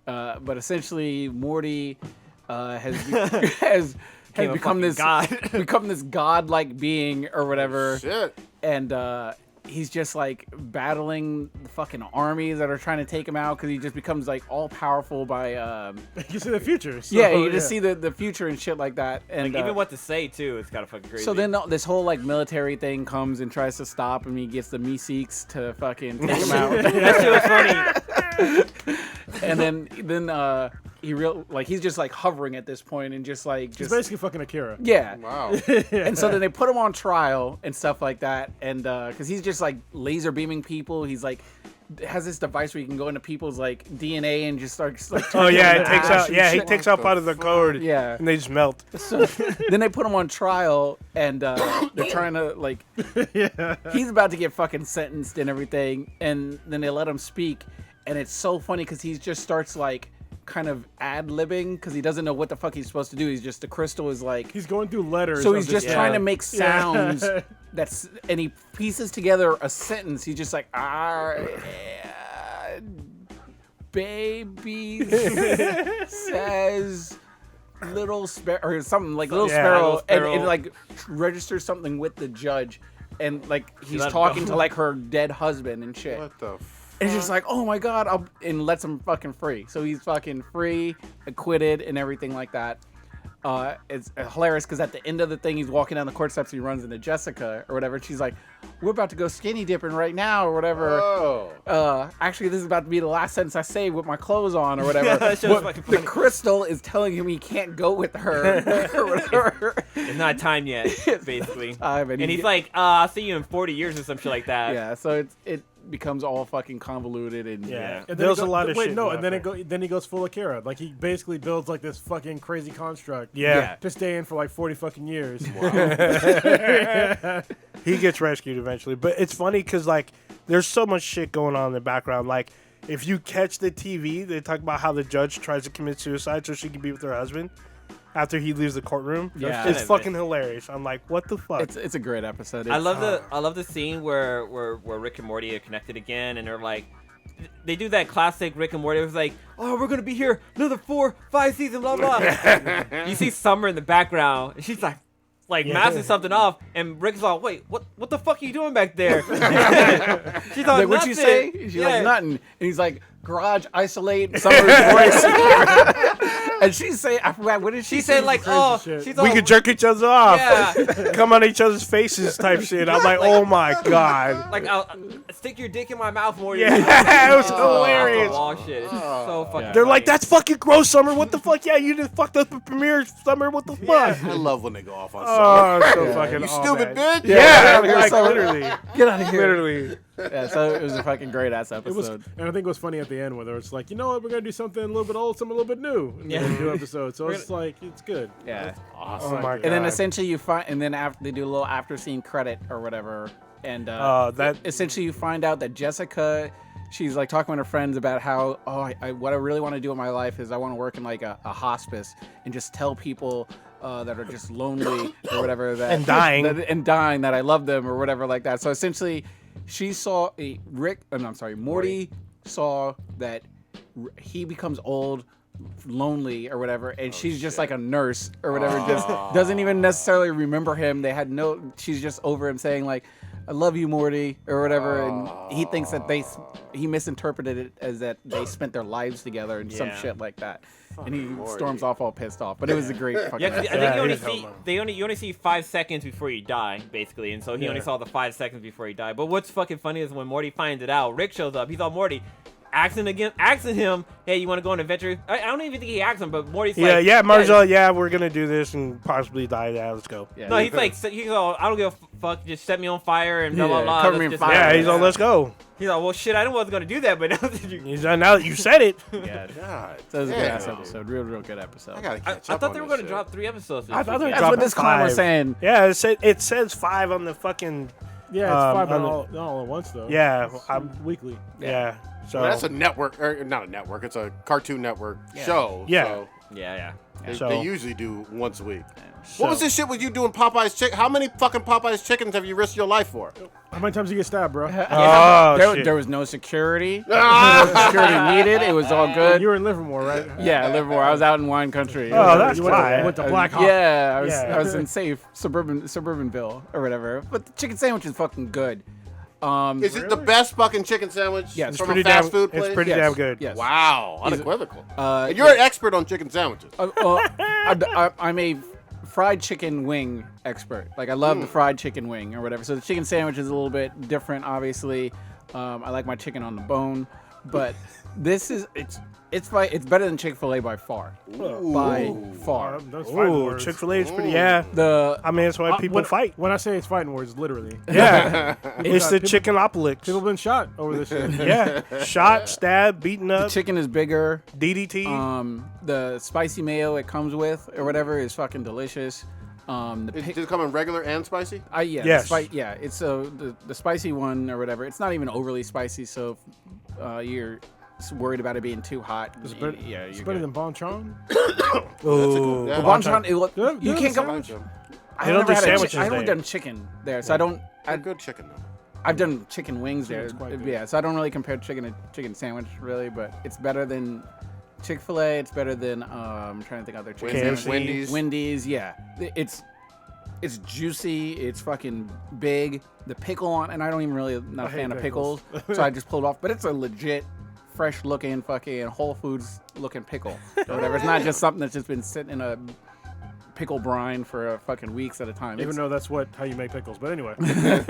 But essentially, Morty has Became a become fucking this god. become this godlike being or whatever, Shit. and he's just like battling the fucking armies that are trying to take him out because he just becomes like all powerful by You see the future. So, yeah, you just see the future and shit like that, and Like, even what to say too, it's kind of fucking crazy. so then this whole like military thing comes and tries to stop him. He gets the Meeseeks to fucking take him out. that shit was funny. And then he's just like hovering at this point and just It's basically fucking Akira. yeah. Wow. And so then they put him on trial and stuff like that, and because he's just like laser beaming people, he's like has this device where you can go into people's like DNA and just start like Oh turning yeah, them it to takes ash out. and Yeah, he shit. takes out part of the code. Yeah. and they just melt. So then they put him on trial, and they're trying to like he's about to get fucking sentenced and everything, and then they let him speak, and it's so funny because he just starts like kind of ad-libbing because he doesn't know what the fuck he's supposed to do. He's just the crystal is like He's going through letters. so of he's this just trying to make Yeah. sounds and he pieces together a sentence. He's just like baby says little sparrow or something like little Yeah, sparrow, Little Sparrow. and it like registers something with the judge, and like he's let it talking go. to like her dead husband and shit. What the And it's just like, oh my god, and lets him fucking free. So he's fucking free, acquitted, and everything like that. It's hilarious because at the end of the thing, he's walking down the court steps. And he runs into Jessica or whatever. And she's like, "We're about to go skinny dipping right now or whatever." Oh. Actually, this is about to be the last sentence I say with my clothes on or whatever. Yeah, that shit was But fucking the funny. crystal is telling him he can't go with her or whatever. It's not time yet, basically. Time, and and he- he's like, I'll see you in 40 years or some shit like that. Yeah, so becomes all fucking convoluted and Yeah. And then There's it a lot of wait, shit. no, in and then that then he goes full of Kara. Like he basically builds like this fucking crazy construct. Yeah. To stay in for like 40 fucking years. He gets rescued eventually. But it's funny because, like, there's so much shit going on in the background. Like, if you catch the TV, they talk about how the judge tries to commit suicide so she can be with her husband after he leaves the courtroom. Yeah. It's fucking hilarious. I'm like, what the fuck? It's a great episode. I love the scene where Rick and Morty are connected again, and they're like, they do that classic Rick and Morty. It was like, oh, we're gonna be here another 4-5 seasons, blah blah. You see Summer in the background, and she's like mashing something off, and Rick's like, wait, what the fuck are you doing back there? She's like, what'd you say? She's Yeah. like, nothing. And he's like, garage, isolate, Summer's voice. And she's saying, I forgot, what did she She say? said like, crazy oh, shit. she's We all, could jerk each other off. Yeah. Come on each other's faces type shit. I'm like, oh my God. like, I'll stick your dick in my mouth, Morty. Yeah, it was Oh, hilarious. wall shit. It's so fucking. They're like, funny. that's fucking gross, Summer. What the fuck? Yeah, you just fucked up the premiere, Summer. What the fuck? I love when they go off on Oh, something. so fucking You all stupid bad. bitch. Yeah, Yeah, like, Summer. literally. Get out of here. Literally. Yeah, so it was a fucking great ass It was, episode. and I think it was funny at the end where it's like, you know what, we're gonna do something a little bit old, something a little bit new in the new episode. So it's like, it's good. Yeah. Oh my God. And then essentially you find, and then after they do a little after scene credit or whatever, and that essentially you find out that Jessica, she's like talking with her friends about how, what I really want to do in my life is I want to work in like a hospice and just tell people that are just lonely or whatever that And dying. that I love them or whatever like that. So essentially, she saw Morty saw that he becomes old, lonely or whatever, and she's just like a nurse or whatever, just doesn't even necessarily remember him. She's just over him saying like, I love you, Morty, or whatever, and he thinks that he misinterpreted it as that they spent their lives together and some shit like that. And he storms off all pissed off. But it was a great fucking Yeah, 'cause I episode. think you only see 5 seconds before you die, basically, and so he only saw the 5 seconds before he died. But what's fucking funny is when Morty finds it out, Rick shows up. He's all Morty, asking him, hey, you want to go on an adventure? I don't even think he asked him, but Morty's like, Marzel, we're gonna do this and possibly die. Yeah, let's go. Yeah, no, he's like, he's all, I don't give a fuck, just set me on fire and blah blah blah. cover me Let's in just- fire. Yeah, he's on. Let's go. He's like, well, shit, I wasn't gonna do that, but now that you. He's on. Now that you said it. Yeah, God, so it was a good damn. ass episode. Real good episode. I gotta I catch up thought on they were this gonna shit. drop 3 episodes. I thought they were That's dropping what this clown was 5. saying. Yeah, it says 5 on the fucking. Yeah, it's 5 on not all at once though. Yeah, It's weekly. yeah. So Well, that's a network, or not a network. It's a Cartoon Network show. Yeah. So Yeah. they usually do once a week. So- What was this shit with you doing Popeye's chicken? How many fucking Popeye's chickens have you risked your life for? How many times you get stabbed, bro? Oh, shit. There was no security. No security needed. It was all good. You were in Livermore, right? Yeah, Livermore. I was out in wine country. Oh, that's You went fine. to Black Hawk. Yeah, Yeah. I was in safe suburbanville or whatever. But the chicken sandwich is fucking good. Is it the best fucking chicken sandwich Yes. from a fast food place? It's pretty Yes. damn good. Yes. Wow, unequivocal. And yeah. you're an expert on chicken sandwiches. I'm a fried chicken wing expert. Like I love the fried chicken wing or whatever. So the chicken sandwich is a little bit different, obviously. I like my chicken on the bone, but this is it's better than Chick-fil-A by far. By far. Those fighting Ooh, words. Chick-fil-A is pretty. Yeah. The I mean, that's why people fight. When I say it's fighting words, literally. Yeah. It's the people- chickenopolis. People been shot over this shit. Yeah. Shot, stabbed, beaten up, chicken is bigger. DDT. The spicy mayo it comes with or whatever is fucking delicious. The Does pic- it come in regular and spicy? yeah, Yes. It's the spicy one or whatever. It's not even overly spicy, so if you're worried about it being too hot. It's better, Yeah, it's you're better good. than Bonchon. Ooh. Yeah. Bonchon, Good- you good can't go. sandwich. I They don't never do had a sandwiches I haven't there. done chicken there, so I don't. They're good chicken though. I've done chicken wings there. Chicken's quite good. Yeah, so I don't really compare chicken to chicken sandwich really, but it's better than Chick-fil-A. It's better than I'm trying to think of other chicken KFC. sandwiches. Wendy's, yeah. It's juicy. It's fucking big. The pickle on, and I don't even really not a hate fan of pickles. pickles, so I just pulled off. But it's a legit, fresh looking fucking Whole Foods looking pickle or whatever. It's not just something that's just been sitting in a pickle brine for fucking weeks at a time. Even though that's how you make pickles. But anyway, it's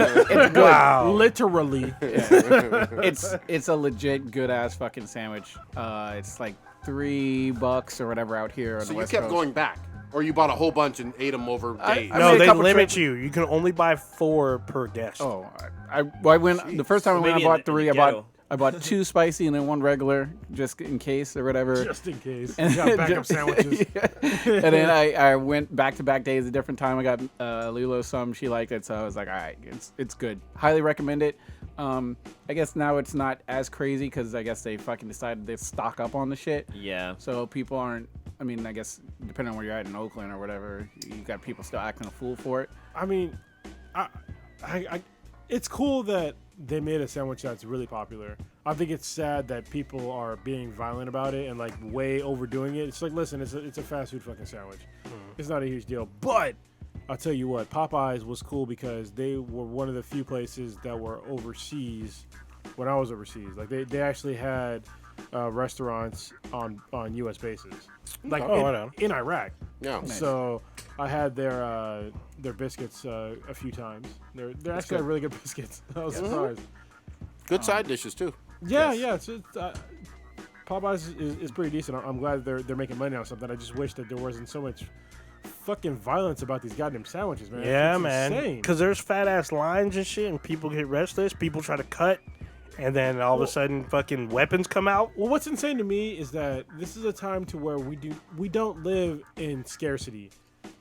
good. Wow. literally. It's a legit good ass fucking sandwich. It's like $3 or whatever out here on So the you West kept Coast. going back. Or you bought a whole bunch and ate them over days? I No, made a they couple limit trips. you. You can only buy 4 per guest. Oh, I went the first time I went. I Maybe bought in 3. the ghetto. I bought 2 spicy and then 1 regular, just in case or whatever. Just in case. And You got backup sandwiches. And then I went back-to-back days, a different time. I got Lilo some. She liked it, so I was like, all right, it's good. Highly recommend it. I guess now it's not as crazy because I guess they fucking decided to stock up on the shit. Yeah. So people aren't. I mean, I guess depending on where you're at in Oakland or whatever, you got people still acting a fool for it. I mean, it's cool that they made a sandwich that's really popular. I think it's sad that people are being violent about it and like way overdoing it. It's like, listen, it's a fast food fucking sandwich. It's not a huge deal. But I'll tell you what, Popeyes was cool because they were one of the few places that were overseas when I was overseas. Like they actually had restaurants on U.S. bases, like in Iraq. Yeah. So I had their biscuits a few times. They're actually really good biscuits. I was surprised. Good side dishes too. Yeah, Yes. yeah. Popeyes is pretty decent. I'm glad they're making money on something. I just wish that there wasn't so much fucking violence about these goddamn sandwiches, man. Yeah, It's man. insane. Because there's fat ass lines and shit, and people get restless. People try to cut, and then all of a sudden, fucking weapons come out. Well, what's insane to me is that this is a time to where we don't live in scarcity.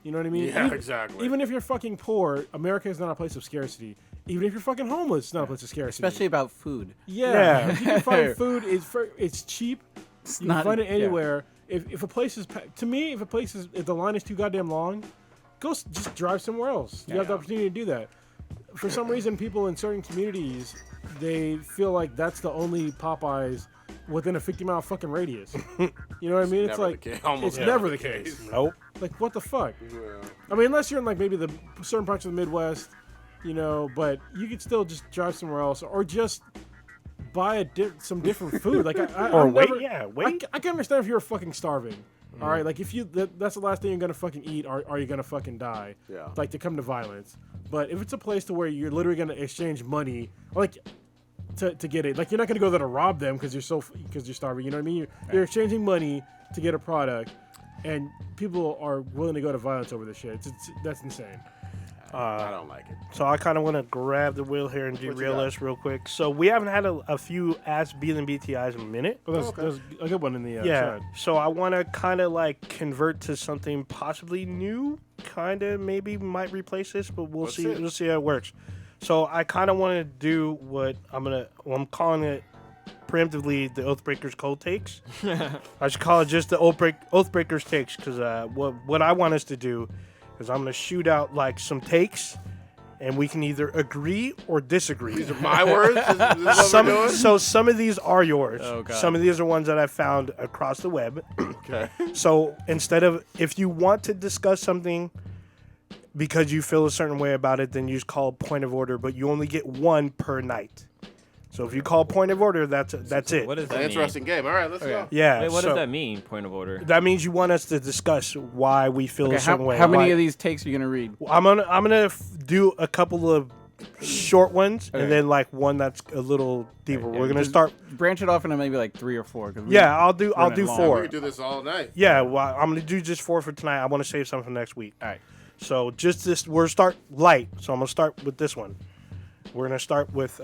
You know what I mean? Yeah, exactly. Even if you're fucking poor, America is not a place of scarcity. Even if you're fucking homeless, it's not a place of scarcity. Especially about food. Yeah. If you can find food, it's cheap. You not- can find it yeah. anywhere. If a place is, to me, if the line is too goddamn long, just drive somewhere else. You have the opportunity to do that. For some reason, people in certain communities, they feel like that's the only Popeyes within a 50-mile fucking radius. You know what I mean? It's Never like the case. Almost it's never the case. Nope. Like, what the fuck? I mean, unless you're in like maybe the certain parts of the Midwest, you know, but you could still just drive somewhere else or just buy some different food. Like, Or I'm wait, never- wait. I can understand if you're fucking starving. All right, like if that's the last thing you're gonna fucking eat, are you gonna fucking die? Yeah. Like to come to violence. But if it's a place to where you're literally gonna exchange money, like to get it, like you're not gonna go there to rob them because you're starving. You know what I mean? You're exchanging money to get a product, and people are willing to go to violence over this shit. That's insane. I don't like it. So I kind of want to grab the wheel here and derail us real quick. So we haven't had a few Ask Beal and BTIs in a minute. Well, there's a good one in the Yeah. chat. So I want to kind of like convert to something possibly new. Kind of maybe might replace this, but we'll see. it. We'll see how it works. So I kind of want to do what I'm calling it preemptively the Oathbreakers cold takes. I should call it just the Oathbreakers takes because what I want us to do is I'm gonna shoot out like some takes, and we can either agree or disagree. These are my words. This is what we're doing? So some of these are yours. Oh, God. Some of these are ones that I found across the web. Okay. So instead of, if you want to discuss something because you feel a certain way about it, then you just call point of order, but you only get one per night. So if you call point of order, that's it. What does An that mean? interesting game. All right, let's go. Yeah. Wait, what so does that mean? Point of order. That means you want us to discuss why we feel Okay, a certain way. how many why- of these takes are you gonna read? I'm gonna do a couple of short ones Okay. and then like one that's a little deeper. Yeah, We're gonna just start. branch it off into maybe like 3 or 4. 'Cause Yeah, I'll do running long. We four. could do this all night. Yeah, well, I'm gonna do just 4 for tonight. I want to save some for next week. All right. So just this, we're start light. So I'm gonna start with this one. We're gonna start with.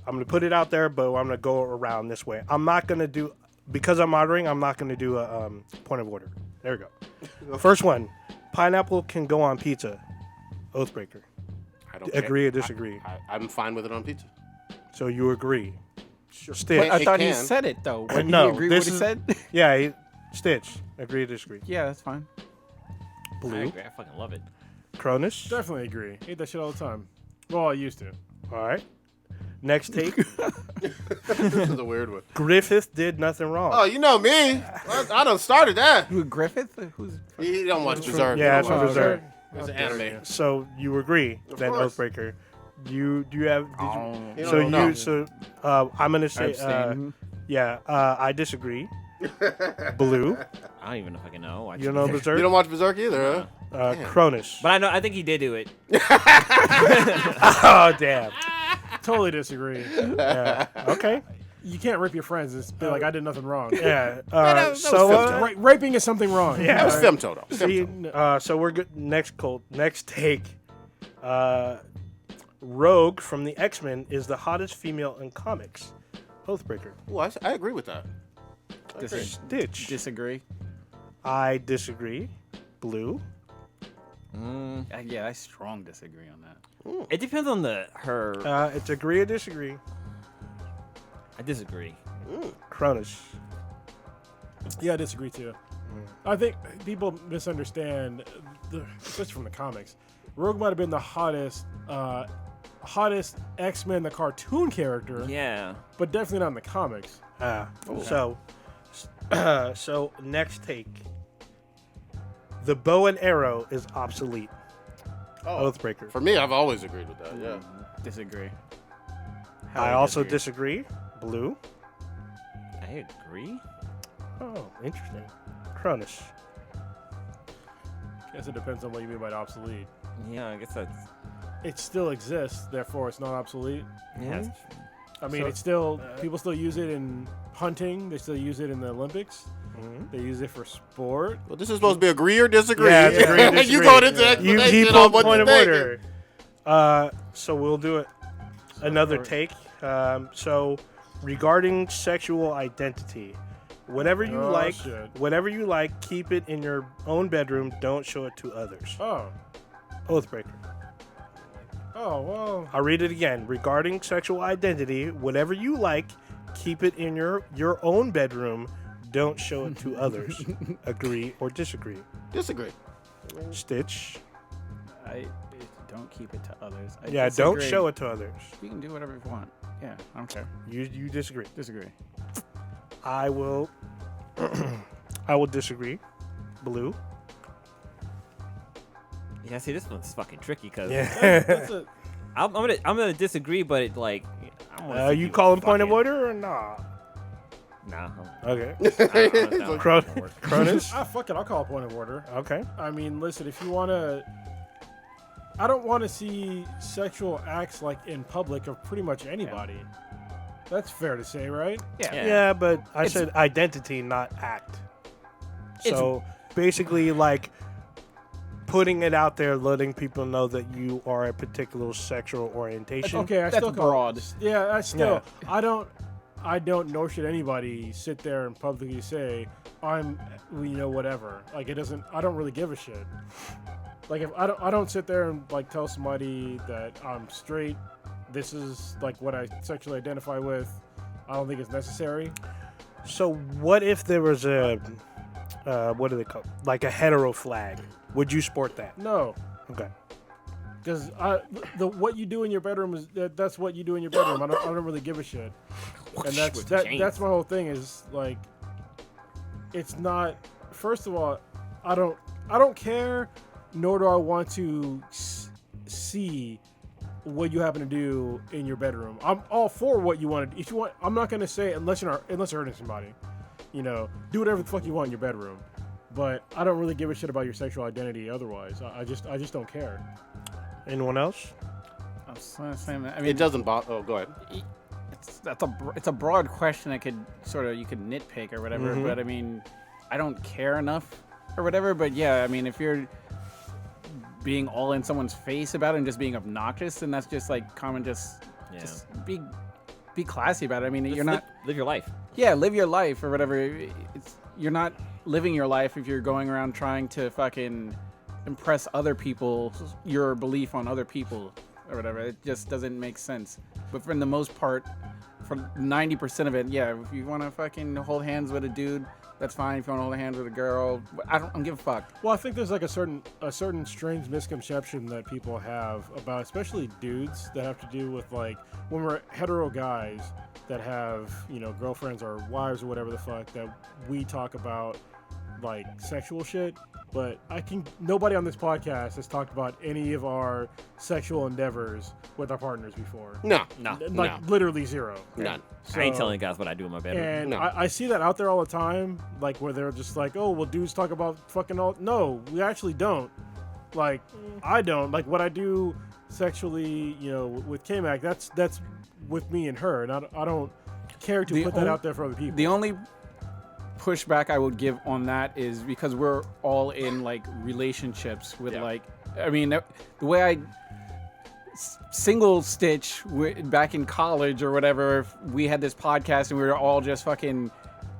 I'm gonna put it out there, but I'm gonna go around this way. I'm not gonna do because I'm moderating. I'm not gonna do a point of order. There we go. First one: pineapple can go on pizza. Oathbreaker. I don't Agree or disagree? I'm fine with it on pizza. So you agree? Sure. Stitch. I It thought he can. said it though. When No, he agree with this what he is- said? Yeah, Stitch. Agree or disagree? Yeah, that's fine. I Blue. agree. I fucking love it. Cronus. Definitely agree. Eat that shit all the time. Well, I used to. All right. Next take. This is a weird one. Griffith did nothing wrong. Oh, you know me. I done started that. Who, Griffith? Who's? He don't watch Berserk. Yeah, He it's don't from watch Berserk. It's an anime. So you agree then course. Oathbreaker. Do you have? Did you, Oh, You so don't know. you so I'm gonna say abstain. yeah. I disagree. Blue. I don't even know if I can know. You don't know Berserk. You don't watch Berserk either, huh? Cronus. But I know. I think he did do it. Oh damn. Totally disagree. Yeah. Okay. you can't rip your friends and be like, I did nothing wrong. Yeah. that was So filtered. Raping is something wrong. Yeah. That was Alright? femto, though. see, Femto. so we're good. Next take. Rogue from the X-Men is the hottest female in comics. Oathbreaker. Ooh, I agree with that. Stitch. Disagree. I disagree. Blue. Yeah, I strong disagree on that. It depends on her. It's agree or disagree. I disagree. Cronus. Yeah, I disagree too. I think people misunderstand, especially from the comics. Rogue might have been the hottest X-Men, the cartoon character, Yeah. but definitely not in the comics. So next take. The bow and arrow is obsolete. Oathbreaker. For me, I've always agreed with that. Yeah. Disagree. I also disagree. Blue. I agree. Oh, interesting. Cronus. Guess it depends on what you mean by obsolete. Yeah, I guess that's. It still exists, therefore it's not obsolete. Yeah. that's- I mean, So- it's still people still use it in hunting. They still use it in the Olympics. They use it for sport. Well, this is supposed to be agree or disagree. Yeah, it's agree or You disagree. going into He explanation on pulled what point you of think. order. So we'll do it. Another take. So regarding sexual identity, whatever you Oh, like, shit. keep it in your own bedroom. Don't show it to others. Oh, Oathbreaker. well. I'll read it again. Regarding sexual identity, whatever you like, keep it in your own bedroom. Don't show it to others. Agree or disagree? Disagree. Stitch. I don't keep it to others. I Yeah, don't disagree. show it to others. You can do whatever you want. Yeah, I don't care. You disagree. Disagree. I will. I will disagree. Blue. Yeah. See, this one's fucking tricky because That's a, I'm gonna disagree, but it like. I wanna see You people calling point of fucking- order or nah? Nah. Okay. I'm Cronus. fuck it. I'll call a point of order. Okay. I mean, listen, if you want to. I don't want to see sexual acts like in public of pretty much anybody. That's fair to say, right? Yeah. Yeah, but I It's- said identity, not act. It's- So basically, like putting it out there, letting people know that you are a particular sexual orientation. Okay, I That's still call broad. Yeah, I still. Yeah. I don't. Nor should anybody sit there and publicly say I'm, whatever. Like it doesn't. I don't really give a shit. Like if I don't sit there and like tell somebody that I'm straight. This is like what I sexually identify with. I don't think it's necessary. So what if there was a what do they call like a hetero flag? Would you sport that? No, Okay. because what you do in your bedroom is that's what you do in your bedroom. I don't really give a shit. And that's my whole thing is like, it's not. First of all, I don't care, nor do I want to see what you happen to do in your bedroom. I'm all for what you want to. If you want, I'm not gonna say unless you're hurting somebody. Do whatever the fuck you want in your bedroom. But I don't really give a shit about your sexual identity. Otherwise, I just don't care. Anyone else? I'm saying that. I mean, It doesn't bother. Oh, go ahead. it's a broad question. You could nitpick or whatever. But I mean, I don't care enough or whatever. But yeah, I mean, if you're being all in someone's face about it and just being obnoxious, then that's just like common. Just be classy about it. I mean, Just you're not. live your life. Yeah, live your life or whatever. You're not living your life if you're going around trying to fucking impress other people, your belief on other people or whatever. It just doesn't make sense. But for the most part, for 90% of it, yeah, if you want to fucking hold hands with a dude, that's fine. If you want to hold hands with a girl, I don't give a fuck. Well, I think there's like a certain strange misconception that people have about, especially dudes, that have to do with like when we're hetero guys that have girlfriends or wives or whatever the fuck, that we talk about like sexual shit. But nobody on this podcast has talked about any of our sexual endeavors with our partners before. No. Literally zero. None. I ain't So- telling you guys what I do in my bedroom. And No. I see that out there all the time, like where they're just like, oh, well, dudes talk about fucking all. No, we actually don't. Like, I don't. Like, what I do sexually, with K-Mac, that's with me and her. And I don't care to put that out there for other people. The only pushback I would give on that is because we're all in like relationships with like, I mean, the way I single stitch back in college or whatever, we had this podcast and we were all just fucking.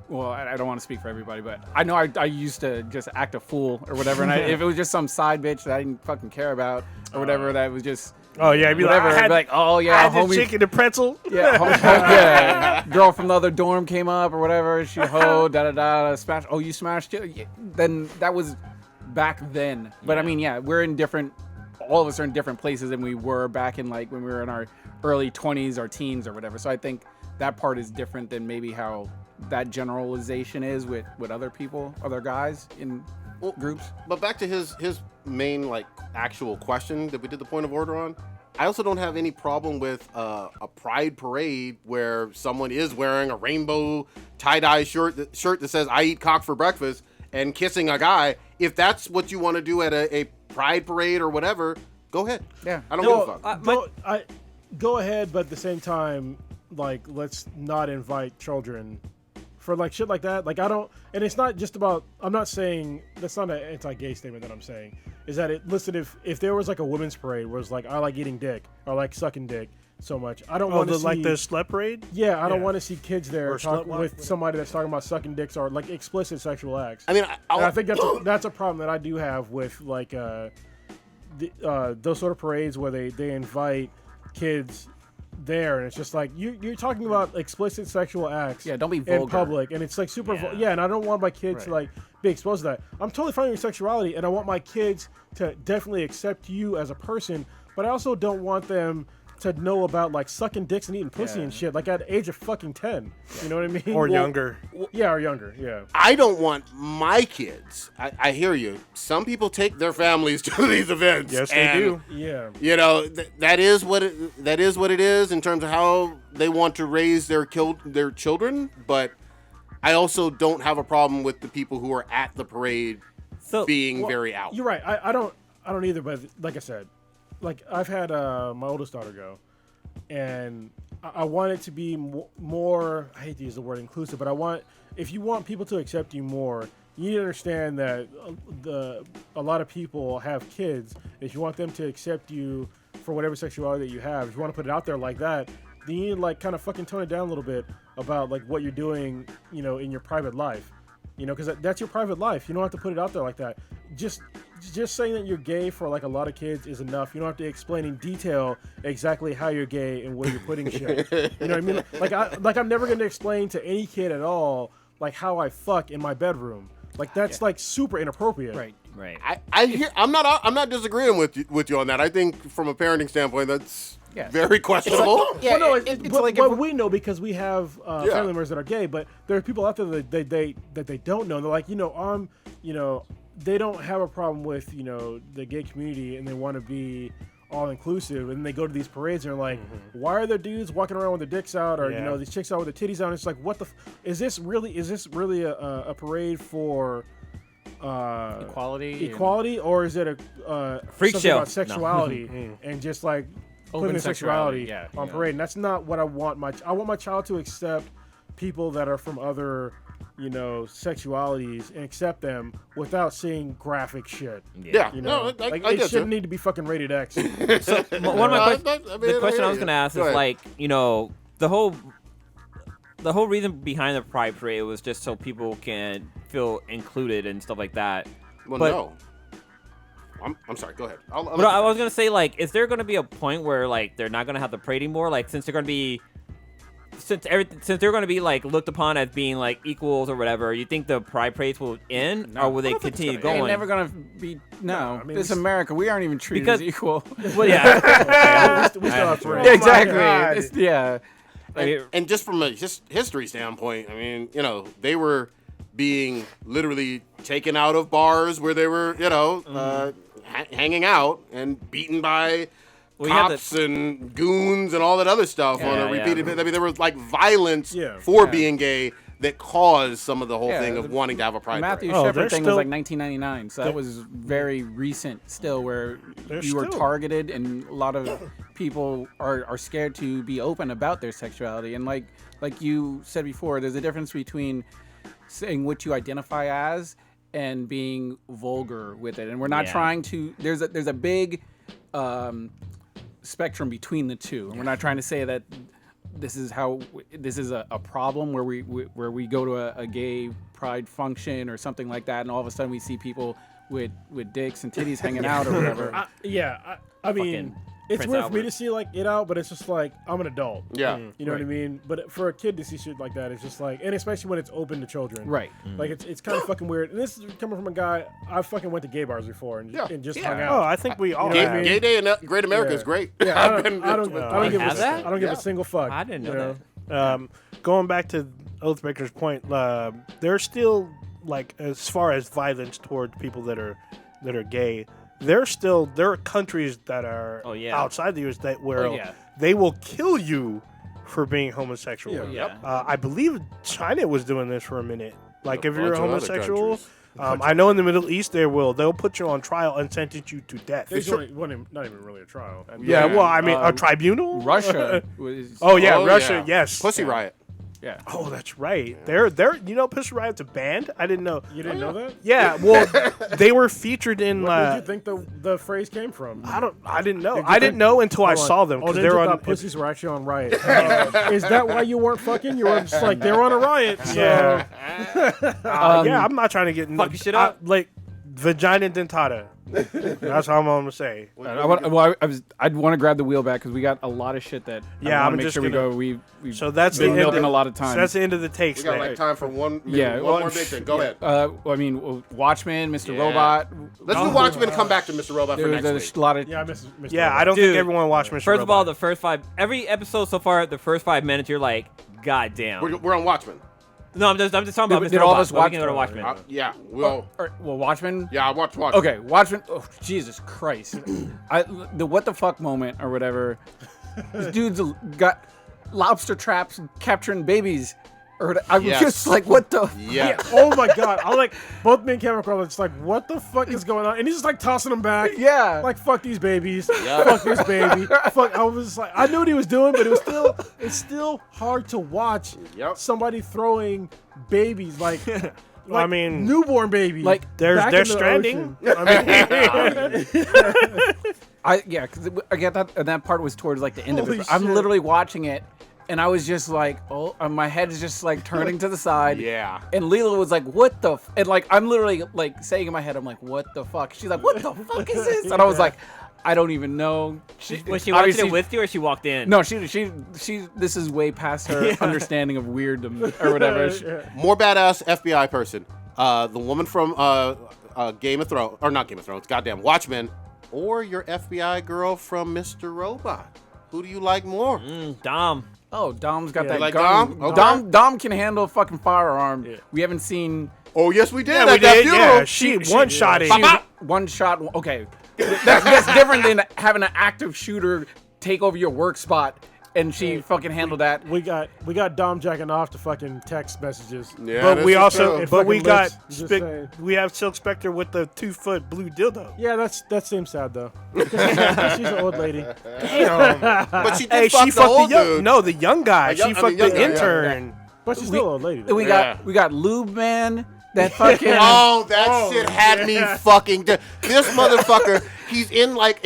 Well, I don't want to speak for everybody, but I know I used to just act a fool or whatever. And if it was just some side bitch that I didn't fucking care about or whatever, that was just. Oh yeah, I'd be whatever. like, I'd be like, oh yeah, I had homie. the chicken and pretzel. Yeah, yeah. Girl from the other dorm came up or whatever. She hoed, smash. Oh, you smashed it? Yeah. Then that was back then. But I mean, yeah, we're in different. All of us are in different places than we were back in like when we were in our early 20s or teens or whatever. So I think that part is different than maybe how that generalization is with other people, other guys in groups. But back to his main like actual question that we did the point of order on. I also don't have any problem with a pride parade where someone is wearing a rainbow tie-dye shirt that says "I eat cock for breakfast" and kissing a guy. If that's what you want to do at a pride parade or whatever, go ahead. Yeah, I don't give a fuck. Go ahead, but at the same time, like, let's not invite children for like shit like that. Like, I don't, and it's not just about. I'm not saying that's not an anti-gay statement that I'm saying. Is that it? Listen, if there was like a women's parade where it's like I like eating dick or like sucking dick so much, I don't want to see like the slut parade. Yeah, I don't want to see kids there Or talking slut with somebody that's talking about sucking dicks or like explicit sexual acts. I mean, I think that's a problem that I do have with like those sort of parades where they invite kids there, and it's just like you're talking about explicit sexual acts. Yeah, don't be vulgar in public, and it's like super. Yeah, and I don't want my kids to like be exposed to that. I'm totally fine with your sexuality, and I want my kids to definitely accept you as a person, but I also don't want them to know about like sucking dicks and eating pussy and shit like at the age of fucking 10. You know what I mean? Or younger. Yeah, or younger. Yeah. I don't want my kids. I hear you. Some people take their families to these events. Yes, they do. Yeah. You know, that is what it is in terms of how they want to raise their children. But I also don't have a problem with the people who are at the parade being very out. You're right. I don't either. But like I said, like I've had my oldest daughter go, and I want it to be more. I hate to use the word inclusive, but if you want people to accept you more, you need to understand that a lot of people have kids. If you want them to accept you for whatever sexuality that you have, if you want to put it out there like that, then you need to like kind of fucking tone it down a little bit about like what you're doing, you know, in your private life, you know, because that's your private life. You don't have to put it out there like that. Just saying that you're gay for like a lot of kids is enough. You don't have to explain in detail exactly how you're gay and where you're putting shit. You know what I mean? Like I'm never going to explain to any kid at all like how I fuck in my bedroom. Like that's like super inappropriate. Right. I hear. I'm not disagreeing with you on that. I think from a parenting standpoint, that's very questionable. Yeah, well, no, it's but, like but we know because we have family members that are gay, but there are people out there that they don't know. They're like, they don't have a problem with, the gay community and they want to be all inclusive, and they go to these parades and they're like, why are there dudes walking around with their dicks out, or these chicks out with their titties out? And it's like, what the is this really a parade for equality, or is it a freak show about sexuality and just like putting their sexuality on parade? And that's not what I want. I want my child to accept people that are from other sexualities and accept them without seeing graphic shit. Yeah. No, I it shouldn't need to be fucking rated X. One of my the question I was gonna ask is like, the whole reason behind the Pride Parade was just so people can feel included and stuff like that. Well, but, no. I'm sorry. Go ahead. But I was gonna say, like, is there gonna be a point where like they're not gonna have the parade anymore? Like, since they're gonna be like looked upon as being like equals or whatever, you think the pride parades will end, or will they continue going? They're never gonna be. No, I mean, this America, we aren't even treated as equal. Well, yeah, we still have parades. Exactly. And just from a history standpoint, I mean, they were being literally taken out of bars where they were, hanging out and beaten by cops and goons and all that other stuff on a repeated. I mean, there was like violence for being gay that caused some of the whole thing of wanting to have a pride Matthew parade. Shepard thing was like 1999, so that was very recent still, where you were targeted, and a lot of people are scared to be open about their sexuality. And like like you said before, there's a difference between saying what you identify as and being vulgar with it. And we're not trying to. There's a big spectrum between the two, and we're not trying to say that this is a problem where we go to a gay pride function or something like that, and all of a sudden we see people with dicks and titties hanging out or whatever. I mean, it's Prince weird for me Albert. to see like it out, but it's just like I'm an adult. Yeah. You know what I mean? But for a kid to see shit like that, it's just like, and especially when it's open to children. Right. Like it's kind of fucking weird. And this is coming from a guy, I fucking went to gay bars before and just hung Oh, out. I think we all You know what I have. mean? Gay Day in Great America is great. Yeah, I don't give have that? I don't give a single fuck. I didn't know you that. Going back to Oathbreaker's point, there's still like as far as violence towards people that are gay. There are countries that are outside the U.S. that where they will kill you for being homosexual. Yeah. I believe China was doing this for a minute. Like if you're a bunch of other homosexual, countries. I know in the Middle East they'll put you on trial and sentence you to death. There's not even really a trial. Yeah, well, I mean a tribunal. Russia was. Oh yeah, Oh, Russia. yeah. Yes. Pussy Riot. Yeah. Oh, that's right. They're Pussy Riot's a band. I didn't know. You didn't know that? Yeah, well, they were featured in. Where did you think the phrase came from? I didn't know. Did you I didn't think- know until I Hold on. saw them Oh, because then they're you on. thought pussies were actually on riot. Is that why you weren't fucking? You were just like they were on a riot. So. Yeah. Yeah, I'm not trying to get Fucking shit up. like vagina dentata. That's all I'm gonna say. I'd want to grab the wheel back because we got a lot of shit that Yeah, I I'm want to make just sure we gonna- go. We So that's the been end. milking Of, a lot of time. So that's the end of the takes. We got there. like time for one Yeah, one well, more big thing. Go ahead. Watchmen, Mr. Yeah. Robot. Let's do Watchmen and come back to Mr. Robot for There was next week. a lot of. Yeah, I missed Yeah, I don't Dude, think everyone watched Mr. First of all, Robot. the first every episode so far, the first 5 minutes, you're like, God damn. We're on Watchmen. No, I'm just talking about Mr. Did all of Robot, us but we watch- can go to Watchmen. Yeah. Well. Watchmen. Yeah, I watched Watchmen. Okay, Watchmen. Oh, Jesus Christ! The what the fuck moment or whatever. This dude's got lobster traps capturing babies. Or I was Yes. just like, what the? Yeah. Oh my god! I like both me and Cameron Crawler. It's like, what the fuck is going on? And he's just like tossing them back. Yeah. Like fuck these babies. Yeah. Fuck this baby. Fuck. I was like, I knew what he was doing, but it's still hard to watch Yep. somebody throwing babies like. I mean, newborn babies. Like, There's back Death in the Stranding. ocean. Because I get that, and that part was towards like the end of Holy it. I'm shit. literally watching it, and I was just like, my head is just like turning to the side. Yeah. And Leela was like, what the? And like, I'm literally like saying in my head, I'm like, what the fuck? She's like, what the fuck is this? And I was like, I don't even know. Was she watching obviously- it with you, or she walked in? No, she. This is way past her understanding of weirdom or whatever. More badass FBI person. The woman from Game of Thrones, or not Game of Thrones, goddamn Watchmen, or your FBI girl from Mr. Robot. Who do you like more? Dom. Oh, Dom's got that like gun. Dom? Okay. Dom can handle a fucking firearm. We haven't seen. Oh yes, we did. Yeah, at we that did. funeral. Yeah, she one shot it. One shot. Okay, that's different than having an active shooter take over your work spot, and she fucking handled that. We got Dom jacking off to fucking text messages. Yeah, But this we is also, true. but we fucking got, lips, just saying. we have Silk Spectre with the 2-foot blue dildo. Yeah, that seems sad though. She's an old lady. But she did Hey, fuck she the fucked old the young, dude. no, the young guy. young- She I fucked mean, young the guy, yeah. intern. But she's still an old lady. Though. We Yeah. got Lube Man. That fucking. Oh, that shit had me fucking. This motherfucker, he's in like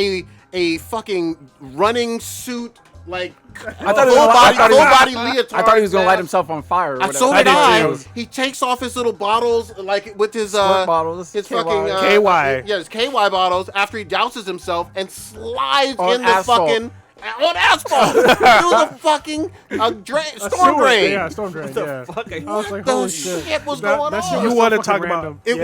a fucking running suit, like I thought he full was- body leotard. I thought he was gonna light vest. himself on fire. Or whatever. So did I I. did too. He takes off his little bottles, like with his Squirt bottles, his KY. fucking KY. Yeah, his KY bottles. After he douses himself and slides On in the asphalt. fucking on asphalt through the fucking storm drain. Yeah, storm drain. Yeah. Fuck, I was like, The holy shit was That- going that shit on. was You so want to fucking talk random. about It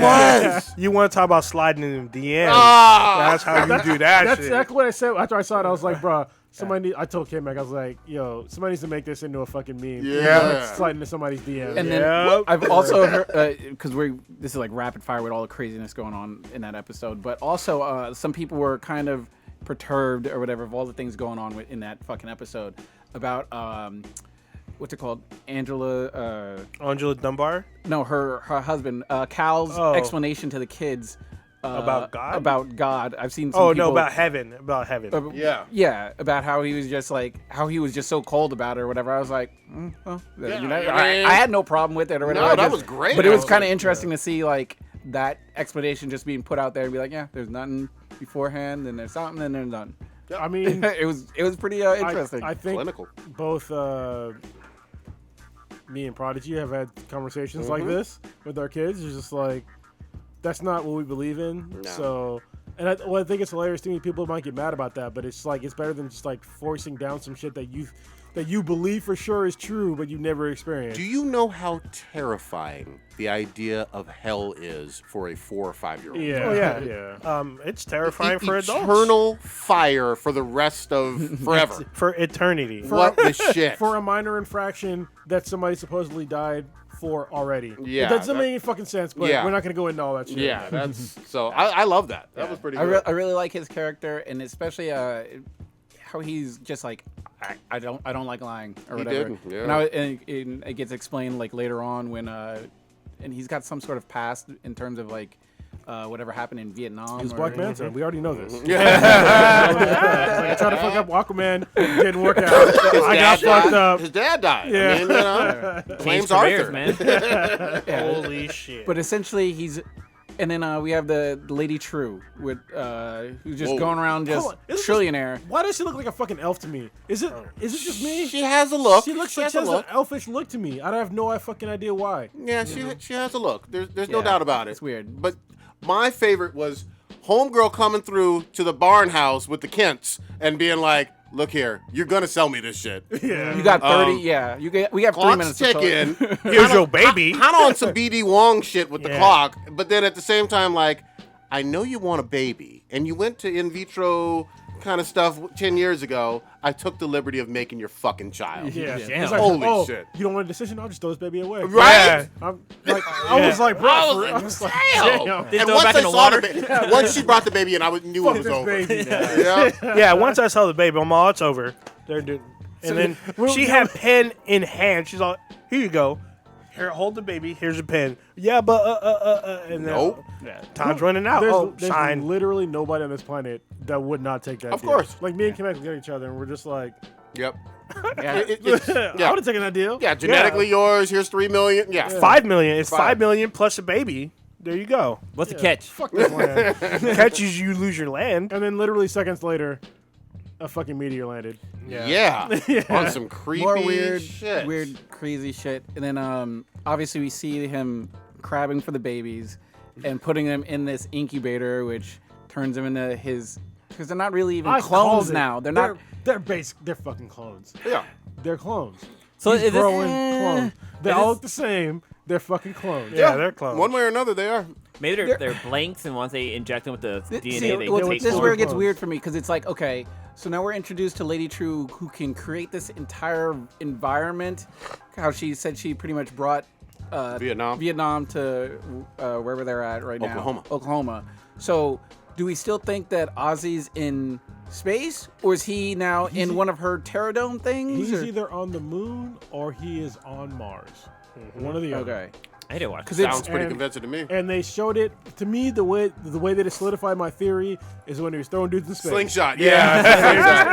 was. You want to talk about sliding in the DMs? Ah. That's how you do that That's shit. exactly what I said after I saw it. I was like, bro, I told K-Mac, I was like, yo, somebody needs to make this into a fucking meme. Yeah. Sliding into somebody's DM. And Yep. then I've also heard, because this is like rapid fire with all the craziness going on in that episode, but also some people were kind of perturbed or whatever of all the things going on in that fucking episode about what's it called, Angela Angela Dunbar. no her husband Cal's Oh. explanation to the kids About God? About God. I've seen some Oh people, no, about heaven. About heaven. Yeah. Yeah, about how he was just so cold about it or whatever. I was like, well, Yeah, you know, I mean- I had no problem with it or whatever. No, I that just- was great. But it was Honestly. kind of interesting to see like that explanation just being put out there and be like, yeah, there's nothing beforehand, then there's something, and there's none. I mean, it was pretty interesting. I think Clinical. both me and Prodigy have had conversations like this with our kids. It's just like, that's not what we believe in. No. So, and I think it's hilarious to me. People might get mad about that, but it's like, it's better than just like forcing down some shit that you believe for sure is true, but you never experienced. Do you know how terrifying the idea of hell is for a 4 or 5 year old? Yeah. Oh yeah, Yeah. it's terrifying for adults. Eternal fire for the rest of forever. For eternity. What the shit? For a minor infraction that somebody supposedly died for already. Yeah, That doesn't that- make any fucking sense, but Yeah. we're not going to go into all that shit. Yeah, that's so. I love that. That was pretty good. I really like his character, and especially how he's just like, I don't like lying or He whatever. didn't, yeah. And it gets explained like later on when and he's got some sort of past in terms of like whatever happened in Vietnam. He was or- Black Manta. We already know this. Yeah. Like, I tried to fuck up Aquaman. It didn't work out. I got fucked up. His dad died. Yeah. I mean, you know, claims Arthur. man. Holy shit. But essentially, he's. And then we have the Lady True, with who's just Whoa. going around just Hold on, is this- trillionaire. Why does she look like a fucking elf to me? Is it just me? She has a look. She looks She like has she a has look. an elfish look to me. I have no fucking idea why. Yeah, she has a look. There's no Yeah, doubt about it. it's weird. But my favorite was homegirl coming through to the barn house with the Kents and being like, "Look here, you're gonna sell me this shit." Yeah. You got 30, Um, yeah. We have 3 Clock's minutes to talk. ticking. Here's your baby. Kind of on some BD Wong shit with the Yeah. clock, but then at the same time, like, I know you want a baby, and you went to in vitro kind of stuff 10 years ago. I took the liberty of making your fucking child. Yeah. Damn. It's like, Holy oh, shit. You don't want a decision? I'll just throw this baby away. Right? I'm like, I was like, bro, I for was real? like, I was like, damn. damn. Did And throw it once back I in the saw water? the baby, once she brought the baby in, I knew it was This over. baby. Yeah. Yeah, once I saw the baby, I'm all, it's over. They're doing, and then she had pen in hand. She's all, here you go. Here, hold the baby. Here's a pen. Yeah, but and then Nope. time's running out. There's Sign. literally nobody on this planet that would not take that. Of deal. course. Like me and Connect look at each other and we're just like, Yep. Yeah. It's- I yeah. would have taken that deal. Yeah, genetically yours. Here's $3 million. Yeah. 5 million. It's 5 5 million plus a baby. There you go. What's the catch? Fuck this land. Catches you lose your land. And then literally seconds later, a fucking meteor landed. Yeah. On some creepy More weird, shit. crazy shit. And then obviously we see him crabbing for the babies and putting them in this incubator, which turns them into his. Because they're not really even I clones called it. now. They're not. They're fucking clones. Yeah. They're clones. So He's is this- growing clones. They is all this- look the same. They're fucking clones. Yeah, they're clones. One way or another, they are. Maybe they're blanks, and once they inject them with the DNA, See, they well, take this is over. where it gets Clones. weird for me because it's like, okay, so now we're introduced to Lady True, who can create this entire environment. How she said she pretty much brought Vietnam to wherever they're at right Oklahoma. now, Oklahoma. So, do we still think that Ozzy's in space, or is he now in one of her Terradome things? He's or- either on the moon or he is on Mars. One or the other. okay. I did watch. 'Cause It. it's- Sounds pretty and- convincing to me. And they showed it to me. The way that it solidified my theory is when he was throwing dudes in space. Slingshot. Yeah.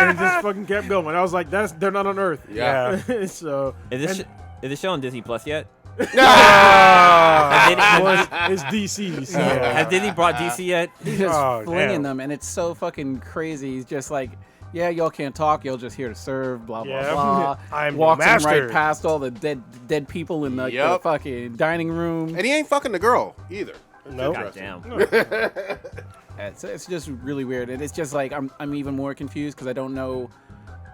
And it just fucking kept going. I was like, they're not on Earth. Yeah. So Is this show on Disney Plus yet? it's DC. So. Has Disney brought DC yet? He's just Oh, flinging damn. them, and it's so fucking crazy. He's just like, yeah, y'all can't talk. Y'all just here to serve. Blah blah Yeah. blah. I'm the Walks him master. right past all the dead people in the Yep. fucking dining room. And he ain't fucking the girl either. Nope. God damn. It's just really weird, and it's just like I'm even more confused because I don't know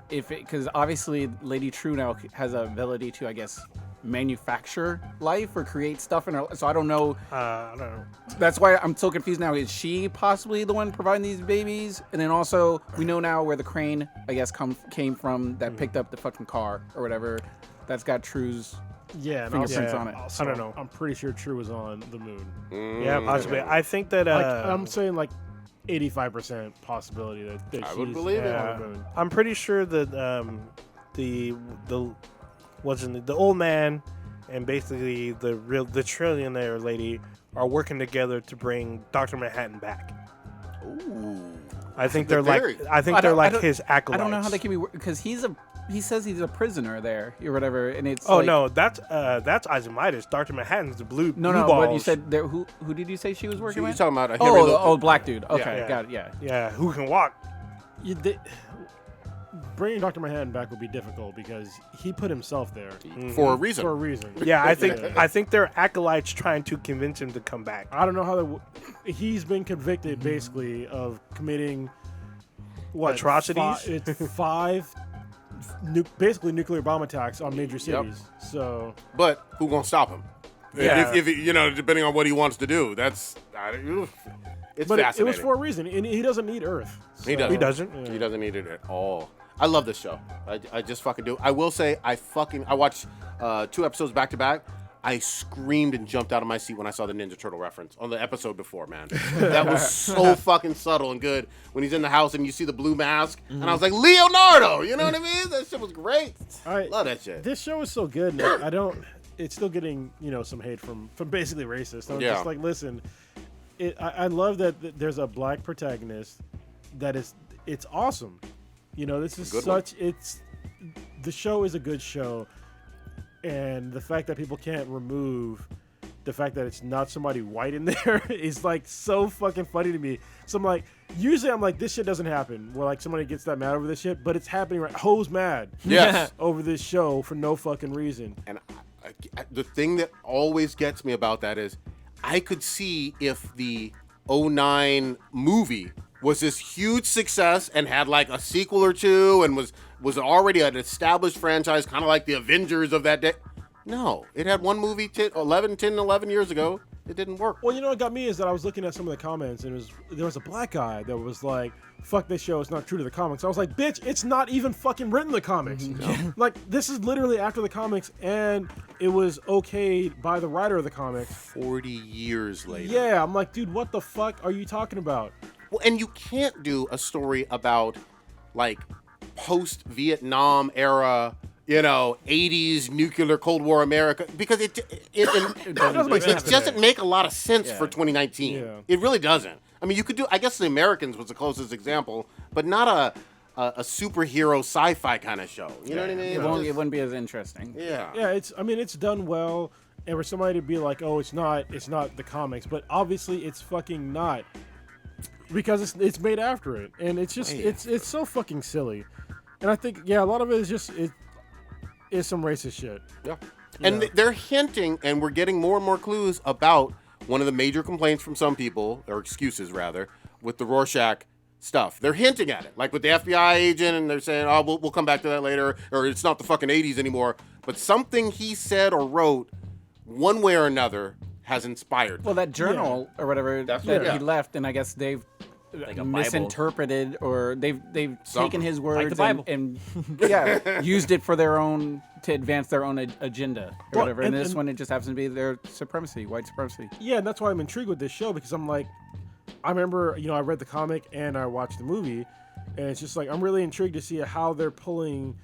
if it because obviously Lady True now has a ability to, I guess, manufacture life or create stuff in her. So I don't know. I don't know. That's why I'm so confused now. Is she possibly the one providing these babies? And then also, we know now where the crane, I guess, came from that picked up the fucking car or whatever. That's got True's Yeah, and fingerprints also- on it. also, I don't know. I'm pretty sure True was on the moon. Yeah, possibly. I think that Like, I'm saying like 85% possibility that I she's would believe it. on the moon. I'm pretty sure that the wasn't it, the old man and basically the trillionaire lady are working together to bring Dr. Manhattan back. Ooh. I think Good they're like theory. his acolytes. I don't know how they can be because he says he's a prisoner there or whatever, and it's Oh like, no, that's Ozymandias. Dr. Manhattan's the blue. no, blue no. balls. But you said there, who did you say she was working You're with? talking about a hairy little- Oh, black dude. Okay, Yeah. got it. Yeah. Yeah, who can walk? Bringing Dr. Manhattan back would be difficult because he put himself there for a reason. for a reason. Yeah, I think they're acolytes trying to convince him to come back. I don't know how he's been convicted basically of committing what Atrocities? It's five basically nuclear bomb attacks on major cities. So But who gonna stop him? Yeah. If depending on what he wants to do, it's but it fascinating. was for a reason, and he doesn't need Earth. He So- doesn't. He doesn't. Yeah. He doesn't need it at all. I love this show. I just fucking do. I will say I watched 2 episodes back to back. I screamed and jumped out of my seat when I saw the Ninja Turtle reference on the episode before, man. That was so fucking subtle and good. When he's in the house and you see the blue mask, and I was like, Leonardo! You know what I mean? That shit was great. Love that shit. This show is so good. And I don't. It's still getting some hate from basically racist. I'm Yeah. just like, listen. I love that there's a black protagonist. It's awesome. This is Good one. the show is a good show, and the fact that people can't remove the fact that it's not somebody white in there is like so fucking funny to me. So I'm like, usually I'm like, this shit doesn't happen where like somebody gets that mad over this shit, but it's happening right. Ho's mad Yes. over this show for no fucking reason. And the thing that always gets me about that is I could see if the 09 movie was this huge success and had like a sequel or two and was already an established franchise, kind of like the Avengers of that day. No, it had one movie 11 years ago. It didn't work. Well, what got me is that I was looking at some of the comments, and there was a black guy that was like, fuck this show, it's not true to the comics. I was like, bitch, it's not even fucking written the comics. Like, this is literally after the comics, and it was okayed by the writer of the comics. 40 years later. Yeah, I'm like, dude, what the fuck are you talking about? Well, and you can't do a story about like post-Vietnam era, 80s nuclear Cold War America because it doesn't make a lot of sense for 2019. Yeah. It really doesn't. I mean, you could do. I guess The Americans was the closest example, but not a superhero sci-fi kind of show. You know what I mean? It wouldn't be as interesting. Yeah. Yeah, it's done well, and for somebody to be like, oh, it's not the comics, but obviously it's fucking not. Because it's made after it, and it's just it's so fucking silly, and I think a lot of it is just is some racist shit. Yeah. And they're hinting, and we're getting more and more clues about one of the major complaints from some people, or excuses rather, with the Rorschach stuff. They're hinting at it, like with the FBI agent, and they're saying, oh, we'll come back to that later, or it's not the fucking 80s anymore. But something he said or wrote, one way or another, has inspired. Well, that journal or whatever that he left, and I guess they've Like a misinterpreted or they've taken his words Bible. and used it for their own to advance their own agenda or whatever. And this one, it just happens to be their supremacy, white supremacy. Yeah, and that's why I'm intrigued with this show because I'm like, I remember I read the comic and I watched the movie, and it's just like I'm really intrigued to see how they're pulling,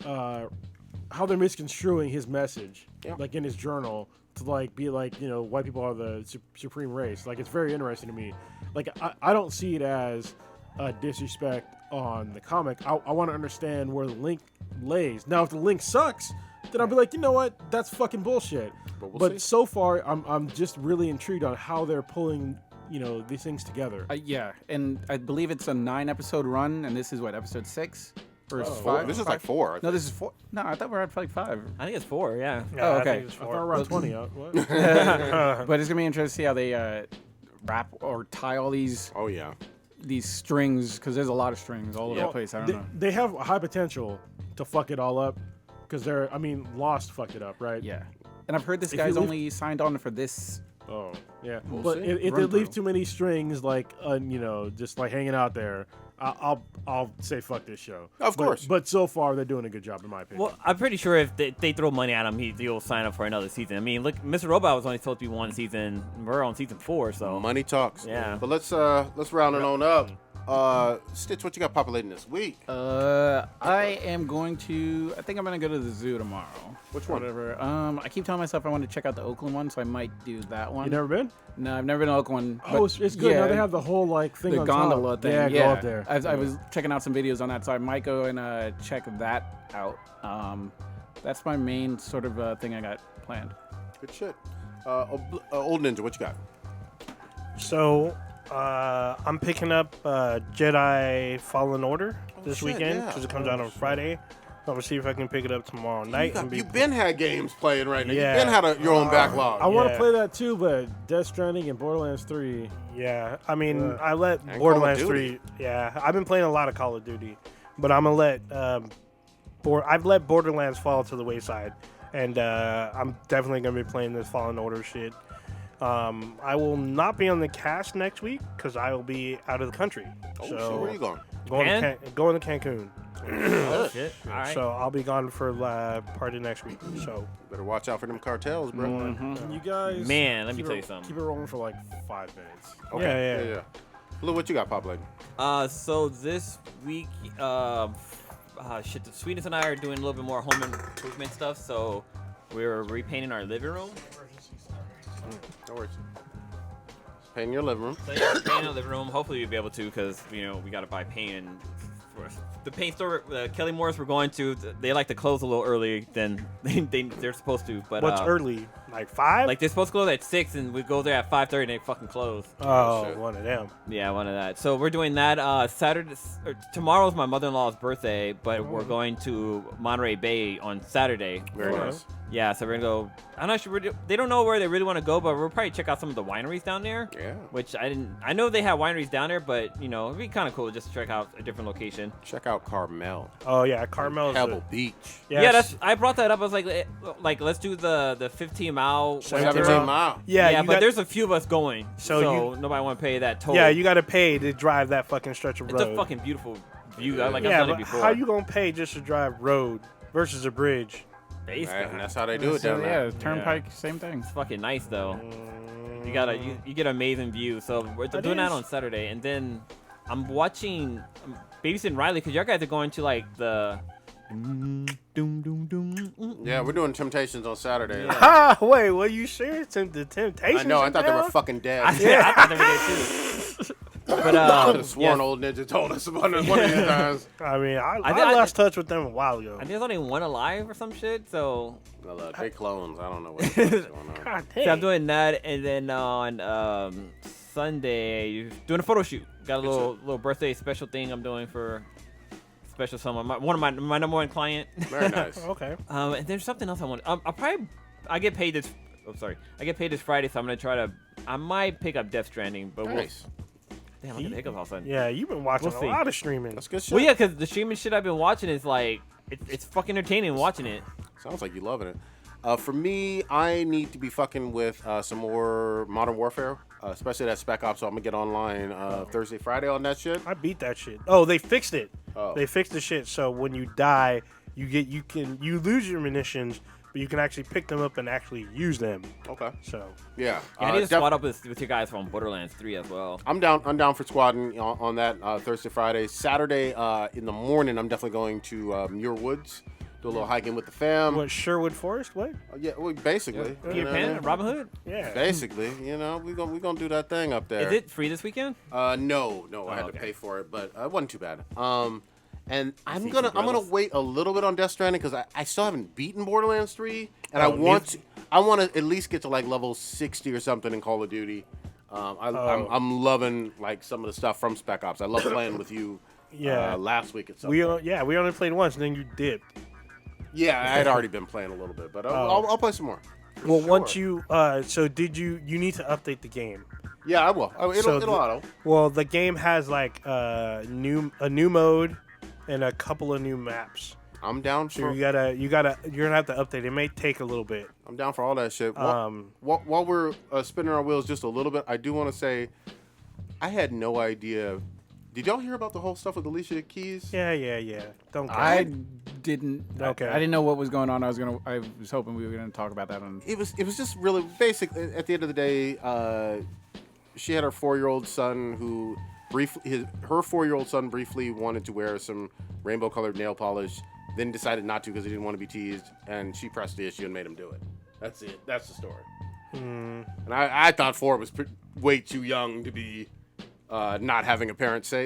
how they're misconstruing his message, like in his journal. To like be like white people are the supreme race. Like it's very interesting to me. Like I don't see it as a disrespect on the comic. I want to understand where the link lays. Now if the link sucks, then I'll be like, you know what, that's fucking bullshit. But we'll see. So far I'm just really intrigued on how they're pulling these things together. Yeah, and I believe it's a 9-episode run, and this is what, episode 6 or 5? This is like 4. No, this is 4. No, I thought we were at like 5. I think it's 4, yeah. Oh, okay. I think it's I thought 4. around 20. What? But it's gonna be interesting to see how they wrap or tie all these Oh yeah. strings, because there's a lot of strings all over the place. I don't know. They have a high potential to fuck it all up because Lost fucked it up, right? Yeah, and I've heard this If guy's you leave- only signed on for this. Oh, yeah. We'll But see. if they Run leave through. too many strings, like, just like hanging out there, I'll say fuck this show. Of course. But so far, they're doing a good job, in my opinion. Well, I'm pretty sure if they throw money at him, he'll sign up for another season. I mean, look, Mr. Robot was only supposed to be 1 season. We're on season 4, so Money talks. Yeah. But let's round it on up. Stitch, what you got populating this week? I am going to. I think I'm gonna go to the zoo tomorrow. Which one? Whatever. I keep telling myself I want to check out the Oakland one, so I might do that one. You never been? No, I've never been to Oakland. Oh, it's good. Yeah, Now they have the whole like thing the on gondola top. thing. Yeah, go up there. I was checking out some videos on that, so I might go and check that out. That's my main sort of thing I got planned. Good shit. Old Ninja, what you got? So, I'm picking up Jedi Fallen Order this weekend because it comes out on Friday. So I'm gonna see if I can pick it up tomorrow night. You've been had games playing right now. Yeah. You've been had your own backlog. I want to Yeah. play that too, but Death Stranding and Borderlands 3. Yeah, I mean, I let And Borderlands Call of Duty. 3. Yeah, I've been playing a lot of Call of Duty, but I'm gonna let I've let Borderlands fall to the wayside, and I'm definitely gonna be playing this Fallen Order shit. I will not be on the cast next week because I will be out of the country. Oh, so shit, where are you going? Going to Cancun. Oh, shit. All right. So I'll be gone for part of next week. So Better watch out for them cartels, bro. Can you guys? Man, let me keep tell it- you something. Keep it rolling for like 5 minutes. Okay. Yeah. Blue, what you got populating? So this week, the Sweetness and I are doing a little bit more home improvement stuff. So we're repainting our living room. No worries. Paint your living room. So yeah, we're painting our living room. Hopefully we'll be able to, because we gotta buy paint. And for the paint store, Kelly Morris, we're going to. They like to close a little early than they're supposed to. But what's early? Like 5? Like they're supposed to close at 6, and we go there at 5:30, and they fucking close. oh, shit. one of them. Yeah, one of that. So we're doing that Saturday. Tomorrow's my mother-in-law's birthday, but we're going to Monterey Bay on Saturday. Very nice. Yeah, so we're gonna go. I'm not sure. They don't know where they really want to go, but we'll probably check out some of the wineries down there. Yeah. Which I didn't. I know they have wineries down there, but it'd be kind of cool just to check out a different location. Check out Carmel. Oh yeah, Carmel's Pebble Beach. Yeah, I brought that up. I was like, let's do the 15 mile. 17 mile. Yeah, Yeah, you but got- there's a few of us going, So so you- nobody want to pay that toll. Yeah, you got to pay to drive that fucking stretch of It's road. a fucking beautiful view. Yeah. Like yeah, I've done but it before. how you gonna pay just to drive road versus a bridge? Basically. Right, and that's how they do it down there. Yeah, Turnpike, same thing. It's fucking nice though. You get an amazing view. So we're doing that on Saturday, and then I'm babysitting Riley because your guys are going to like the. Yeah, we're doing Temptations on Saturday. Ah, wait, what you sure? The Temptations? I know, I in thought they were town? fucking dead. I thought they were there too. But I could have sworn yeah, Old Ninja told us one of these times. I mean, I I- lost touch with them a while ago. I think there's only one alive or some shit. So Well, they clones. I don't know what's going on. God so I'm dang. doing that, and then on Sunday doing a photo shoot. Got a little birthday special thing I'm doing for special someone. One of my number one client. Very nice. Okay. And there's something else I want. I get paid this. Oh, sorry. I get paid this Friday, so I'm gonna try to. I might pick up Death Stranding, but Nice. damn, I get the hiccups all of a sudden. Yeah, you've been watching We'll a see. lot of streaming. That's good shit. Well, yeah, because the streaming shit I've been watching is like it's fucking entertaining watching it. Sounds like you loving it. For me, I need to be fucking with some more Modern Warfare, especially that Spec Ops. So I'm gonna get online Thursday, Friday on that shit. I beat that shit. Oh, they fixed it. Oh. They fixed the shit so when you die, you lose your munitions, but you can actually pick them up and actually use them. Okay. So Yeah. Yeah, I need to def- squad up with your guys from Borderlands 3 as well. I'm down for squadding on that Thursday, Friday. Saturday in the morning, I'm definitely going to Muir Woods, do a little hiking with the fam. what, Sherwood Forest? What? Yeah, well, basically. Peter you know Pan, what I mean? Robin Hood. Yeah. Basically, we gonna do that thing up there. Is it free this weekend? No, I had to okay. pay for it, but it wasn't too bad. And I'm see gonna brothers. wait a little bit on Death Stranding because I still haven't beaten Borderlands 3, and Oh, I want to at least get to like level 60 or something in Call of Duty. I'm loving like some of the stuff from Spec Ops. I love playing with you. Yeah. Last week at some We point. we only played once, and then you dipped. Yeah, I had already been playing a little bit, but I'll play some more. Well, Sure. once you so did you need to update the game? Yeah, I will. It'll auto. Well, the game has like a new mode and a couple of new maps. I'm down So for. you're gonna have to update. It may take a little bit. I'm down for all that shit. While we're spinning our wheels just a little bit, I do want to say, I had no idea. Did y'all hear about the whole stuff with Alicia Keys? Yeah. Don't care. I didn't. Okay. I didn't know what was going on. I was hoping we were gonna talk about that on. It was just really basic. At the end of the day, she had her 4-year-old son who her 4-year-old son briefly wanted to wear some rainbow-colored nail polish, then decided not to because he didn't want to be teased, and she pressed the issue and made him do it. That's it. That's the story. And I thought 4 was way too young to be not having a parent say,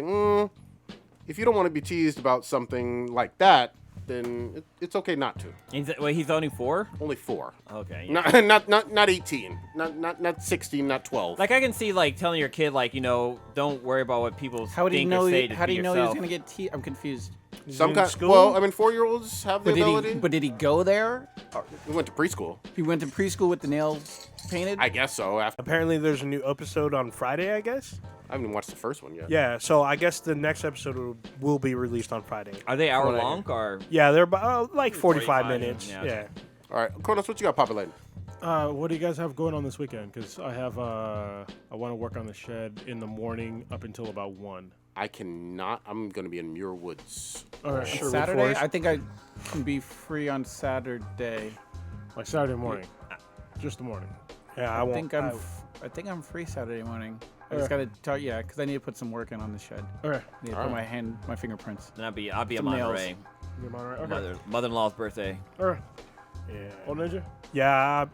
if you don't want to be teased about something like that, then it's okay not to. He's only 4? Only 4. Okay. Yeah. Not 18. Not 16. Not 12. Like I can see like telling your kid like don't worry about what people How do you think know? or say. How do you know he was gonna get I'm confused. Some kind. Well, I mean, 4-year-olds have the ability. But did he go there? He went to preschool. He went to preschool with the nails painted. I guess so. Apparently, there's a new episode on Friday, I guess. I haven't watched the first one yet. Yeah, so I guess the next episode will be released on Friday. Are they hour long or? Yeah, they're about like 45 minutes. Yeah. All right, Kronos, what you got populating? What do you guys have going on this weekend? Because I have I want to work on the shed in the morning up until about 1. I cannot. I'm going to be in Muir Woods. All right, sure. Saturday? I think I can be free on Saturday. Like Saturday morning, just the morning. Yeah, I won't. I think I'm free Saturday morning. I just gotta tell because I need to put some work in on the shed. Okay. I need to put my fingerprints. Then I'll be in Some nails. Monterey. You're Monterey? Okay. Mother-in-law's birthday. All right. Yeah. Old Ninja? Yeah.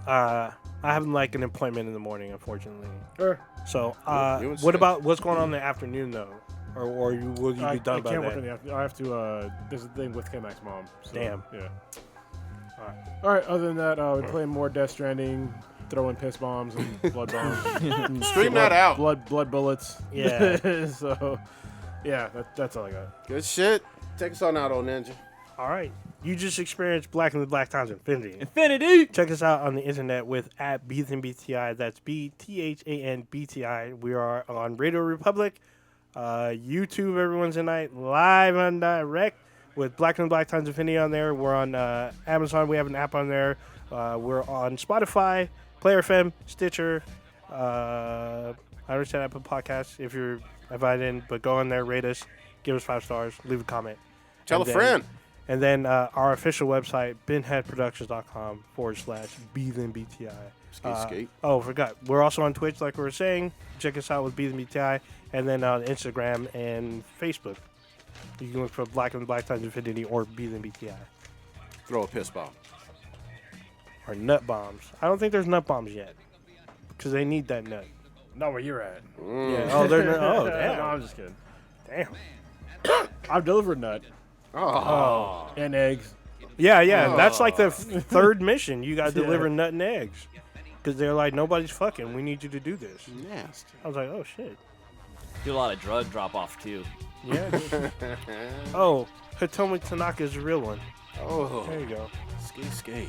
I have like an appointment in the morning, unfortunately. All right. So, You what about what's going on in the afternoon though, or will you be done I by can't work then? in the afternoon. I have to. There's a thing with K-Mac's mom. So, Damn. Yeah. All right. Other than that, we're playing more Death Stranding, throwing piss bombs and blood bombs. Stream that out. Blood bullets. Yeah. So, yeah, that's all I got. Good shit. Take us on out, old ninja. All right. You just experienced Black and the Black Times Infinity. Infinity. Check us out on the internet with @BthanBTI. That's BTHANBTI. We are on Radio Republic, YouTube every Wednesday night, live on direct with Black and the Black Times Infinity on there. We're on Amazon. We have an app on there. We're on Spotify, Player FM, Stitcher. I understand Apple Podcasts if you're invited in, but go on there, rate us, give us 5 stars, leave a comment. Tell a friend. And then our official website, binheadproductions.com/BthanBTI. Skate. Oh, forgot. We're also on Twitch, like we were saying. Check us out with BthanBTI. And then on Instagram and Facebook. You can look for Black and Black Times Infinity or BthanBTI. Throw a piss bomb. Or nut bombs. I don't think there's nut bombs yet. Because they need that nut. Not where you're at. Yeah. Oh, they're oh, damn. No, I'm just kidding. Damn. I've delivered nut Oh. and eggs. Yeah. That's like the third mission. You got to deliver nut and eggs. Because they're like, nobody's fucking. We need you to do this. Nasty. I was like, oh, shit. Do a lot of drug drop-off too. Yeah. Oh, Hitomi Tanaka's a real one. Oh. There you go. Skate.